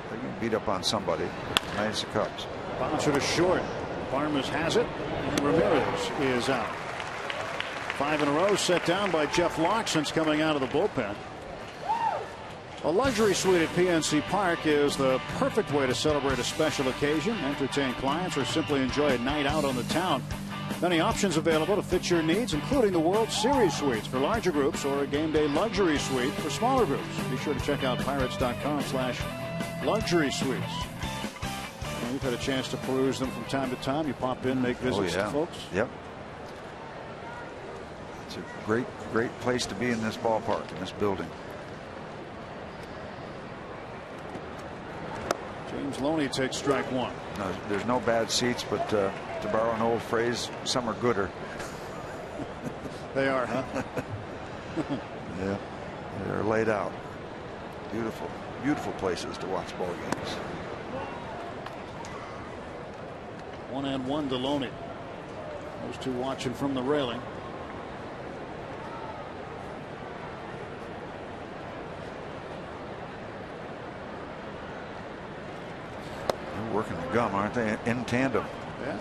going to beat up on somebody. Tonight it's the Cubs. Bouncer to short. Farmers has it, and Ramirez is out. 5 in a row set down by Jeff Locke since coming out of the bullpen. A luxury suite at PNC Park is the perfect way to celebrate a special occasion, entertain clients, or simply enjoy a night out on the town. Many options available to fit your needs, including the World Series suites for larger groups or a game day luxury suite for smaller groups. Be sure to check out pirates.com/luxury suites. And you've had a chance to peruse them from time to time. You pop in, make visits to folks. Yep. It's a great place to be in this ballpark, in this building. James Loney takes strike 1. No, there's no bad seats, but to borrow an old phrase, some are gooder. They are, huh? Yeah, they're laid out. Beautiful, beautiful places to watch ball games. 1-1 to Loney. Those two watching from the railing. Working the gum, aren't they, in tandem? Yeah.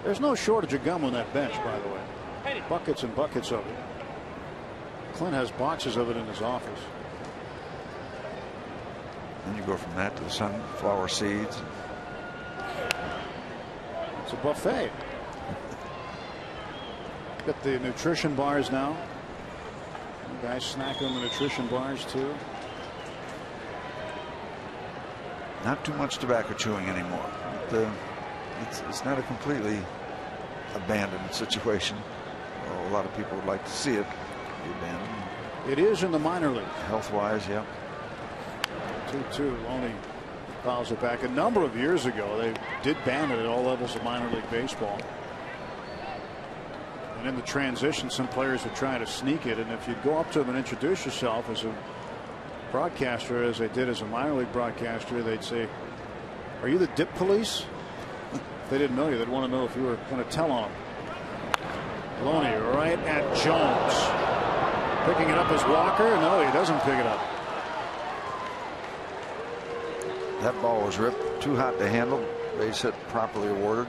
There's no shortage of gum on that bench, by the way. Buckets and buckets of it. Clint has boxes of it in his office. Then you go from that to the sunflower seeds. It's a buffet. Got the nutrition bars now. You guys snacking on the nutrition bars too. Not too much tobacco chewing anymore. It's not a completely abandoned situation. Well, a lot of people would like to see it be abandoned. It is in the minor league. Health-wise, yeah. 2-2. Loney fouls it back. A number of years ago, they did ban it at all levels of minor league baseball. And in the transition, some players would try to sneak it. And if you'd go up to them and introduce yourself as a broadcaster, as they did as a minor league broadcaster, they'd say, "Are you the dip police?" they didn't know you, they'd want to know if you were going to tell on them. Loney right at Jones. Picking it up as Walker. No, he doesn't pick it up. That ball was ripped. Too hot to handle. Base hit properly awarded.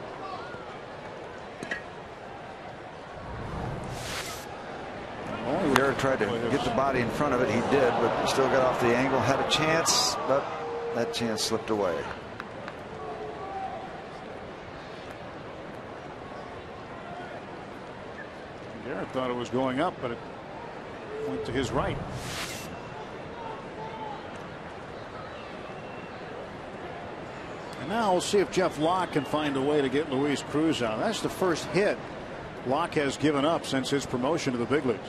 Garrett tried to get the body in front of it. He did, but still got off the angle. Had a chance, but that chance slipped away. Garrett thought it was going up, but it went to his right. And now we'll see if Jeff Locke can find a way to get Luis Cruz out. That's the first hit Locke has given up since his promotion to the big leagues.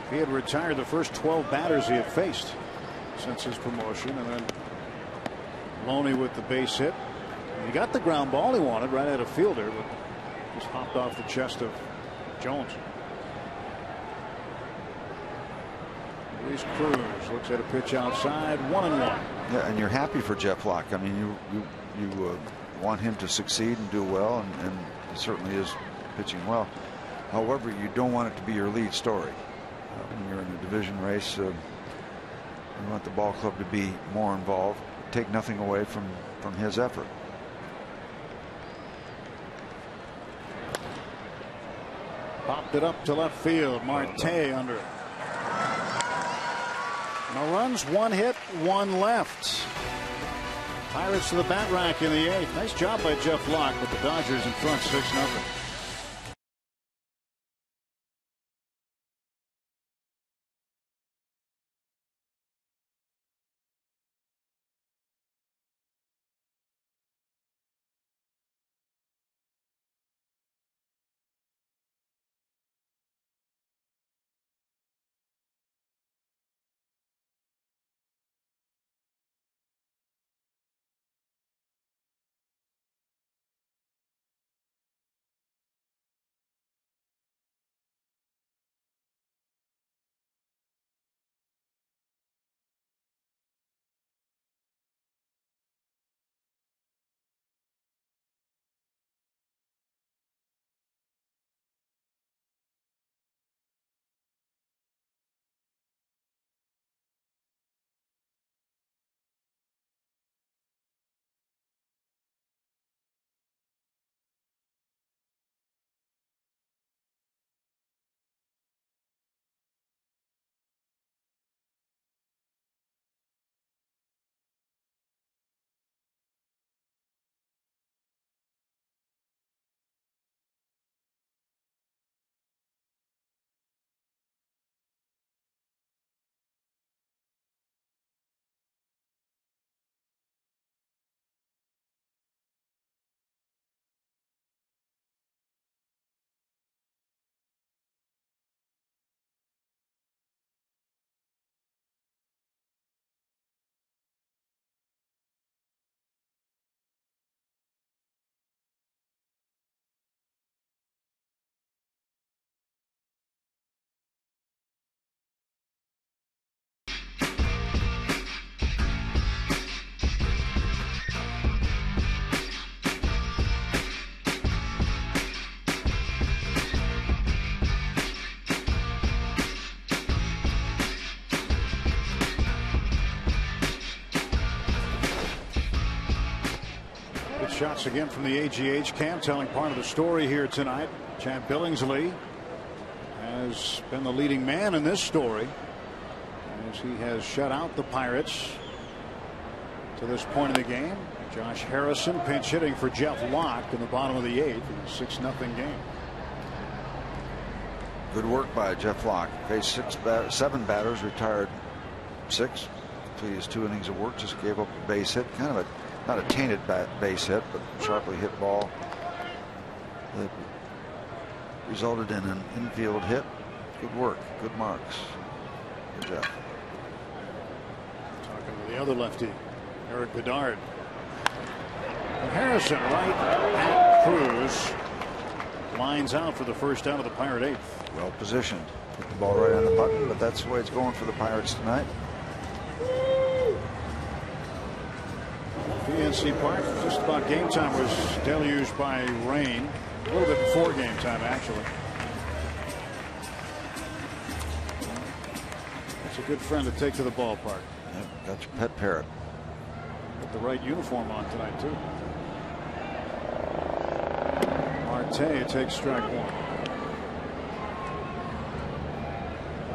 He had retired the first 12 batters he had faced since his promotion, and then Loney with the base hit. He got the ground ball he wanted right at a fielder, but just hopped off the chest of Jones. Luis Cruz looks at a pitch outside, 1-1. Yeah, and you're happy for Jeff Locke. I mean, you want him to succeed and do well, and he certainly is pitching well. However, you don't want it to be your lead story. When you're in a division race, you want the ball club to be more involved. Take nothing away from his effort. Popped it up to left field. Marte under it. No runs, 1 hit, 1 left. Pirates to the bat rack in the 8th. Nice job by Jeff Locke, with the Dodgers in front 6-0. Shots again from the AGH cam, telling part of the story here tonight. Chad Billingsley has been the leading man in this story, as he has shut out the Pirates to this point in the game. Josh Harrison pinch hitting for Jeff Locke in the bottom of the 8th in a 6-0 game. Good work by Jeff Locke. Faced 7 batters, retired 6. Completed his 2 innings of work. Just gave up a base hit, kind of not a tainted base hit, but sharply hit ball that resulted in an infield hit. Good work, good marks for Jeff. Talking to the other lefty, Eric Bedard. And Harrison right at Cruz. lines out for the first out of the Pirate eighth. Well positioned. Put the ball right on the button, but that's the way it's going for the Pirates tonight. PNC Park, just about game time, was deluged by rain. A little bit before game time, actually. It's a good friend to take to the ballpark. Yep, got your pet parrot. Put the right uniform on tonight, too. Marte takes strike one.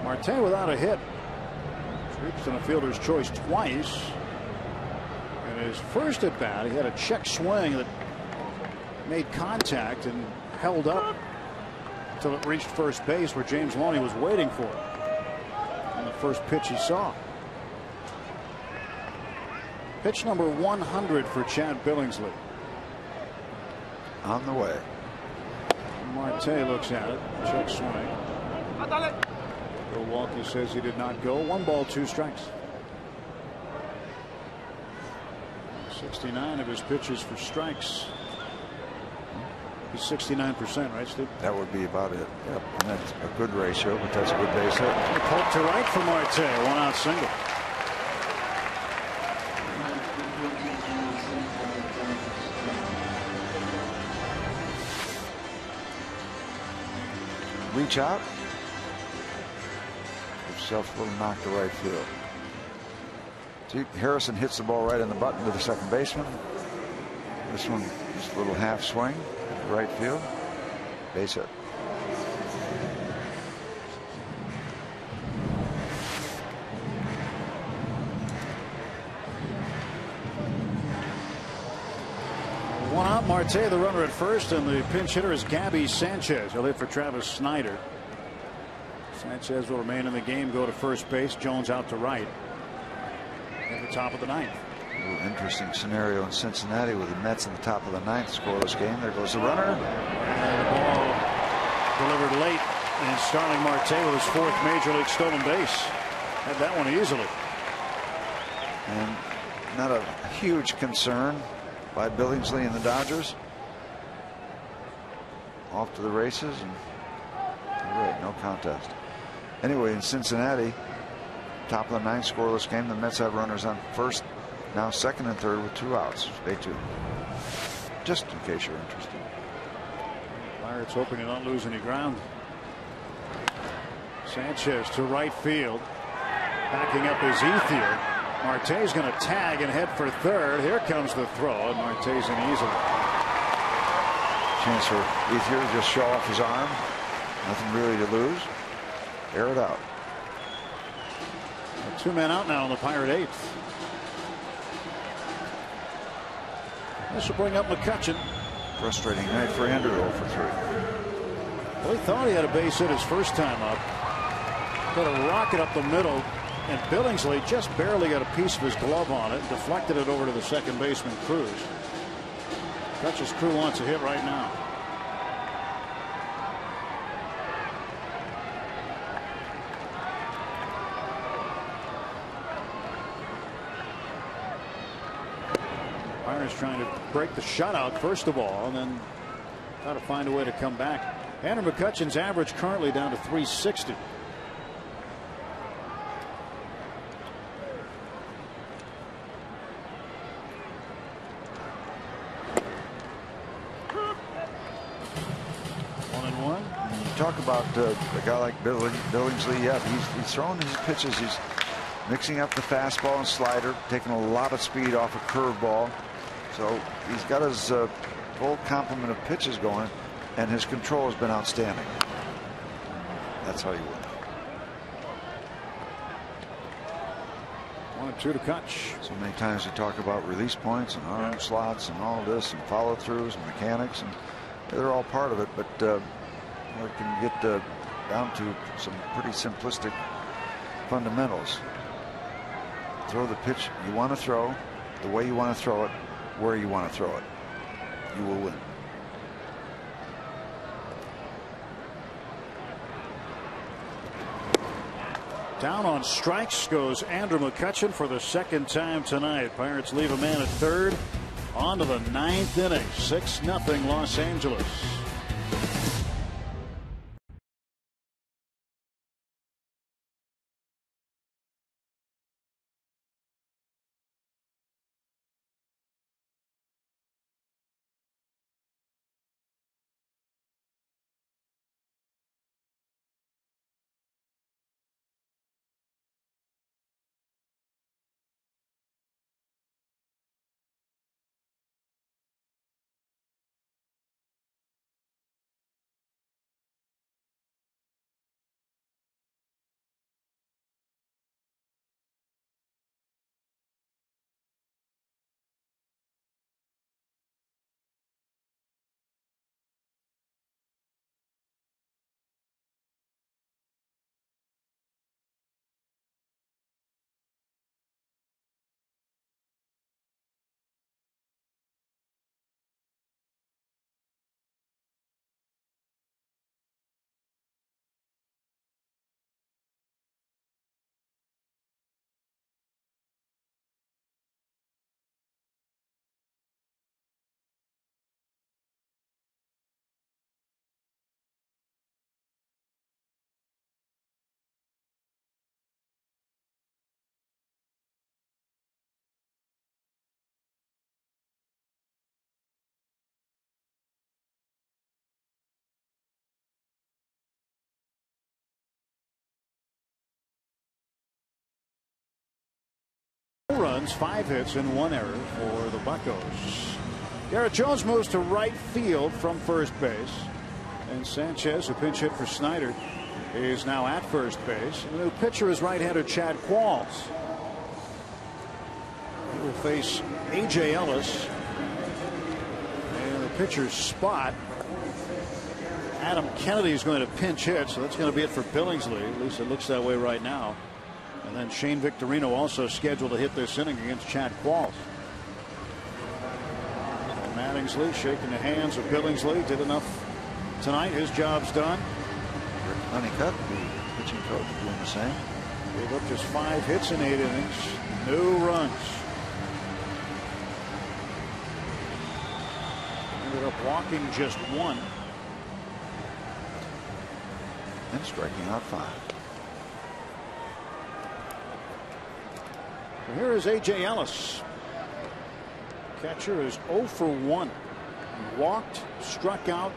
Marte without a hit. Sweeps on a fielder's choice twice. In his first at bat, he had a check swing that made contact and held up until it reached first base, where James Loney was waiting for it. And the first pitch he saw. Pitch number 100 for Chad Billingsley. On the way. Marte looks at it. Check swing. Bill Walke says he did not go. 1 ball, 2 strikes. 69 of his pitches for strikes. He's 69%, right, Steve? That would be about it. Yep. And that's a good ratio, but that's a good base hit. Poke to right for Marte. 1 out single. Reach out. Give yourself a little knock to right field. See, Harrison hits the ball right on the button to the second baseman. This one, just a little half swing, right field, base hit. One out, Marte, the runner at first, and the pinch hitter is Gabby Sanchez. He'll hit for Travis Snyder. Sanchez will remain in the game, go to first base. Jones out to right. At the top of the ninth. A little interesting scenario in Cincinnati with the Mets in the top of the ninth, scoreless game. There goes the runner. And the ball delivered late, and Starling Marte with his 4th major league stolen base. Had that one easily. And not a huge concern by Billingsley and the Dodgers. Off to the races, and right, no contest. Anyway, in Cincinnati, top of the ninth, scoreless game. The Mets have runners on first, now second and third with 2 outs. Stay tuned. Just in case you're interested. Pirates hoping to not lose any ground. Sanchez to right field. Backing up is Ethier. Marte's going to tag and head for third. Here comes the throw, and Marte's in easily. Chance for Ethier to just show off his arm. Nothing really to lose. Air it out. 2 men out now on the Pirate eighth. This will bring up McCutchen. Frustrating night for Andrew, 0 for 3. Well, he thought he had a base hit his first time up. Got a rocket up the middle, and Billingsley just barely got a piece of his glove on it, deflected it over to the second baseman, Cruz. Dutch's crew wants a hit right now. Pirates trying to break the shutout first of all, and then try to find a way to come back. Andrew McCutchen's average currently down to 360. Talk about a guy like Billingsley. Yeah, he's throwing his pitches. He's mixing up the fastball and slider, taking a lot of speed off a curveball. So he's got his full complement of pitches going, and his control has been outstanding. That's how you win. 1 and 2 to Kutch. So many times we talk about release points and arm slots and all this and follow throughs and mechanics, and they're all part of it, but it can get down to some pretty simplistic fundamentals. Throw the pitch you want to throw, the way you want to throw it, where you want to throw it. You will win. Down on strikes goes Andrew McCutchen for the second time tonight. Pirates leave a man at third. On to the 9th inning. 6-0 Los Angeles. runs, 5 hits, and 1 error for the Buccos. Garrett Jones moves to right field from first base. And Sanchez, who pinch hit for Snyder, is now at first base. And the new pitcher is right-hander Chad Qualls. He will face A.J. Ellis. And the pitcher's spot, Adam Kennedy, is going to pinch hit, so that's going to be it for Billingsley. At least it looks that way right now. And then Shane Victorino also scheduled to hit this inning against Chad Qualls. Mattingsley shaking the hands of Billingsley. Did enough tonight. His job's done. Rick Honeycutt, the pitching coach, doing the same. Gave up just 5 hits in 8 innings. No runs. Ended up walking just 1. And striking out 5. And here is A.J. Ellis. Catcher is 0 for 1. Walked, struck out,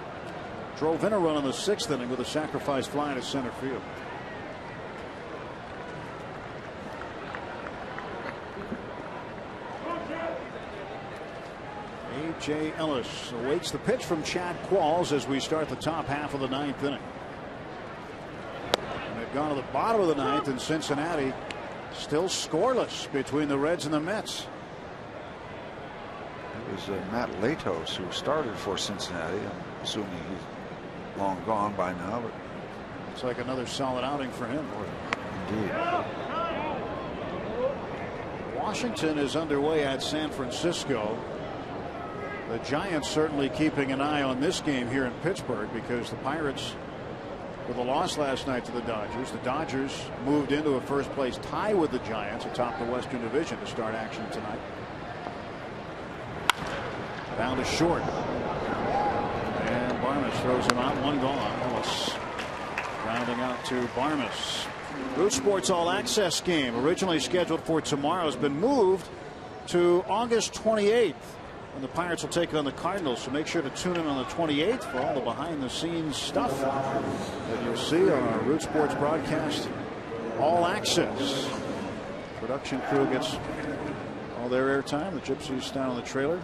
drove in a run in the 6th inning with a sacrifice fly to center field. A.J. Ellis awaits the pitch from Chad Qualls as we start the top half of the 9th inning. And they've gone to the bottom of the 9th in Cincinnati. Still scoreless between the Reds and the Mets. It was Matt Latos who started for Cincinnati. I'm assuming he's long gone by now, but it's like another solid outing for him. Indeed. Washington is underway at San Francisco. The Giants certainly keeping an eye on this game here in Pittsburgh, because the Pirates, with a loss last night to the Dodgers moved into a first place tie with the Giants atop the Western Division to start action tonight. Down to short. And Barmes throws him out. 1 gone. Ellis rounding out to Barmes. Root Sports All Access game, originally scheduled for tomorrow, has been moved to August 28th. And the Pirates will take on the Cardinals, so make sure to tune in on the 28th for all the behind-the-scenes stuff that you'll see on our Root Sports broadcast. All Access. Production crew gets all their airtime. The Gypsies down on the trailer.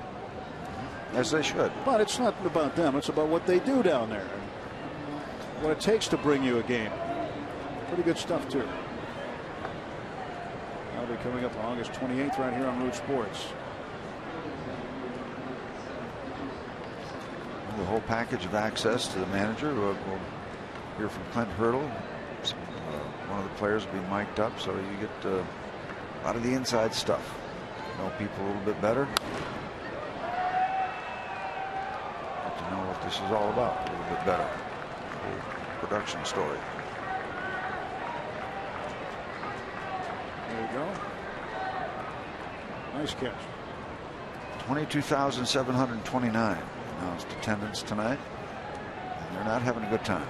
As they should. But it's not about them. It's about what they do down there. What it takes to bring you a game. Pretty good stuff, too. That'll be coming up on August 28th right here on Root Sports. The whole package of access to the manager. We'll hear from Clint Hurdle. One of the players will be mic'd up, so you get a lot of the inside stuff. Know people a little bit better. Get to know what this is all about a little bit better. The production story. There you go. Nice catch. 22,729. Announced attendance tonight, and they're not having a good time.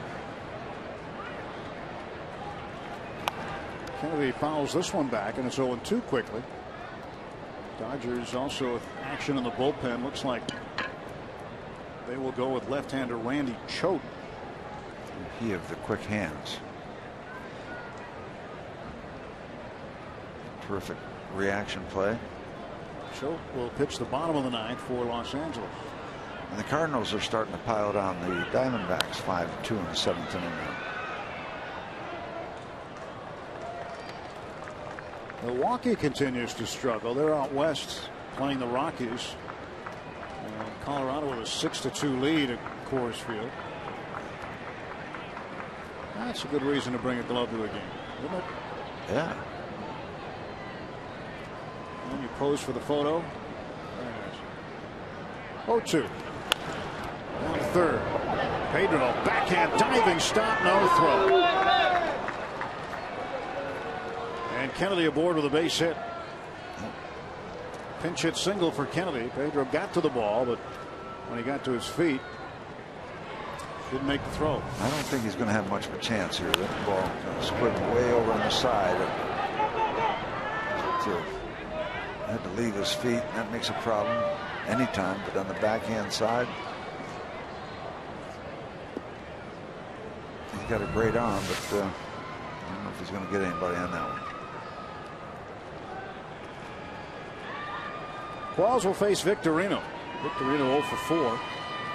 Kennedy fouls this one back, and it's 0-2 quickly. Dodgers also with action in the bullpen. Looks like they will go with left-hander Randy Choate. He of the quick hands. Terrific reaction play. Choate will pitch the bottom of the 9th for Los Angeles. And the Cardinals are starting to pile down the Diamondbacks 5-2 in the 7th inning now. Milwaukee continues to struggle. They're out west playing the Rockies. Colorado with a 6-2 lead at Coors Field. That's a good reason to bring a glove to a game, isn't it? Yeah. And you pose for the photo. Very nice. 0-2. Down to third. Pedro, backhand diving stop, no throw. And Kennedy aboard with a base hit. Pinch hit single for Kennedy. Pedro got to the ball, but when he got to his feet, didn't make the throw. I don't think he's going to have much of a chance here. That ball split way over on the side. Had to leave his feet. That makes a problem anytime, but on the backhand side, he's got a great arm, but I don't know if he's going to get anybody on that one. Qualls will face Victorino. Victorino 0 for 4.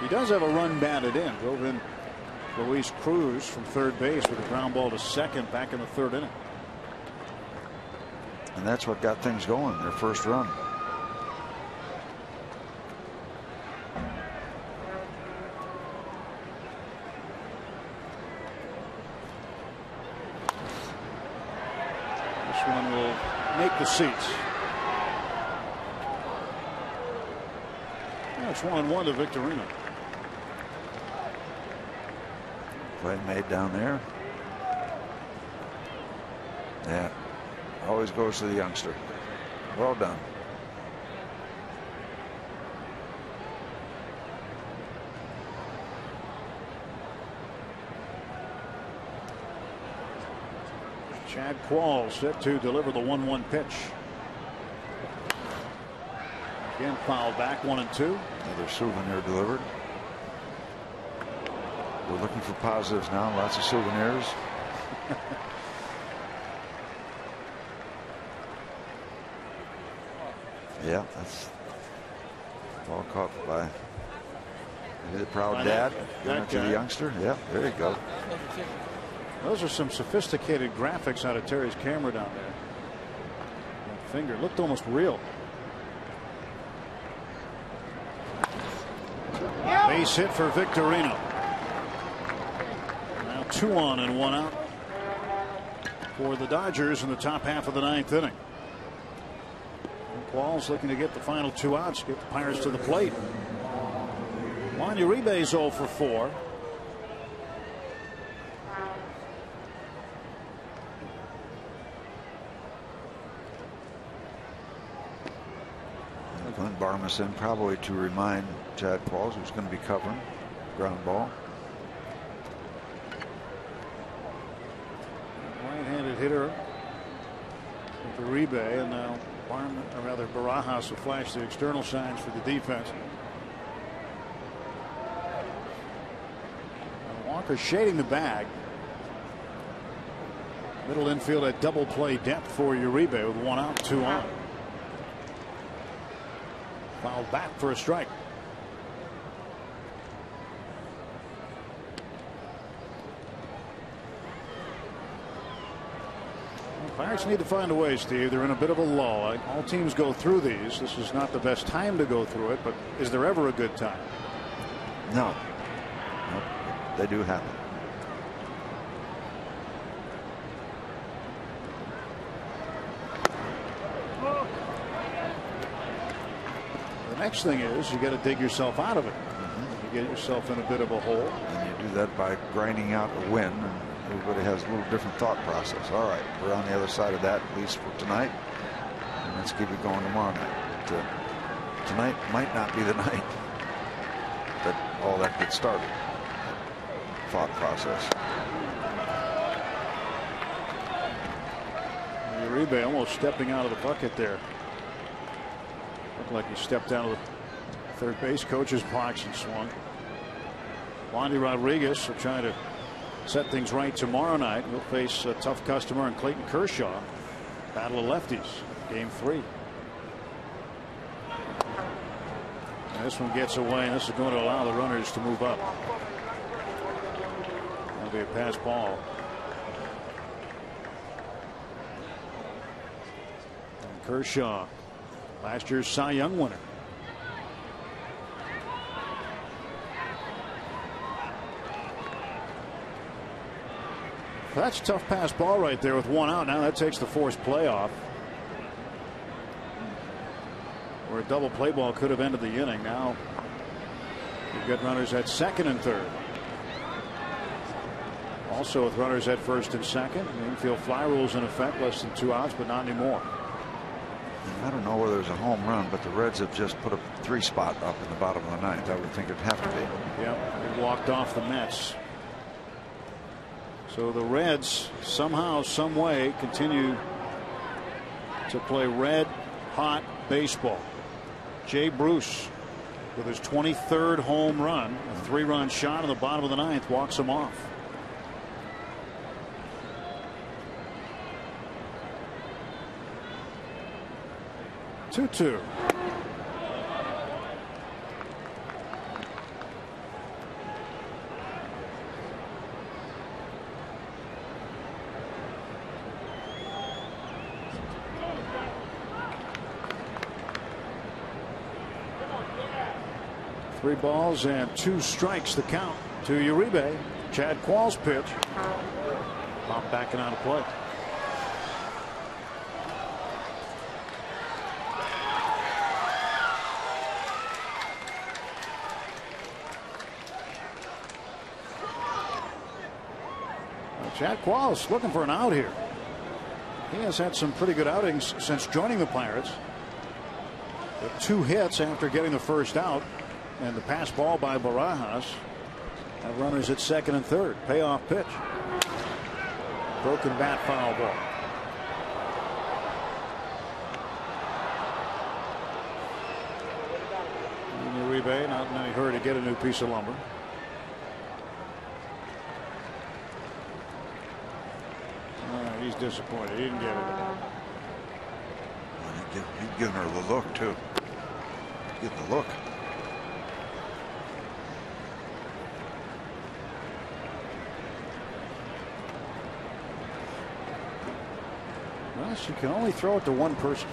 He does have a run batted in. Drove in Luis Cruz from third base with a ground ball to second back in the third inning. And that's what got things going, their first run. This one will make the seats. Yeah, it's 1-1 to Victorino. Play made down there. Yeah. Always goes to the youngster. Well done. Chad Qualls set to deliver the 1-1 pitch. Again, foul back, 1-2. Another souvenir delivered. We're looking for positives now. Lots of souvenirs. Yeah, that's ball caught by the proud dad. Giving it to the youngster. Yeah, there you go. Those are some sophisticated graphics out of Terry's camera down there. That finger looked almost real. Base hit for Victorino. Now 2 on and 1 out for the Dodgers in the top half of the 9th inning. Qualls looking to get the final 2 outs, get the Pirates to the plate. Juan Uribe's 0 for 4. Glenn Barmison probably to remind Chad Qualls, who's going to be covering ground ball. Right-handed hitter with Uribe, and now Barajas will flash the external signs for the defense. Walker shading the bag. Middle infield at double play depth for Uribe with 1 out, 2 on. Foul back for a strike. Pirates need to find a way, Steve. They're in a bit of a lull. All teams go through these. This is not the best time to go through it, but is there ever a good time? No. Nope. They do happen. The next thing is you got to dig yourself out of it. You get yourself in a bit of a hole. And you do that by grinding out a win. Everybody has a little different thought process. All right, we're on the other side of that, at least for tonight. And let's keep it going tomorrow night. Tonight might not be the night that all that gets started. Thought process. Uribe almost stepping out of the bucket there. Looked like he stepped out of the third base coach's box and swung. Wandy Rodriguez will try to set things right tomorrow night. He'll face a tough customer in Clayton Kershaw. Battle of lefties, game 3. And this one gets away, and this is going to allow the runners to move up. That'll be a pass ball. And Kershaw, last year's Cy Young winner. That's a tough pass ball right there with 1 out. Now that takes the forced play off. Where a double play ball could have ended the inning. Now you've got runners at second and third. Also with runners at first and second. The infield fly rules in effect. Less than 2 outs, but not anymore. I don't know whether there's a home run, but the Reds have just put a 3 spot up in the bottom of the 9th. I would think it'd have to be. Yep, they walked off the Mets. So the Reds somehow, some way continue to play red hot baseball. Jay Bruce with his 23rd home run, a 3-run shot in the bottom of the 9th, walks him off. Two. 3 balls and 2 strikes the count to Uribe. Chad Quall's pitch. Pop back and out of play. Chad Quall's looking for an out here. He has had some pretty good outings since joining the Pirates. With 2 hits after getting the first out, and the pass ball by Barajas. Have runners at second and third. Payoff pitch. Broken bat, foul ball. Uribe not in any hurry to get a new piece of lumber. He's disappointed. He didn't get it. He's giving her the look, too. Get the look. Well, she can only throw it to one person.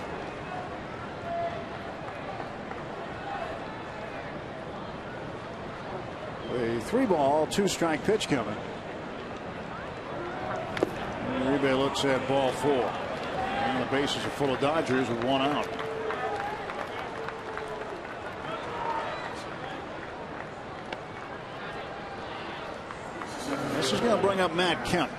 A 3-ball, 2-strike pitch coming. Uribe looks at ball 4. And the bases are full of Dodgers with 1 out. This is going to bring up Matt Kemp.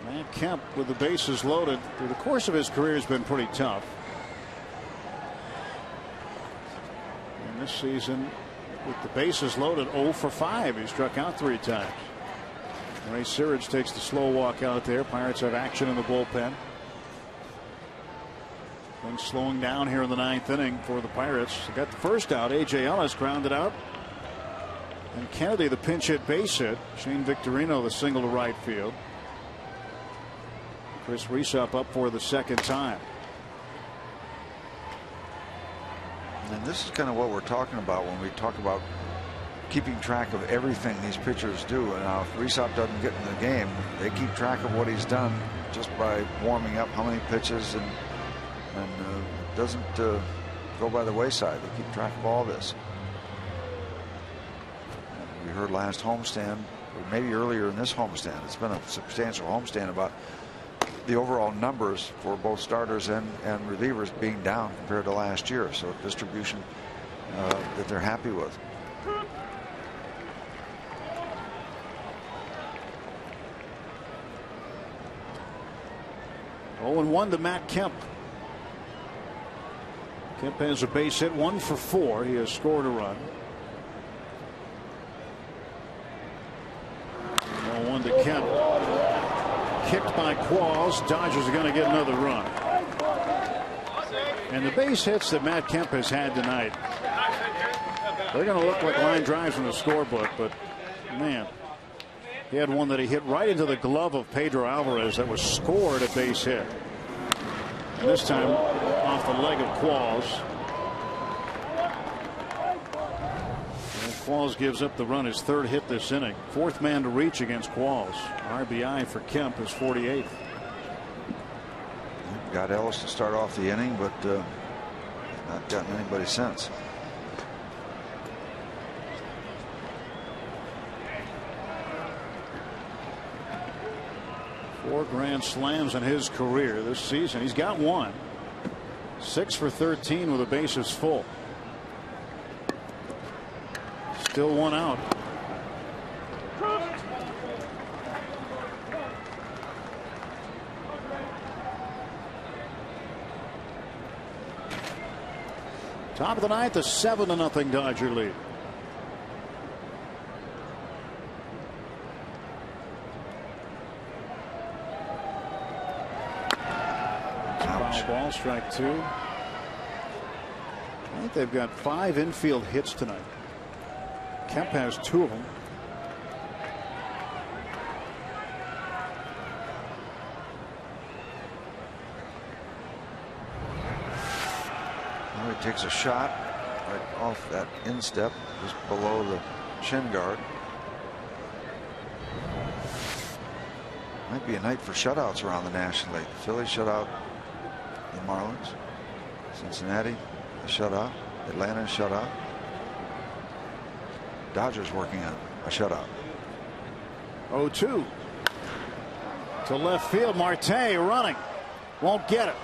Matt Kemp, with the bases loaded, through the course of his career, has been pretty tough. This season, with the bases loaded, 0 for 5. He struck out 3 times. Ray Searage takes the slow walk out there. Pirates have action in the bullpen. Things slowing down here in the 9th inning for the Pirates. They got the first out. A.J. Ellis grounded out. And Kennedy, the pinch hit base hit. Shane Victorino, the single to right field. Chris Riesup up for the second time. And this is kind of what we're talking about when we talk about keeping track of everything these pitchers do. And now if Riesup doesn't get in the game, they keep track of what he's done just by warming up, how many pitches, and it doesn't go by the wayside. They keep track of all this. And we heard last homestand, or maybe earlier in this homestand, it's been a substantial homestand, about the overall numbers for both starters and relievers being down compared to last year. So distribution that they're happy with. Oh, and 1 to Matt Kemp. Kemp has a base hit, 1 for 4. He has scored a run. 1 to Kemp. Kicked by Qualls. Dodgers are going to get another run. And the base hits that Matt Kemp has had tonight, they're going to look like line drives in the scorebook, but man, he had one that he hit right into the glove of Pedro Alvarez that was scored a base hit. And this time off the leg of Qualls. Qualls gives up the run, his 3rd hit this inning. 4th man to reach against Qualls. RBI for Kemp is 48th. Got Ellis to start off the inning, but not gotten anybody since. Four grand slams in his career this season. He's got 1. 6 for 13 with the bases full. Still 1 out. Top of the 9th, a 7-0 Dodger lead. Foul ball, strike 2. I think they've got 5 infield hits tonight. Kemp has 2 of them. Well, he takes a shot right off that instep, just below the shin guard. Might be a night for shutouts around the National League. Phillies shut out the Marlins. Cincinnati a shutout. Atlanta a shutout. Dodgers working on a shutout. 0-2 to left field. Marte running, won't get it.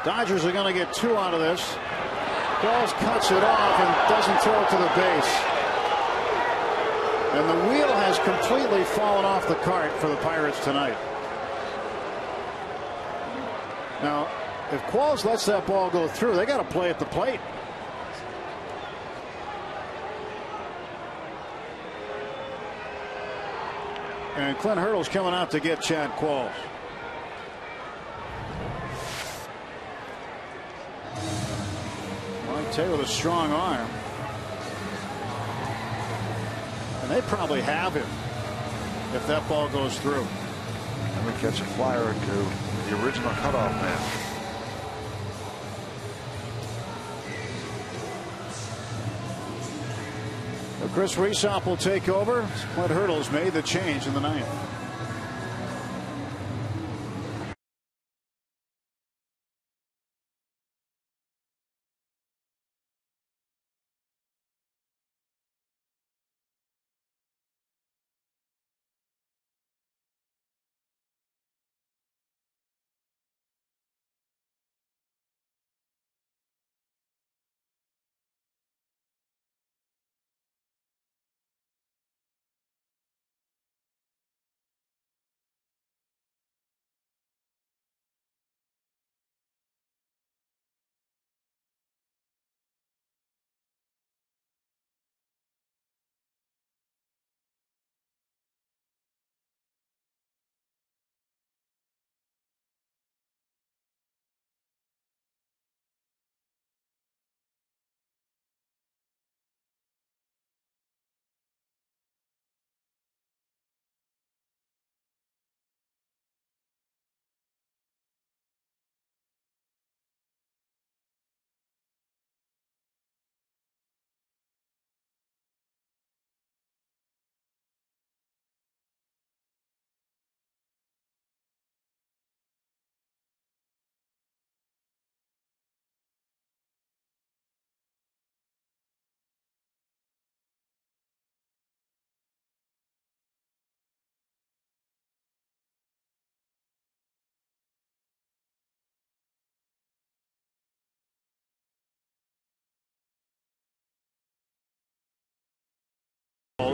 Dodgers are going to get 2 out of this. Qualls cuts it off and doesn't throw it to the base. And the wheel has completely fallen off the cart for the Pirates tonight. Now, if Qualls lets that ball go through, they got to play at the plate. And Clint Hurdle's coming out to get Chad Qualls. Marte with a strong arm. And they probably have him if that ball goes through. And we catch a flyer to the original cutoff man. Well, Chris Rhysop will take over. Clint Hurdle's made the change in the 9th.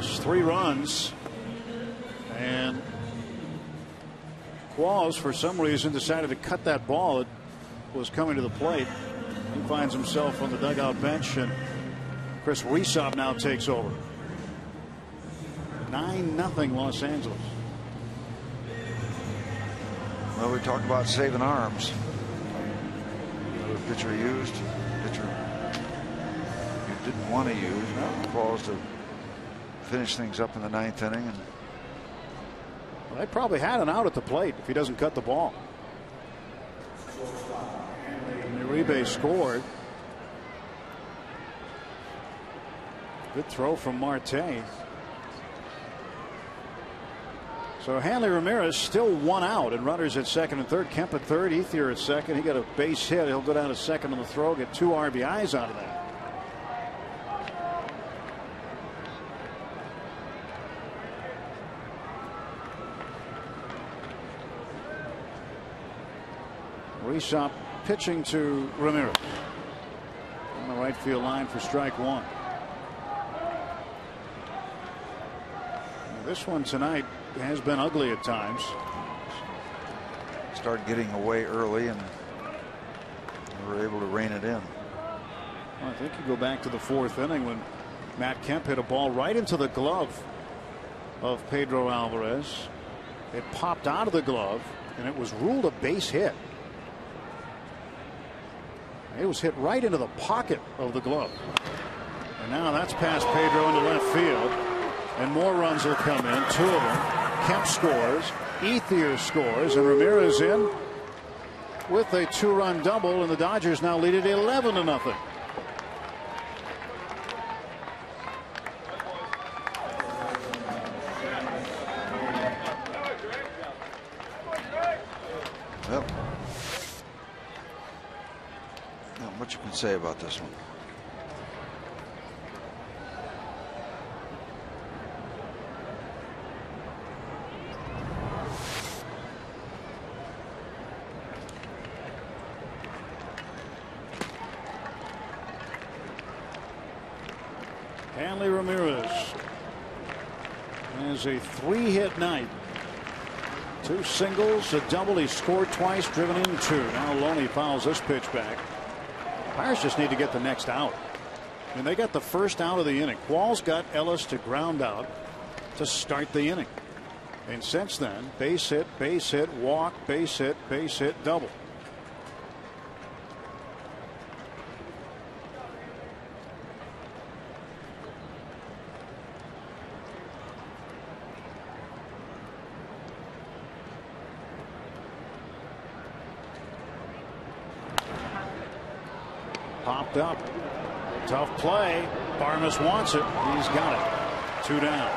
Three runs, and Qualls for some reason decided to cut that ball. It was coming to the plate. He finds himself on the dugout bench, and Chris Rhysop now takes over. 9-0 Los Angeles. Well, we talked about saving arms. The pitcher used, pitcher you didn't want to use. Qualls to finish things up in the 9th inning. And well, they probably had an out at the plate if he doesn't cut the ball. And Uribe scored. Good throw from Marte. So Hanley Ramirez still 1 out, and runners at second and third. Kemp at third, Ethier at second. He got a base hit. He'll go down to second on the throw, get 2 RBIs out of that. Rhysop pitching to Ramirez on the right field line for strike 1. This one tonight has been ugly at times. Started getting away early, and we were able to rein it in. Well, I think you go back to the 4th inning when Matt Kemp hit a ball right into the glove of Pedro Alvarez. It popped out of the glove, and it was ruled a base hit. It was hit right into the pocket of the glove. And now that's past Pedro into left field. And more runs will come in. 2 of them. Kemp scores. Ethier scores. And Ramirez in with a 2-run double. And the Dodgers now lead it 11-0. to say about this one. Hanley Ramirez has a 3-hit night. 2 singles, a double. He scored twice, driven in 2. Now Loney fouls this pitch back. Pirates just need to get the next out. I mean, they got the first out of the inning. Qualls got Ellis to ground out to start the inning. And since then, base hit, walk, base hit, double. Popped up. Tough play. Barmes wants it. He's got it. 2 down.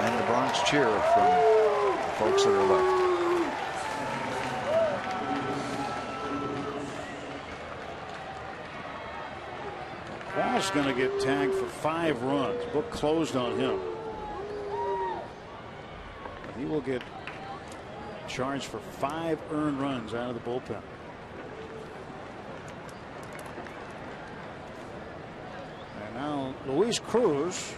And the Bronx cheer from the folks that are left. Qualls going to get tagged for 5 runs. Book closed on him. But he will get charged for 5 earned runs out of the bullpen. And now Luis Cruz,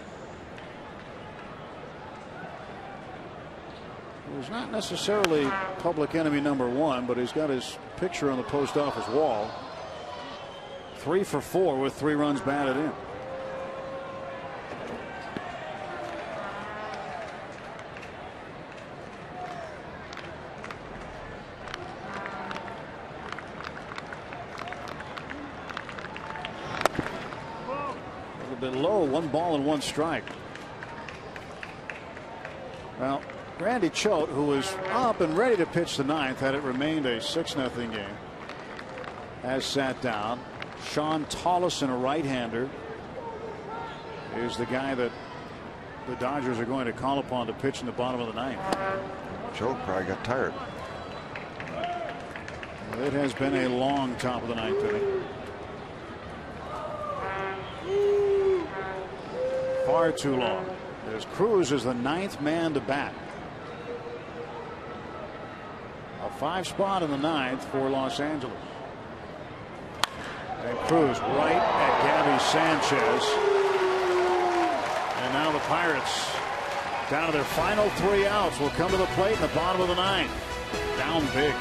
who's not necessarily public enemy #1, but he's got his picture on the post office wall. 3 for 4 with 3 runs batted in. A little bit low, 1 ball and 1 strike. Well, Randy Choate, who was up and ready to pitch the 9th had it remained a 6-0 game, has sat down. Sean Tollison, a right-hander, is the guy that the Dodgers are going to call upon to pitch in the bottom of the 9th. Choate probably got tired. It has been a long top of the 9th inning. Far too long, as Cruz is the 9th man to bat. A 5 spot in the 9th for Los Angeles. And Cruz right at Gabby Sanchez. And now the Pirates, down to their final 3 outs, will come to the plate in the bottom of the 9th. Down big.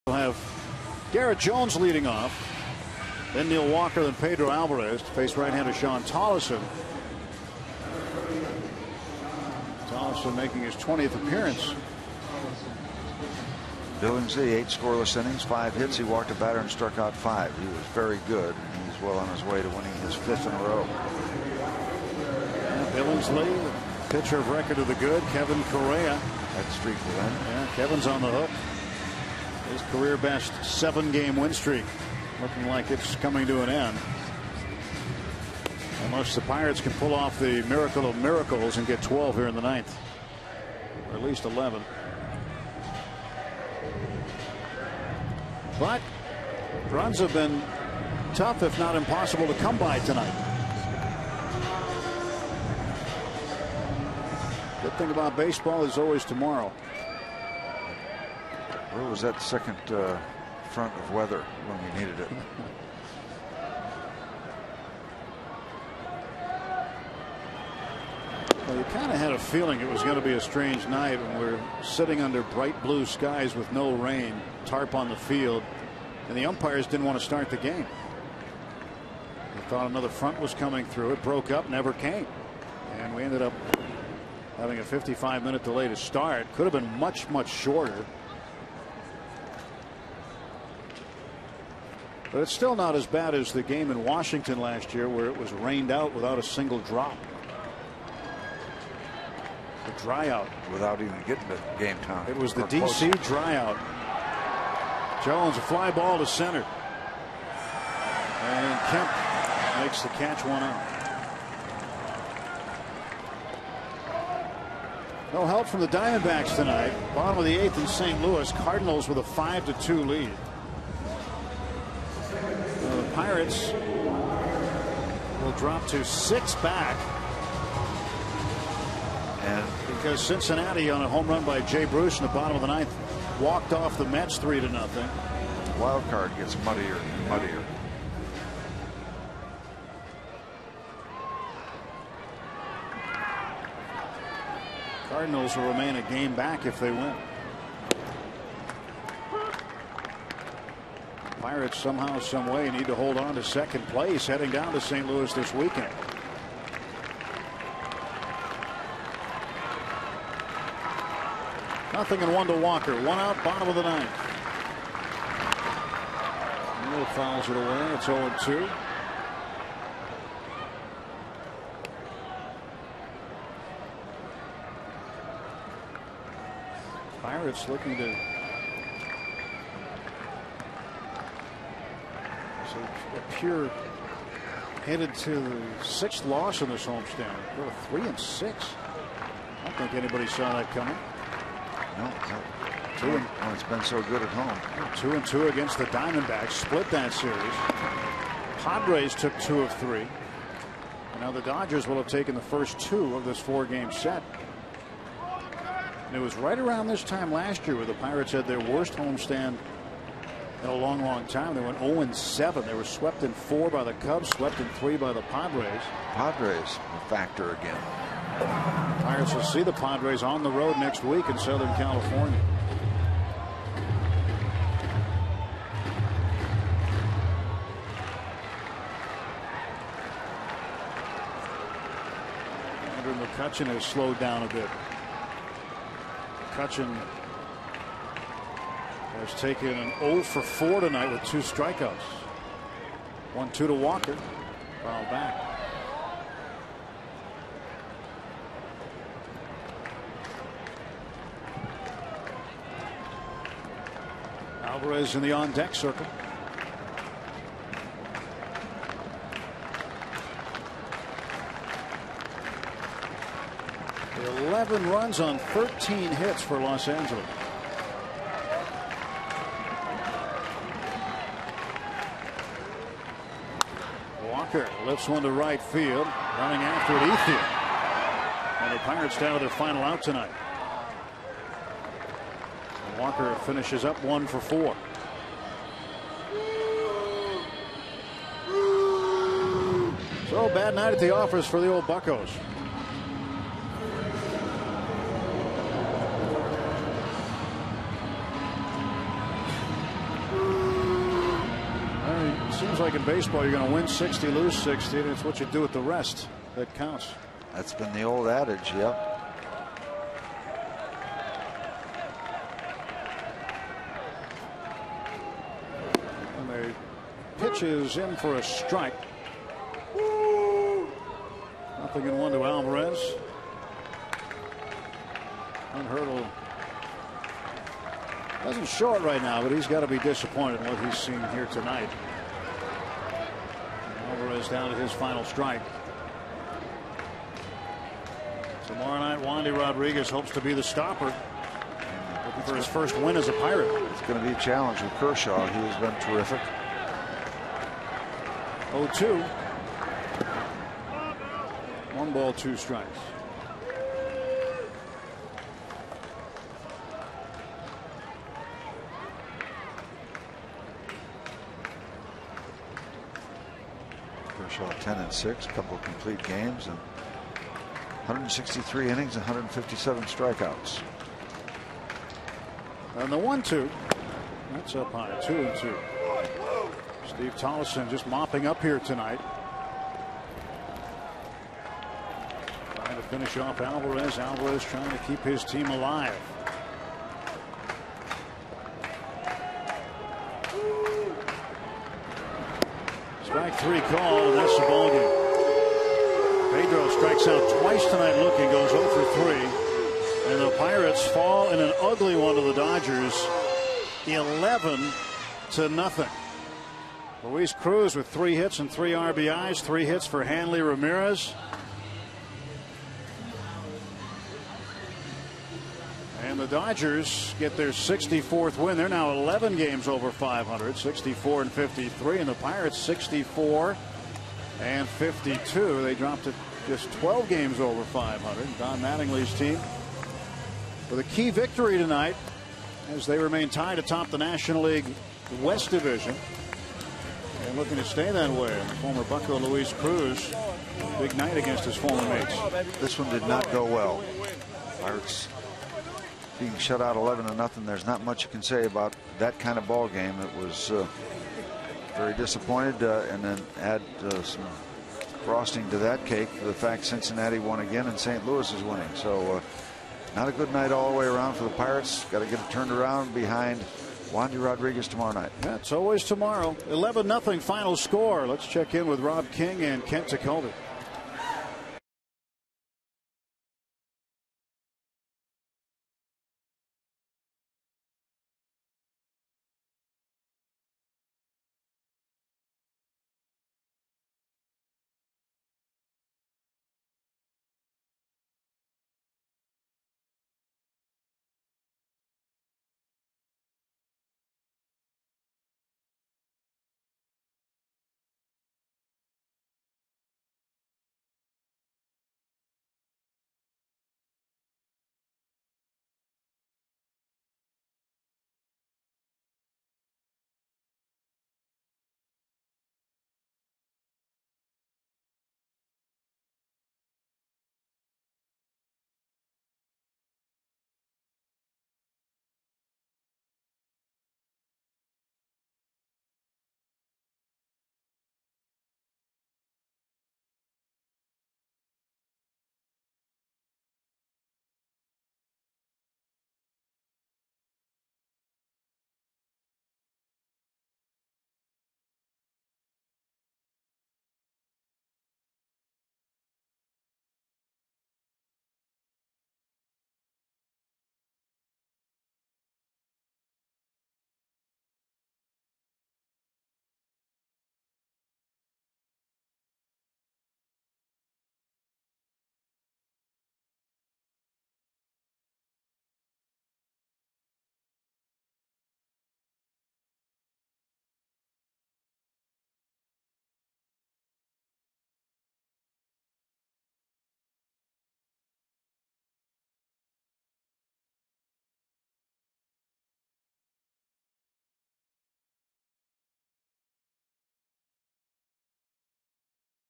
We'll have Garrett Jones leading off, then Neil Walker, then Pedro Alvarez to face right-hander Sean Tollison. Tollison making his 20th appearance. Billingsley, 8 scoreless innings, 5 hits. He walked a batter and struck out 5. He was very good, and he's well on his way to winning his 5th in a row. Billingsley, pitcher of record of the good. Kevin Correa. That streak will end. Yeah, Kevin's on the hook. His career best 7-game win streak looking like it's coming to an end. Unless the Pirates can pull off the miracle of miracles and get 12 here in the 9th. Or at least 11. But runs have been tough, if not impossible, to come by tonight. Good thing about baseball is always tomorrow. Where was that second front of weather when we needed it? Well, you kind of had a feeling it was going to be a strange night when we're sitting under bright blue skies with no rain, tarp on the field, and the umpires didn't want to start the game. They thought another front was coming through. It broke up, never came, and we ended up having a 55-minute delay to start. Could have been much shorter. But it's still not as bad as the game in Washington last year where it was rained out without a single drop. The dry out. Without even getting to game time. It was the DC dry out. Jones, a fly ball to center. And Kemp makes the catch, 1 out. No help from the Diamondbacks tonight. Bottom of the 8th in St. Louis. Cardinals with a 5-2 lead. The Pirates will drop to 6 back. And because Cincinnati, on a home run by Jay Bruce in the bottom of the 9th, walked off the Mets 3-0. Wild card gets muddier and muddier. Cardinals will remain a game back if they win. Pirates somehow, some way need to hold on to second place heading down to St. Louis this weekend. Nothing and 1 to Walker. 1 out, bottom of the 9th. Neal fouls it away. It's 0-2. Pirates looking to appear headed to the 6th loss in this homestand. Go to 3-6. I don't think anybody saw that coming. No. It's been so good at home. 2-2 against the Diamondbacks. Split that series. Padres took 2 of 3. And now the Dodgers will have taken the first 2 of this 4-game set. And it was right around this time last year where the Pirates had their worst homestand in a long time. They went 0-7. They were swept in 4 by the Cubs, swept in 3 by the Padres. Padres a factor again. Pirates will see the Padres on the road next week in Southern California. Andrew McCutchen has slowed down a bit. McCutchen has taken an 0 for 4 tonight with 2 strikeouts. 1-2 to Walker. Foul back. Alvarez in the on-deck circle. The 11 runs on 13 hits for Los Angeles. Walker lifts one to right field, running after it, Ethier. And the Pirates down to their final out tonight. Walker finishes up 1 for 4. So bad night at the office for the old Buccos. It seems like in baseball you're going to win 60, lose 60, and it's what you do with the rest that counts. That's been the old adage, yep. Pitch is in for a strike. 0-1 to Alvarez. And Hurdle doesn't show it right now, but he's got to be disappointed in what he's seen here tonight. Alvarez down to his final strike. Tomorrow night, Wandy Rodriguez hopes to be the stopper, looking for his first win as a Pirate. It's going to be a challenge with Kershaw. He has been terrific. 0-2. 1 ball, 2 strikes. Kershaw 10-6, a couple of complete games, and 163 innings, 157 strikeouts. And the 1-2. That's up high. 2-2. Steve Tollefson just mopping up here tonight. Trying to finish off Alvarez. Alvarez trying to keep his team alive. Strike 3 call, and that's the ball game. Pedro strikes out twice tonight looking, goes 0 for 3. And the Pirates fall in an ugly one to the Dodgers, 11-0. Luis Cruz with 3 hits and 3 RBIs, 3 hits for Hanley Ramirez. And the Dodgers get their 64th win. They're now 11 games over 500, 64-53, and the Pirates 64-52. They dropped to just 12 games over 500. Don Mattingly's team with a key victory tonight as they remain tied atop the National League West Division and looking to stay that way. And former Bucko Luis Cruz, big night against his former mates. This one did not go well. Pirates being shut out 11-0. There's not much you can say about that kind of ball game. It was very disappointed, and then add some frosting to that cake for the fact Cincinnati won again and St. Louis is winning. So not a good night all the way around for the Pirates. Got to get it turned around behind Wandy Rodriguez tomorrow night. That's always tomorrow. 11-0 final score. Let's check in with Rob King and Kent Tekulve.